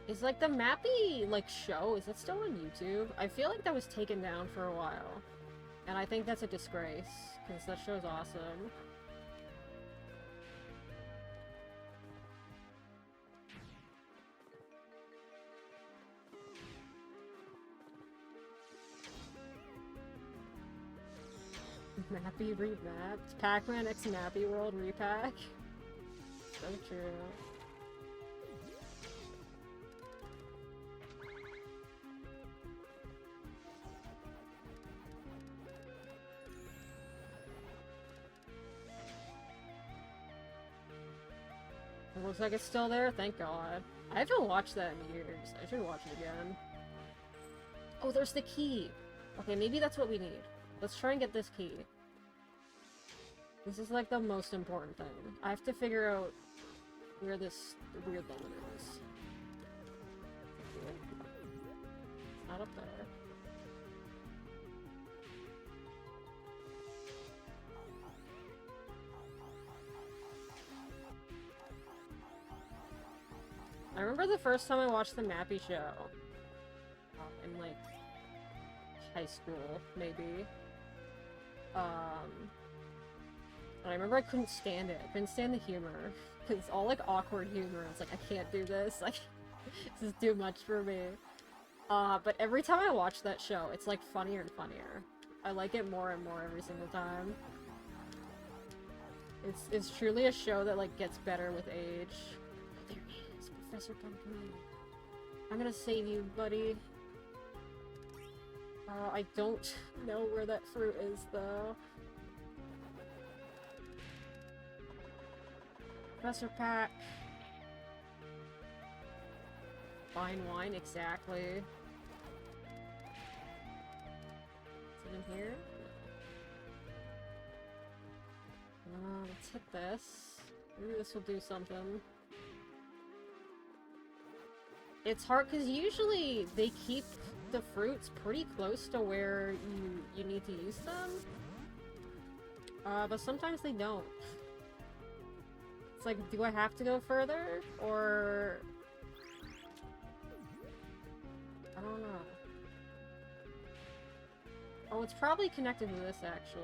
Is like the Mappy like show, is that still on YouTube? I feel like that was taken down for a while. And I think that's a disgrace, because that show's awesome. Mappy remapped. Pac-Man X Mappy World Re-PAC. So true. It looks like it's still there, thank God. I haven't watched that in years. I should watch it again. Oh, there's the key! Okay, maybe that's what we need. Let's try and get this key. This is like the most important thing. I have to figure out where this weird limit is. not up there. I remember the first time I watched the Mappy show. In, like, high school, maybe. And I remember I couldn't stand it. I couldn't stand the humor. Because it's all, like, awkward humor. It's like, I can't do this. Like, this is too much for me. But every time I watch that show, it's, like, funnier and funnier. I like it more and more every single time. It's truly a show that, like, gets better with age. There he is, Professor Pumpkin. I'm gonna save you, buddy. I don't know where that fruit is, though. Professor Pac. Fine wine, exactly. Is it in here? Let's hit this. Maybe this will do something. It's hard because usually they keep the fruits pretty close to where you need to use them. But sometimes they don't. It's like, do I have to go further? Or... I don't know. Oh, it's probably connected to this, actually.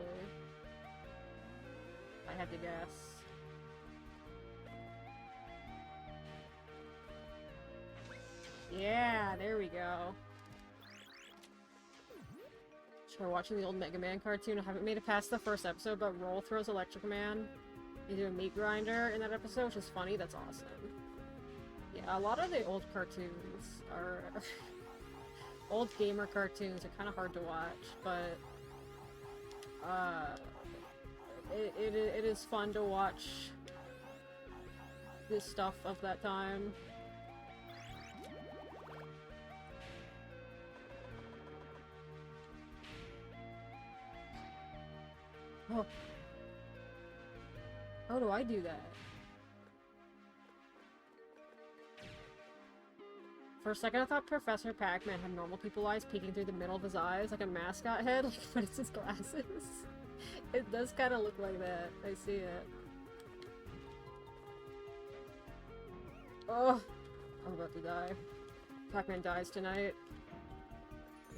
I had to guess. Yeah, there we go. Try watching the old Mega Man cartoon. I haven't made it past the first episode, but Roll throws Electric Man into a meat grinder in that episode, which is funny. That's awesome. Yeah, a lot of the old cartoons are... old gamer cartoons are kind of hard to watch, but... It is fun to watch this stuff of that time. Oh. How do I do that? For a second I thought Professor Pac-Man had normal people eyes peeking through the middle of his eyes like a mascot head, but it's his glasses. It does kind of look like that. I see it. Oh! I'm about to die. Pac-Man dies tonight.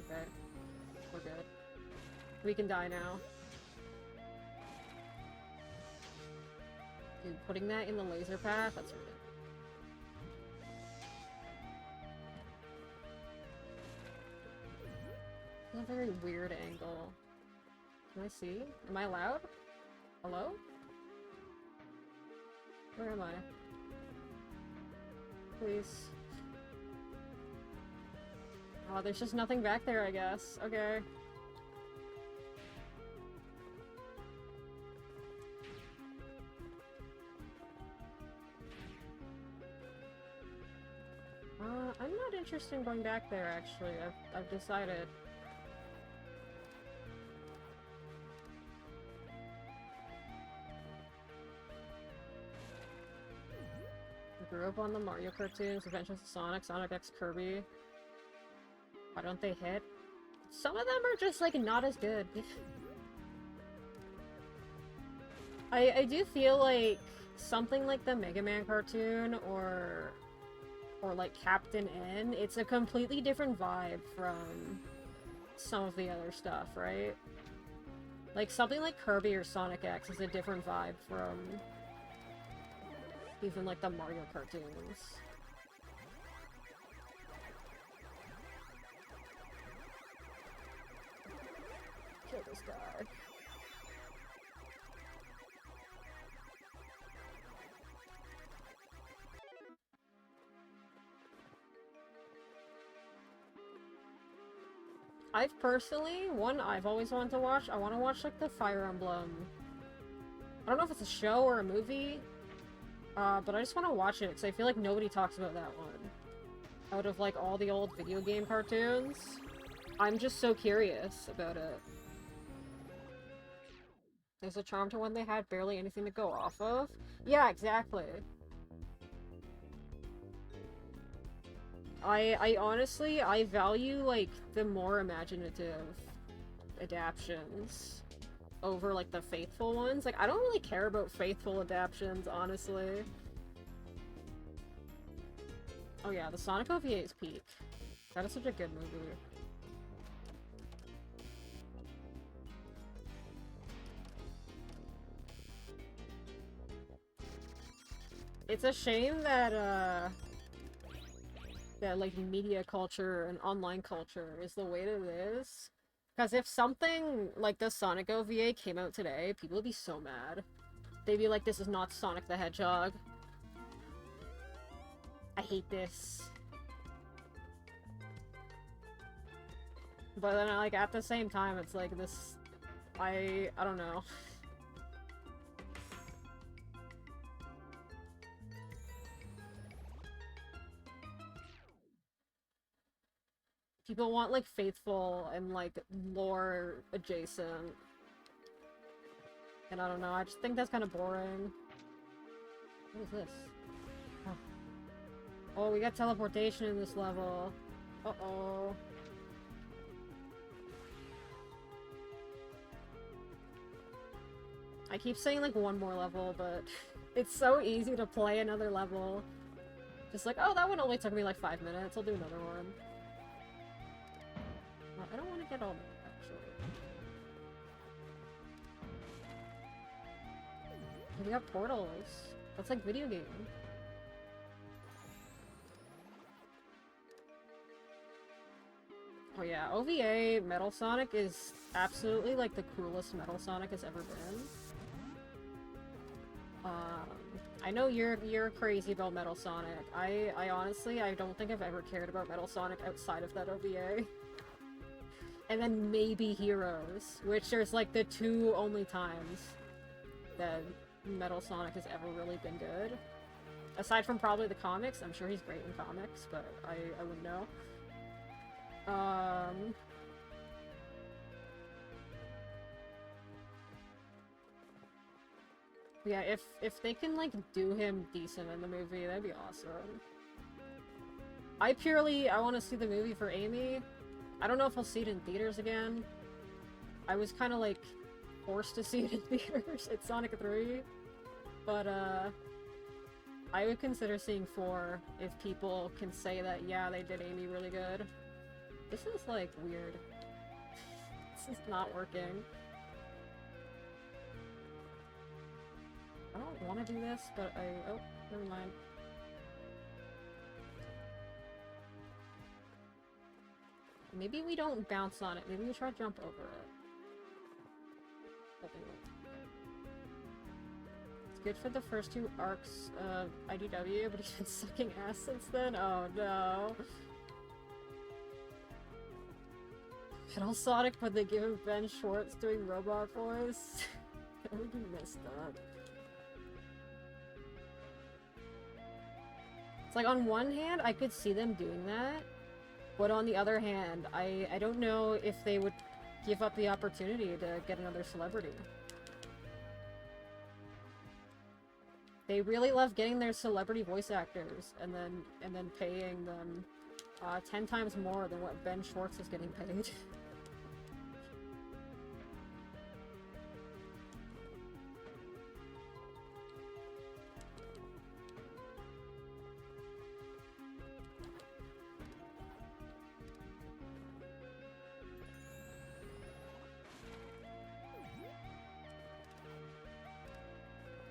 Okay. We're good. We can die now. Dude, putting that in the laser path? That's weird. That's a very weird angle. Can I see? Am I allowed? Hello? Where am I? Please. Oh, there's just nothing back there, I guess. Okay. I'm not interested in going back there, actually. I've decided. I grew up on the Mario cartoons, Adventures of Sonic, Sonic X Kirby. Why don't they hit? Some of them are just, like, not as good. I do feel like something like the Mega Man cartoon or like Captain N, it's a completely different vibe from some of the other stuff, right? Like something like Kirby or Sonic X is a different vibe from even like the Mario cartoons. Kill this guy. I've personally, one I've always wanted to watch, I want to watch like the Fire Emblem. I don't know if it's a show or a movie, but I just want to watch it because I feel like nobody talks about that one. Out of like all the old video game cartoons, I'm just so curious about it. There's a charm to when they had barely anything to go off of. Yeah, exactly. I honestly, I value, like, the more imaginative adaptions over, like, the faithful ones. Like, I don't really care about faithful adaptions, honestly. Oh yeah, the Sonic OVA is peak. That is such a good movie. It's a shame that, that, like, media culture and online culture is the way that it is. Because if something like the Sonic OVA came out today, people would be so mad. They'd be like, this is not Sonic the Hedgehog. I hate this. But then, like, at the same time, it's like this... I don't know. People want, like, faithful and, like, lore adjacent. And I don't know, I just think that's kind of boring. What is this? Oh. Oh, we got teleportation in this level. Uh-oh. I keep saying, like, one more level, but it's so easy to play another level. Just like, oh, that one only took me, like, 5 minutes. I'll do another one. Well, I don't want to get all that, actually. We got portals. That's like video game. Oh yeah, OVA Metal Sonic is absolutely like the coolest Metal Sonic has ever been. I know you're crazy about Metal Sonic. I honestly, I don't think I've ever cared about Metal Sonic outside of that OVA. And then maybe Heroes, which there's like the two only times that Metal Sonic has ever really been good. Aside from probably the comics, I'm sure he's great in comics, but I wouldn't know. Yeah, if they can, like, do him decent in the movie, that'd be awesome. I want to see the movie for Amy. I don't know if I'll see it in theaters again. I was kind of, like, forced to see it in theaters at Sonic 3. But, I would consider seeing 4 if people can say that, yeah, they did Amy really good. This is, like, weird. This is not working. I don't want to do this, but oh, never mind. Maybe we don't bounce on it. Maybe we try to jump over it. It's good for the first 2 arcs of IDW, but he's been sucking ass since then? Oh no. Metal Sonic, but they give him Ben Schwartz doing robot voice? That would be messed up. It's like, on one hand, I could see them doing that, but on the other hand, I don't know if they would give up the opportunity to get another celebrity. They really love getting their celebrity voice actors and then paying them 10 times more than what Ben Schwartz is getting paid.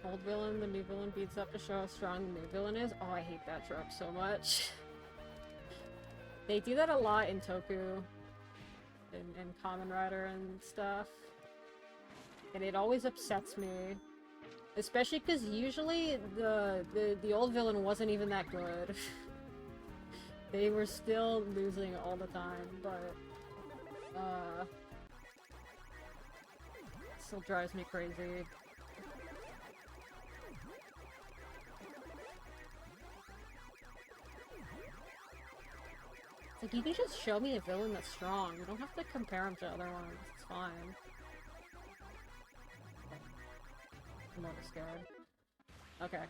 Old villain, the new villain beats up to show how strong the new villain is. Oh, I hate that trope so much. They do that a lot in Toku and Kamen Rider and stuff. And it always upsets me. Especially because usually the old villain wasn't even that good. They were still losing all the time, but it still drives me crazy. It's like, you can just show me a villain that's strong. You don't have to compare him to other ones. It's fine. I'm a little scared. Okay.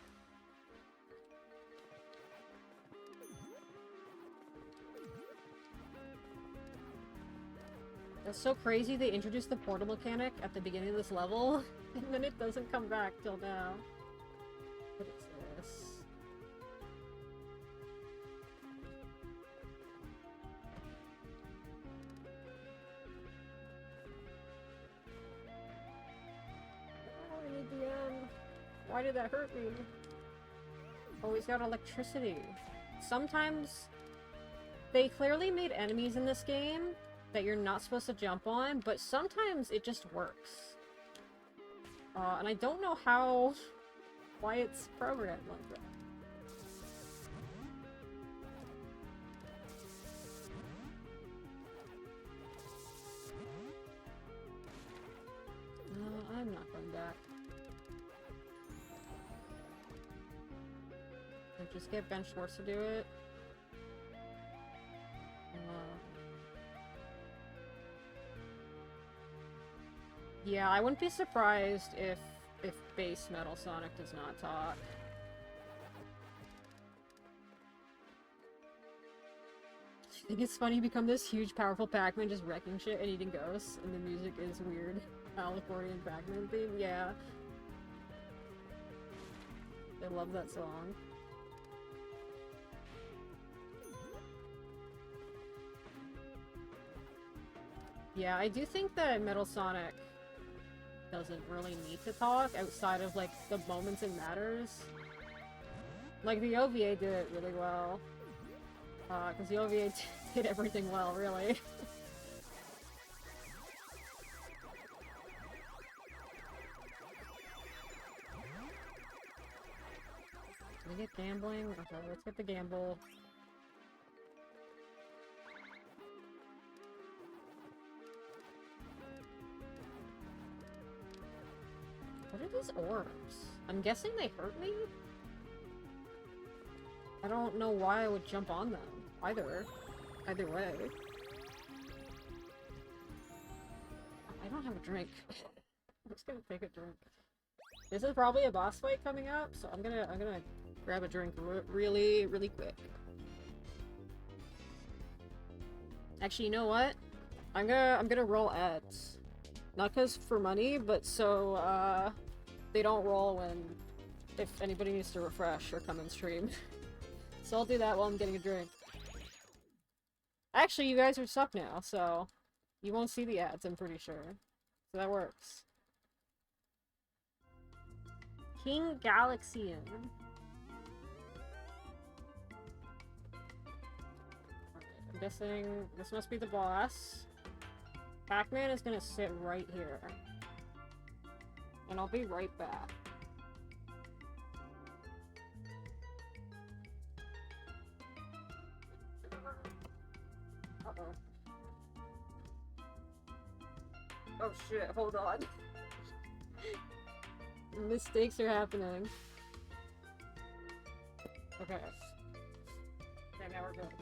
That's so crazy they introduced the portal mechanic at the beginning of this level, and then it doesn't come back till now. What is this? Oh, I need the end. Why did that hurt me? Oh, he's got electricity. Sometimes they clearly made enemies in this game that you're not supposed to jump on, but sometimes it just works. And I don't know why it's programmed like that. No, I'm not going back. I just get Ben Schwartz to do it. Yeah, I wouldn't be surprised if base Metal Sonic does not talk. I think it's funny you become this huge, powerful Pac-Man just wrecking shit and eating ghosts, and the music is weird. Accordion Pac-Man theme, yeah. I love that song. Yeah, I do think that Metal Sonic doesn't really need to talk outside of, like, the moments it matters. Like, the OVA did it really well. Because the OVA did everything well, really. Can we get gambling? Okay, let's get the gamble. What are these orbs? I'm guessing they hurt me? I don't know why I would jump on them, either. Either way. I don't have a drink. I'm just gonna take a drink. This is probably a boss fight coming up, so I'm gonna grab a drink really quick. Actually, you know what? I'm gonna roll ads. Not cause for money, but so they don't roll if anybody needs to refresh or come and stream. So I'll do that while I'm getting a drink. Actually, you guys are subbed now, so you won't see the ads, I'm pretty sure. So that works. King Galaxian. I'm guessing this must be the boss. Pac-Man is gonna sit right here. And I'll be right back. Uh-oh. Oh shit, hold on. Mistakes are happening. Okay. Okay, now we're good.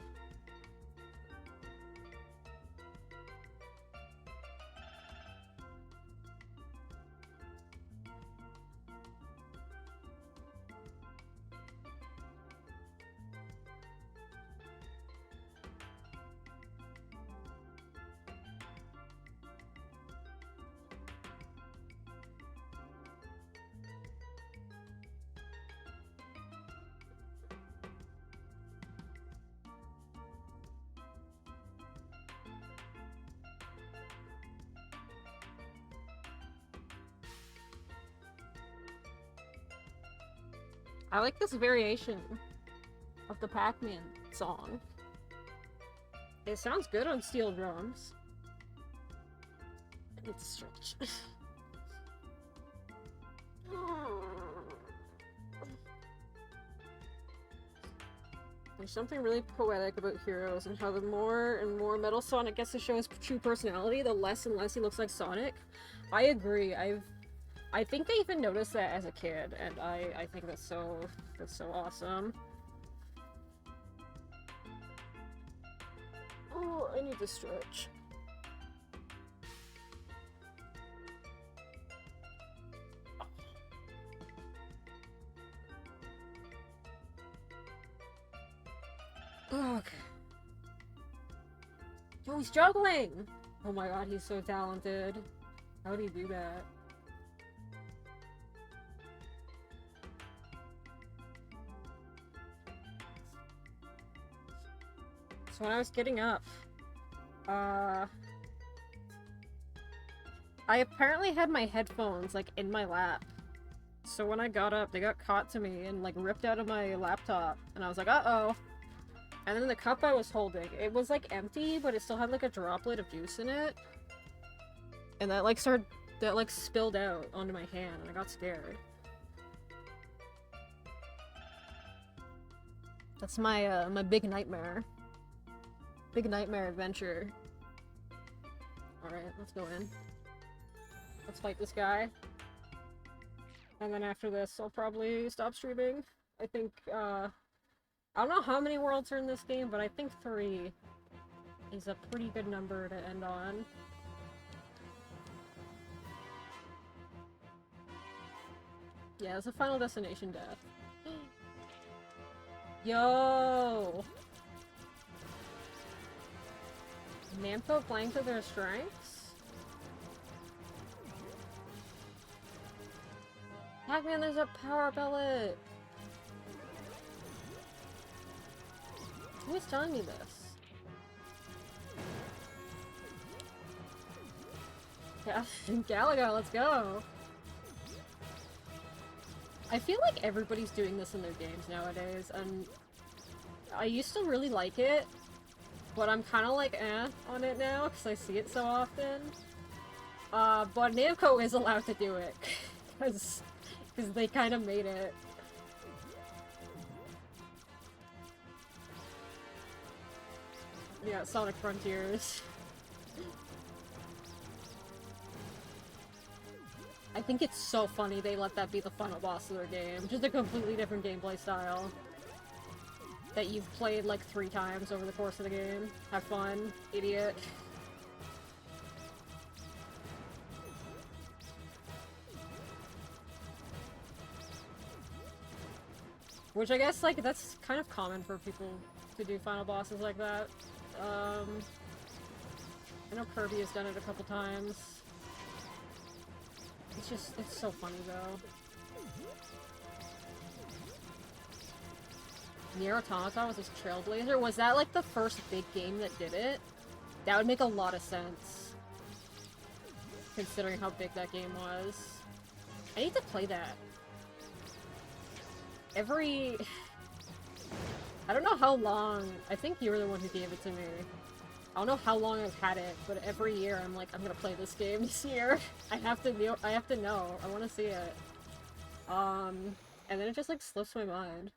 I like this variation of the Pac-Man song. It sounds good on steel drums. I need to stretch. There's something really poetic about Heroes and how the more and more Metal Sonic gets to show his true personality, the less and less he looks like Sonic. I agree. I think they even noticed that as a kid, and I think that's so awesome. Oh, I need to stretch. Okay. Oh, he's juggling! Oh my god, he's so talented. How would he do that? So when I was getting up, I apparently had my headphones, like, in my lap. So when I got up, they got caught to me and, like, ripped out of my laptop. And I was like, uh-oh. And then the cup I was holding, it was, like, empty, but it still had, like, a droplet of juice in it. And that, like, spilled out onto my hand, and I got scared. That's my, my big nightmare. Big nightmare adventure. Alright, let's go in. Let's fight this guy. And then after this, I'll probably stop streaming. I think, I don't know how many worlds are in this game, but I think 3 is a pretty good number to end on. Yeah, it's a Final Destination death. Yo! Namco playing to their strengths? Pac-Man, there's a power pellet! Who was telling me this? Yeah, Galaga, let's go! I feel like everybody's doing this in their games nowadays, and I used to really like it, but I'm kind of like eh on it now because I see it so often. But Namco is allowed to do it because they kind of made it. Yeah, Sonic Frontiers. I think it's so funny they let that be the final boss of their game. Just a completely different gameplay style. That you've played like 3 times over the course of the game. Have fun, idiot. Which I guess, like, that's kind of common for people to do final bosses like that. I know Kirby has done it a couple times. It's so funny, though. Nier Automata was his Trailblazer? Was that, like, the first big game that did it? That would make a lot of sense. Considering how big that game was. I need to play that. I don't know how long... I think you were the one who gave it to me. I don't know how long I've had it, but every year I'm like, I'm gonna play this game this year. I have to know. I want to see it. And then it just like slips my mind.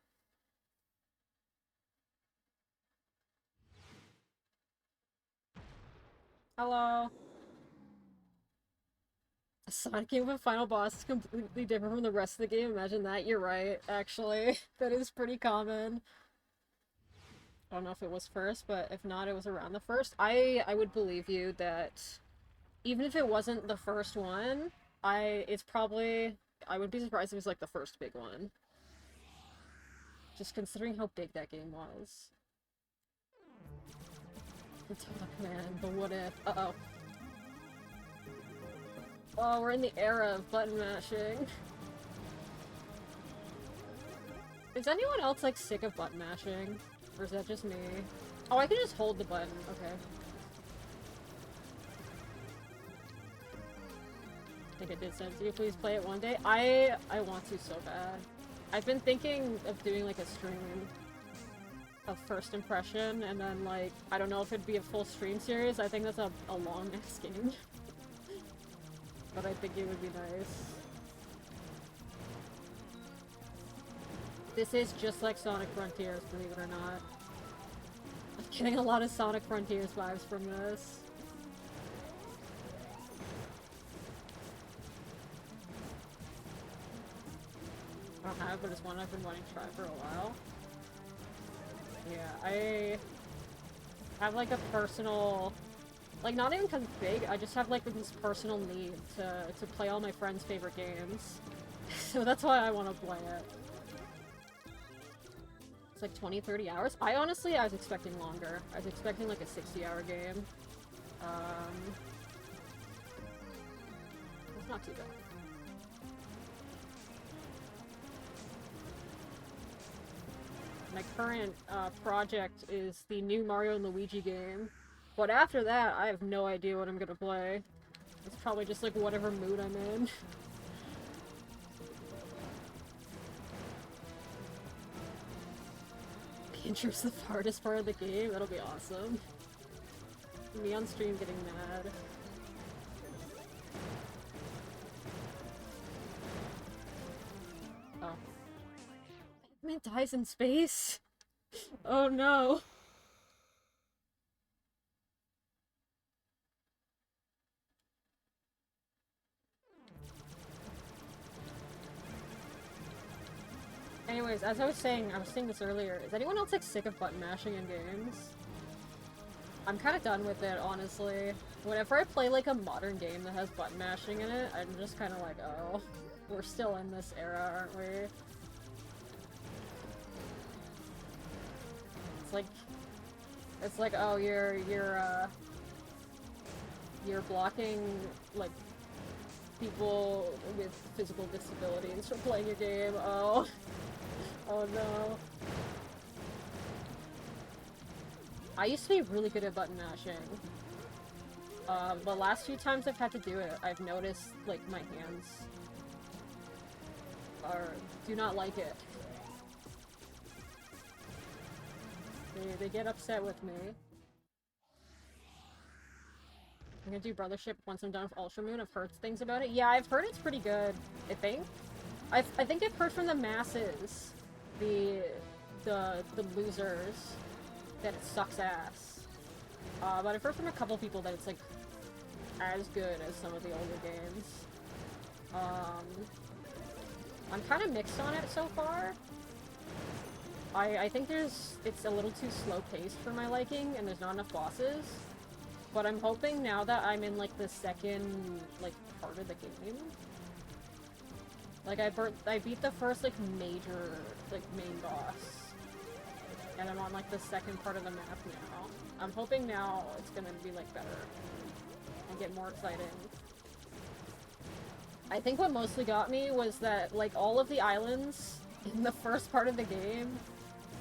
Hello. A Sonic game with a final boss is completely different from the rest of the game. Imagine that. You're right, actually. That is pretty common. I don't know if it was first, but if not, it was around the first. I would believe you that even if it wasn't the first one, I would be surprised if it was like the first big one. Just considering how big that game was. It's man, but what if? Uh-oh. Oh, we're in the era of button mashing. Is anyone else like sick of button mashing? Or is that just me? Oh, I can just hold the button. Okay. I think it did sense. Will you please play it one day? I want to so bad. I've been thinking of doing like a stream of first impression, and then like, I don't know if it'd be a full stream series. I think that's a long next game. But I think it would be nice. This is just like Sonic Frontiers, believe it or not. I'm getting a lot of Sonic Frontiers vibes from this. I don't have, but it's one I've been wanting to try for a while. Yeah, I have like a personal... Like, not even because it's big, I just have like this personal need to play all my friends' favorite games. So that's why I want to play it. It's like 20-30 hours. I was expecting longer. I was expecting like a 60-hour game. It's not too bad. My current project is the new Mario and Luigi game, but after that, I have no idea what I'm gonna play. It's probably just like whatever mood I'm in. Intro's the hardest part of the game? That'll be awesome. Me on stream getting mad. Oh. Pac-Man dies in space? Oh no. Anyways, as I was saying this earlier, is anyone else like sick of button mashing in games? I'm kind of done with it, honestly. Whenever I play like a modern game that has button mashing in it, I'm just kind of like, oh, we're still in this era, aren't we? It's like, oh, you're blocking like people with physical disabilities from playing your game. Oh. Oh no. I used to be really good at button mashing. The last few times I've had to do it, I've noticed, like, my hands do not like it. They get upset with me. I'm gonna do Brothership once I'm done with Ultra Moon. I've heard things about it. Yeah, I've heard it's pretty good, I think. I think I've heard from the masses, the losers, that it sucks ass. But I've heard from a couple people that it's, like, as good as some of the older games. I'm kind of mixed on it so far. I think it's a little too slow-paced for my liking, and there's not enough bosses. But I'm hoping now that I'm in, like, the second, like, part of the game. Like, I beat the first, like, major, like, main boss. And I'm on, like, the second part of the map now. I'm hoping now it's gonna be, like, better. And get more exciting. I think what mostly got me was that, like, all of the islands in the first part of the game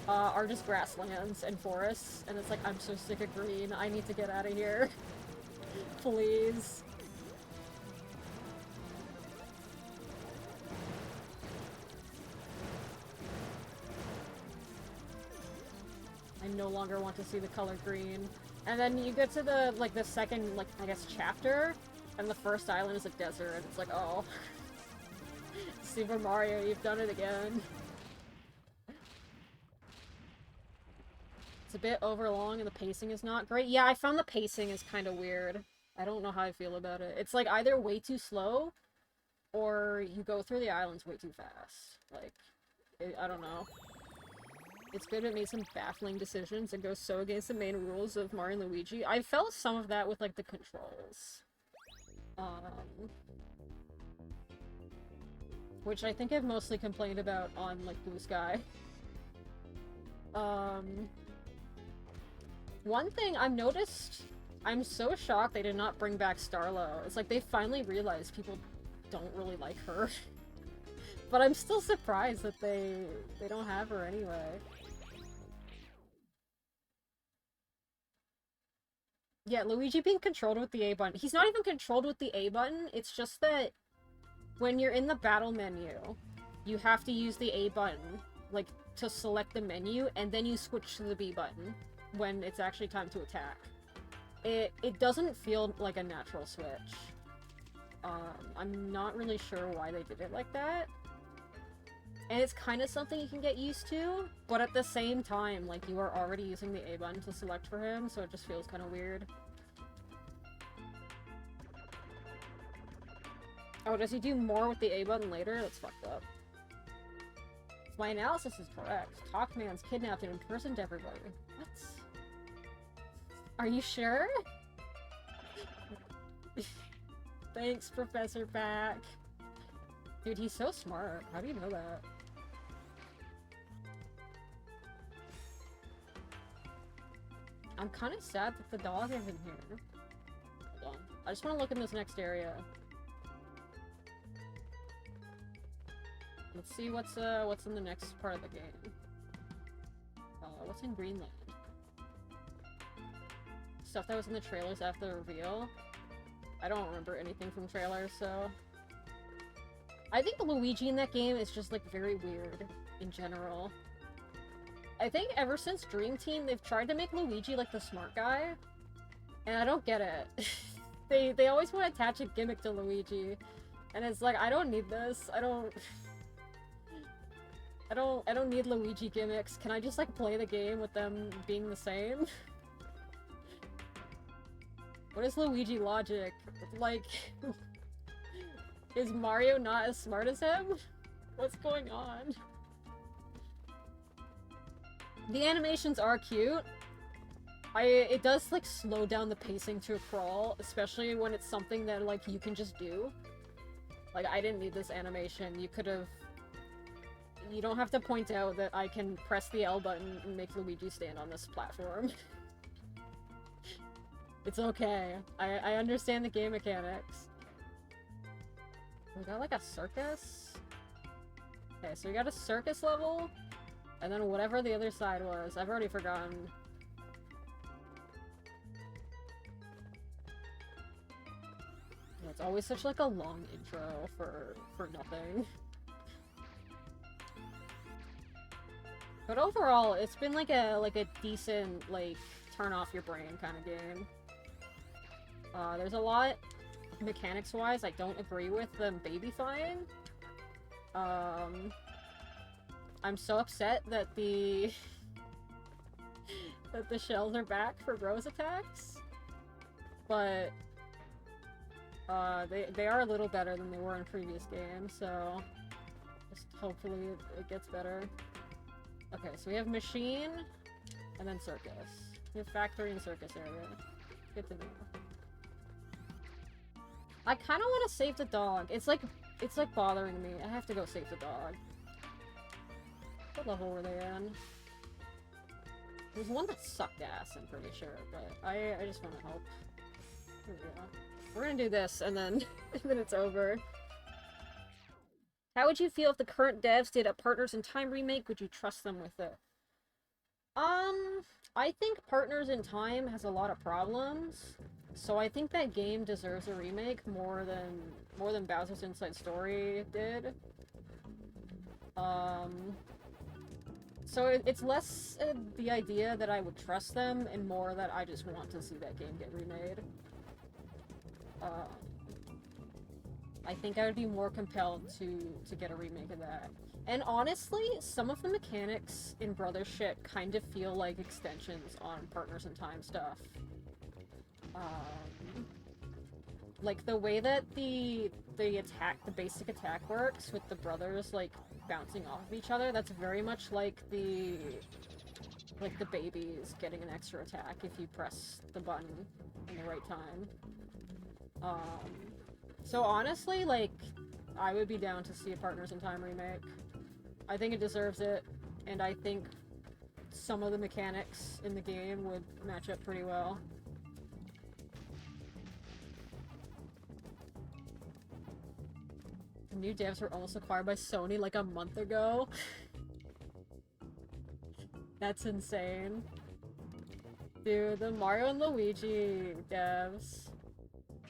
are just grasslands and forests, and it's like, I'm so sick of green, I need to get out of here. Please. I no longer want to see the color green. And then you get to the, like, the second, like, I guess, chapter, and the first island is a desert, and it's like, oh. Super Mario, you've done it again. It's a bit overlong and the pacing is not great. Yeah, I found the pacing is kind of weird. I don't know how I feel about it. It's like either way too slow, or you go through the islands way too fast. Like, I don't know. It's good it made some baffling decisions and goes so against the main rules of Mario and Luigi. I felt some of that with, like, the controls. Which I think I've mostly complained about on, like, Blue Sky. One thing I've noticed, I'm so shocked they did not bring back Starlo. It's like they finally realized people don't really like her. But I'm still surprised that they don't have her anyway. Yeah, Luigi being controlled with the A button. He's not even controlled with the A button, it's just that when you're in the battle menu, you have to use the A button, like, to select the menu, and then you switch to the B button when it's actually time to attack. It doesn't feel like a natural switch. I'm not really sure why they did it like that. And it's kind of something you can get used to, but at the same time, like, you are already using the A button to select for him, so it just feels kind of weird. Oh, does he do more with the A button later? That's fucked up. If my analysis is correct, Pac-Man's kidnapped and imprisoned everybody. What? Are you sure? Thanks, Professor Pac. Dude, he's so smart. How do you know that? I'm kind of sad that the dog isn't here. on. I just want to look in this next area. Let's see what's in the next part of the game. What's in Greenland? Stuff that was in the trailers after the reveal. I don't remember anything from trailers, so... I think Luigi in that game is just, like, very weird in general. I think ever since Dream Team, they've tried to make Luigi, like, the smart guy. And I don't get it. They always want to attach a gimmick to Luigi. And it's like, I don't need this. I don't need Luigi gimmicks. Can I just, like, play the game with them being the same? What is Luigi logic? Like, is Mario not as smart as him? What's going on? The animations are cute. It does, like, slow down the pacing to a crawl, especially when it's something that, like, you can just do. Like, I didn't need this animation. You don't have to point out that I can press the L button and make Luigi stand on this platform. It's okay. I understand the game mechanics. We got, like, a circus? Okay, so we got a circus level, and then whatever the other side was. I've already forgotten. It's always such, like, a long intro for nothing. But overall, it's been like a decent, like, turn off your brain kind of game. There's a lot, mechanics-wise, I don't agree with them babyfying. I'm so upset that the shells are back for Rose attacks. But they are a little better than they were in previous games, so just hopefully it gets better. Okay, so we have machine, and then circus. We have factory and circus area. Good to know. I kind of want to save the dog. It's like bothering me. I have to go save the dog. What level were they in? There's one that sucked ass, I'm pretty sure, but I just want to help. Here we go. We're gonna do this, and then, and then it's over. How would you feel if the current devs did a Partners in Time remake? Would you trust them with it? I think Partners in Time has a lot of problems, so I think that game deserves a remake more than Bowser's Inside Story did. So it's less the idea that I would trust them, and more that I just want to see that game get remade. I think I would be more compelled to get a remake of that. And honestly, some of the mechanics in Brother shit kind of feel like extensions on Partners in Time stuff. Like the way that the basic attack works with the brothers like bouncing off of each other, that's very much like the babies getting an extra attack if you press the button in the right time. So honestly, like, I would be down to see a Partners in Time remake. I think it deserves it, and I think some of the mechanics in the game would match up pretty well. The new devs were almost acquired by Sony like a month ago. That's insane. Dude, the Mario and Luigi devs.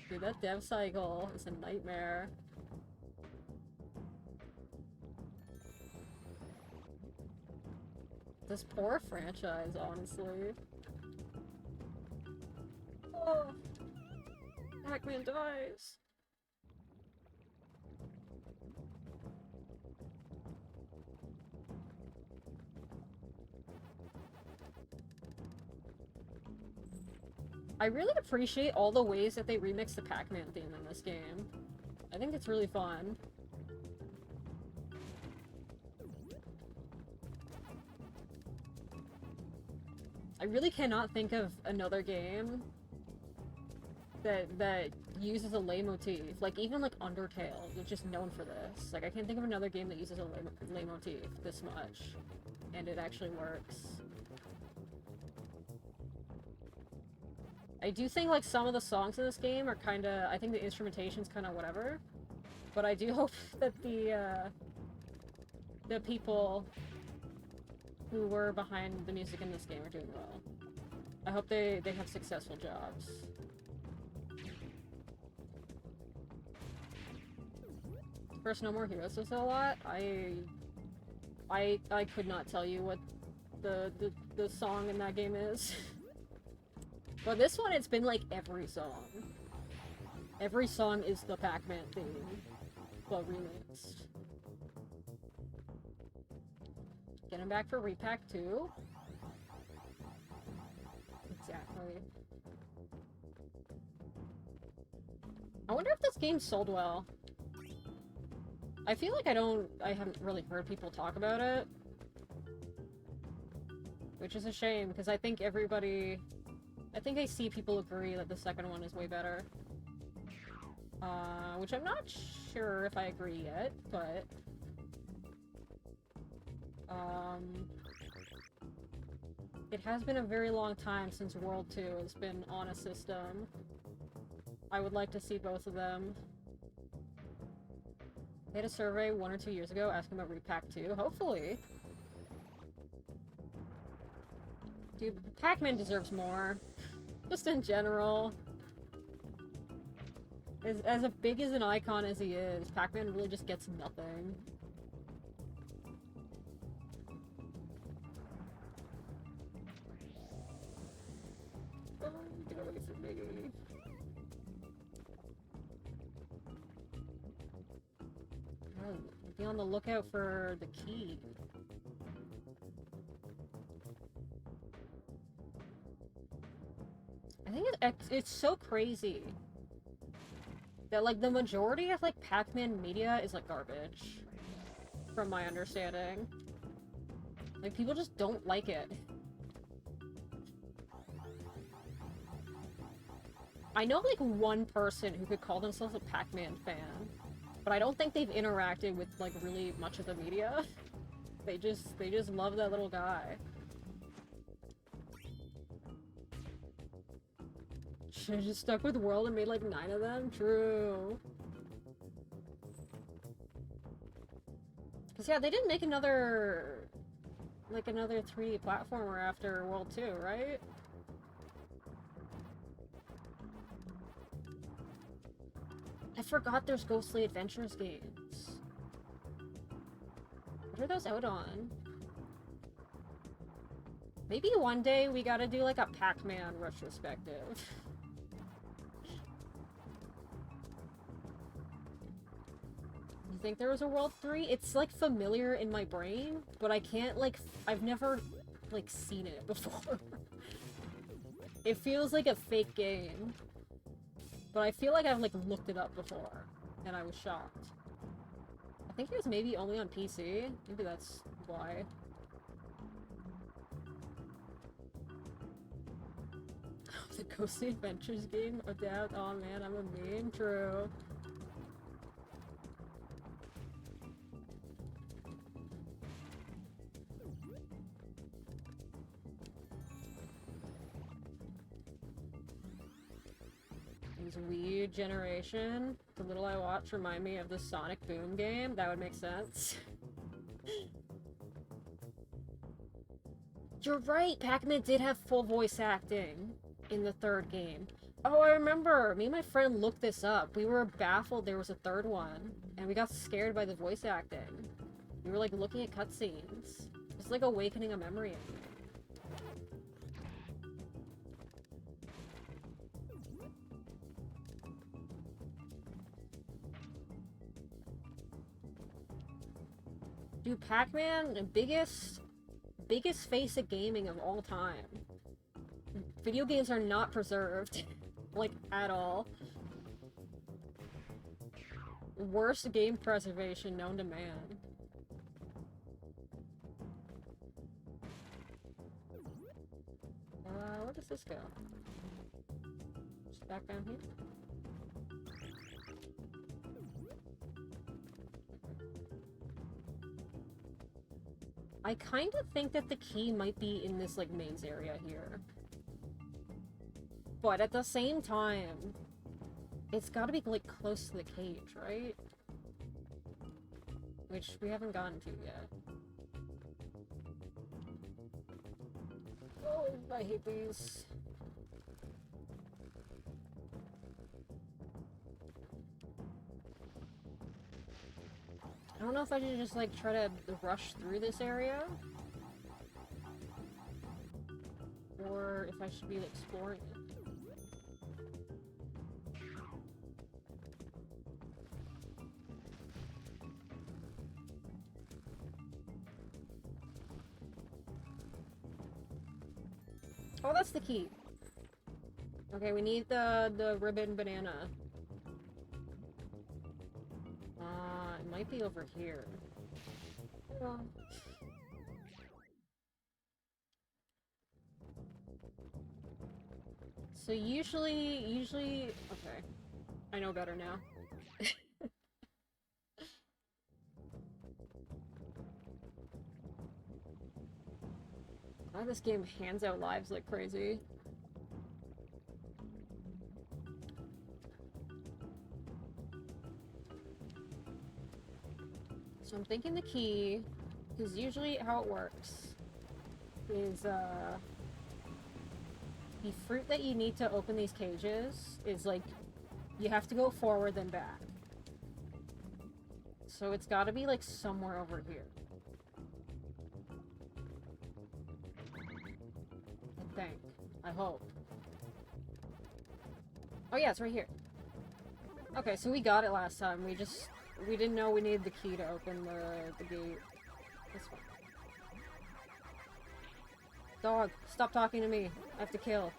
Dude, that dev cycle is a nightmare. This poor franchise, honestly. Oh, Pac-Man dies. I really appreciate all the ways that they remix the Pac-Man theme in this game. I think it's really fun. I really cannot think of another game that uses a leitmotif. Like, even like Undertale is just known for this. Like, I can't think of another game that uses a leitmotif this much. And it actually works. I do think, like, some of the songs in this game are kinda... I think the instrumentation's kinda whatever. But I do hope that the people who were behind the music in this game are doing well. I hope they have successful jobs. First No More Heroes was a lot. I could not tell you what the song in that game is. But this one, it's been like every song. Every song is the Pac-Man theme, but remixed. Getting back for Re-PAC 2? Exactly. I wonder if this game sold well. I feel like I haven't really heard people talk about it. Which is a shame, because I think I see people agree that the second one is way better. Which I'm not sure if I agree yet, but... It has been a very long time since World 2 has been on a system. I would like to see both of them. I had a survey 1 or 2 years ago asking about Re-PAC 2. Hopefully. Dude, Pac-Man deserves more. Just in general. As big as an icon as he is, Pac-Man really just gets nothing. Oh, get away from me. Oh, be on the lookout for the key. I think it's so crazy that, like, the majority of, like, Pac-Man media is, like, garbage. From my understanding. Like, people just don't like it. I know, like, one person who could call themselves a Pac-Man fan, but I don't think they've interacted with, like, really much of the media. They just love that little guy. Should've just stuck with World and made like 9 of them? True. Cause yeah, they didn't make another 3D platformer after World 2, right? I forgot there's Ghostly Adventures games. What are those out on? Maybe one day we gotta do like a Pac-Man retrospective. You think there was a World 3? It's, like, familiar in my brain, but I can't, like, I've never, like, seen it before. It feels like a fake game. But I feel like I've, like, looked it up before, and I was shocked. I think it was maybe only on PC. Maybe that's why. The Ghostly Adventures game? Adapt? Oh man, I'm a meme. True. Wii U generation. The Little I Watch remind me of the Sonic Boom game. That would make sense. You're right! Pac-Man did have full voice acting in the third game. Oh, I remember! Me and my friend looked this up. We were baffled there was a third one, and we got scared by the voice acting. We were like looking at cutscenes. It's like awakening a memory in me. Dude, Pac-Man, the biggest face of gaming of all time. Video games are not preserved. Like, at all. Worst game preservation known to man. Where does this go? Just back down here? I kind of think that the key might be in this, like, mains area here. but at the same time, it's gotta be, like, close to the cage, right? Which we haven't gotten to yet. Oh, I hate these. I don't know if I should just, like, try to rush through this area. Or if I should be, like, exploring it. Oh, that's the key. Okay, we need the ribbon banana. It might be over here. Oh. So usually, okay. I know better now. Wow, this game hands out lives like crazy. So I'm thinking the key, because usually how it works is, the fruit that you need to open these cages is, like, you have to go forward then back. So it's gotta be, like, somewhere over here. I think. I hope. Oh yeah, it's right here. Okay, so we got it last time. We didn't know we needed the key to open the gate. That's fine. Dog, stop talking to me. I have to kill.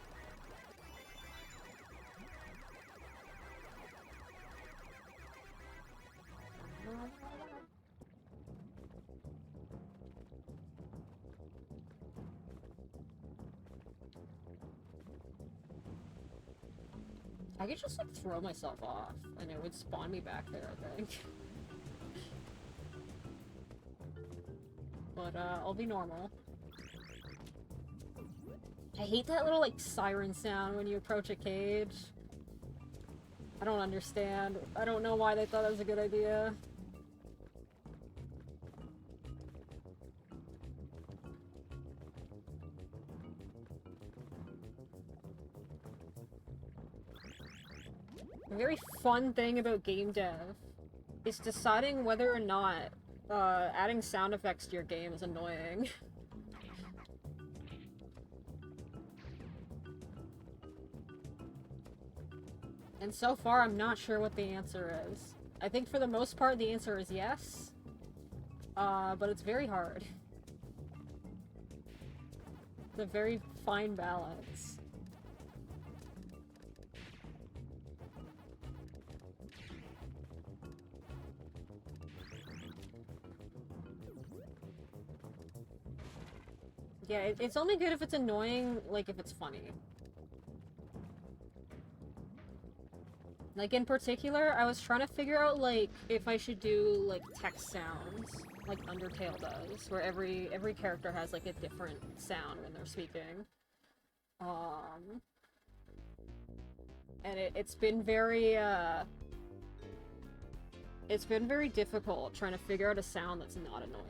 I could just, like, throw myself off, and it would spawn me back there, I think. But, I'll be normal. I hate that little, like, siren sound when you approach a cage. I don't understand. I don't know why they thought that was a good idea. A very fun thing about game dev is deciding whether or not adding sound effects to your game is annoying. And so far, I'm not sure what the answer is. I think for the most part, the answer is yes. But it's very hard. It's a very fine balance. Yeah, it's only good if it's annoying, like, if it's funny. Like, in particular, I was trying to figure out, like, if I should do, like, text sounds, like Undertale does, where every character has, like, a different sound when they're speaking. And it's been very, it's been very difficult trying to figure out a sound that's not annoying.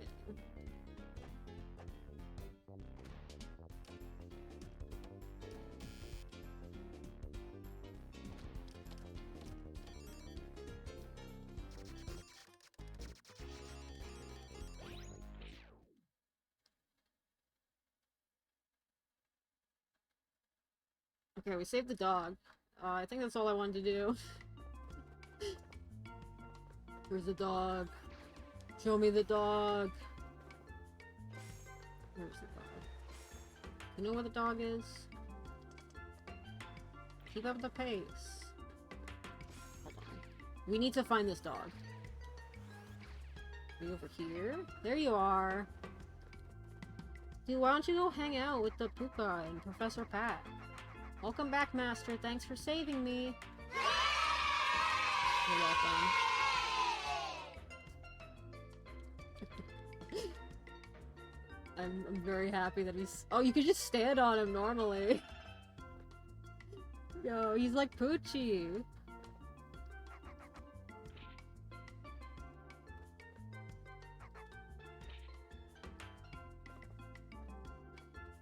Okay, we saved the dog. I think that's all I wanted to do. Where's the dog? Show me the dog! Where's the dog? You know where the dog is? Keep up the pace. Hold on. We need to find this dog. Are you over here? There you are! Dude, why don't you go hang out with the Puka and Professor Pat? Welcome back, Master. Thanks for saving me. You're welcome. I'm very happy that he's... Oh, you could just stand on him normally. Yo, he's like Poochie.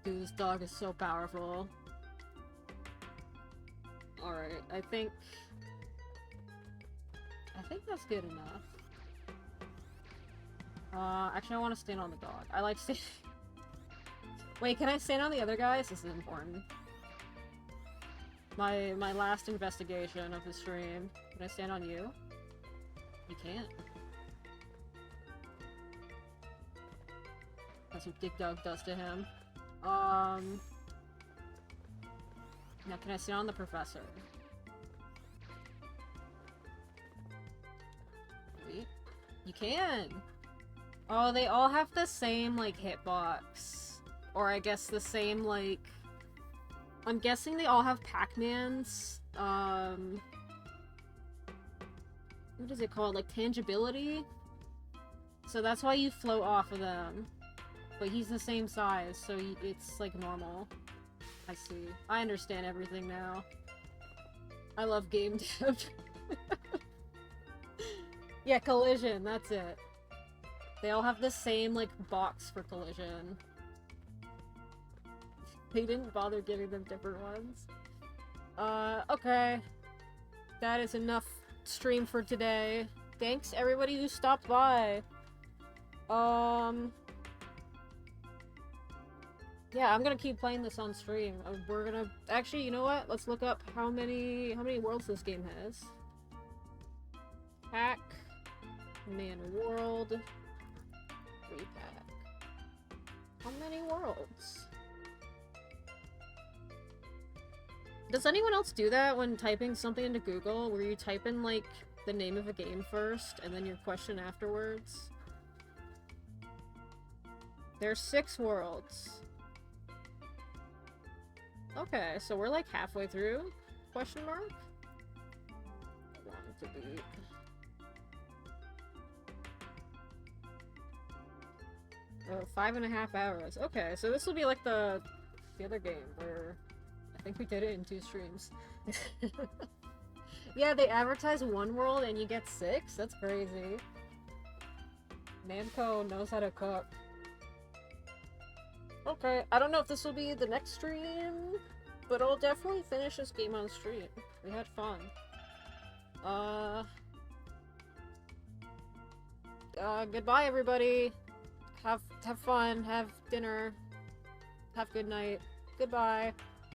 Dude, this dog is so powerful. Alright, I think that's good enough. Actually I want to stand on the dog. I like standing... Wait, can I stand on the other guys? This is important. My last investigation of the stream. Can I stand on you? You can't. That's what Dig Dug does to him. Now can I stand on the professor? Wait. You can! Oh, they all have the same, like, hitbox. Or I guess the same, like... I'm guessing they all have Pac-Man's, what is it called? Like, tangibility? So that's why you float off of them. But he's the same size, so it's, like, normal. I see. I understand everything now. I love game dev. Yeah, collision, that's it. They all have the same, like, box for collision. They didn't bother giving them different ones. Okay. That is enough stream for today. Thanks everybody who stopped by. Yeah, I'm gonna keep playing this on stream. We're gonna... Actually, you know what? Let's look up how many worlds this game has. Pac-Man World. Re-PAC. How many worlds? Does anyone else do that when typing something into Google, where you type in, like, the name of a game first, and then your question afterwards? There's 6 worlds. Okay, so we're, like, halfway through? Question mark? Long to beat. Oh, 5.5 hours. Okay, so this will be like the other game, where... I think we did it in 2 streams. Yeah, they advertise 1 world and you get 6? That's crazy. Namco knows how to cook. Okay, I don't know if this will be the next stream, but I'll definitely finish this game on stream. We had fun. Goodbye everybody. Have fun, have dinner, have good night. Goodbye.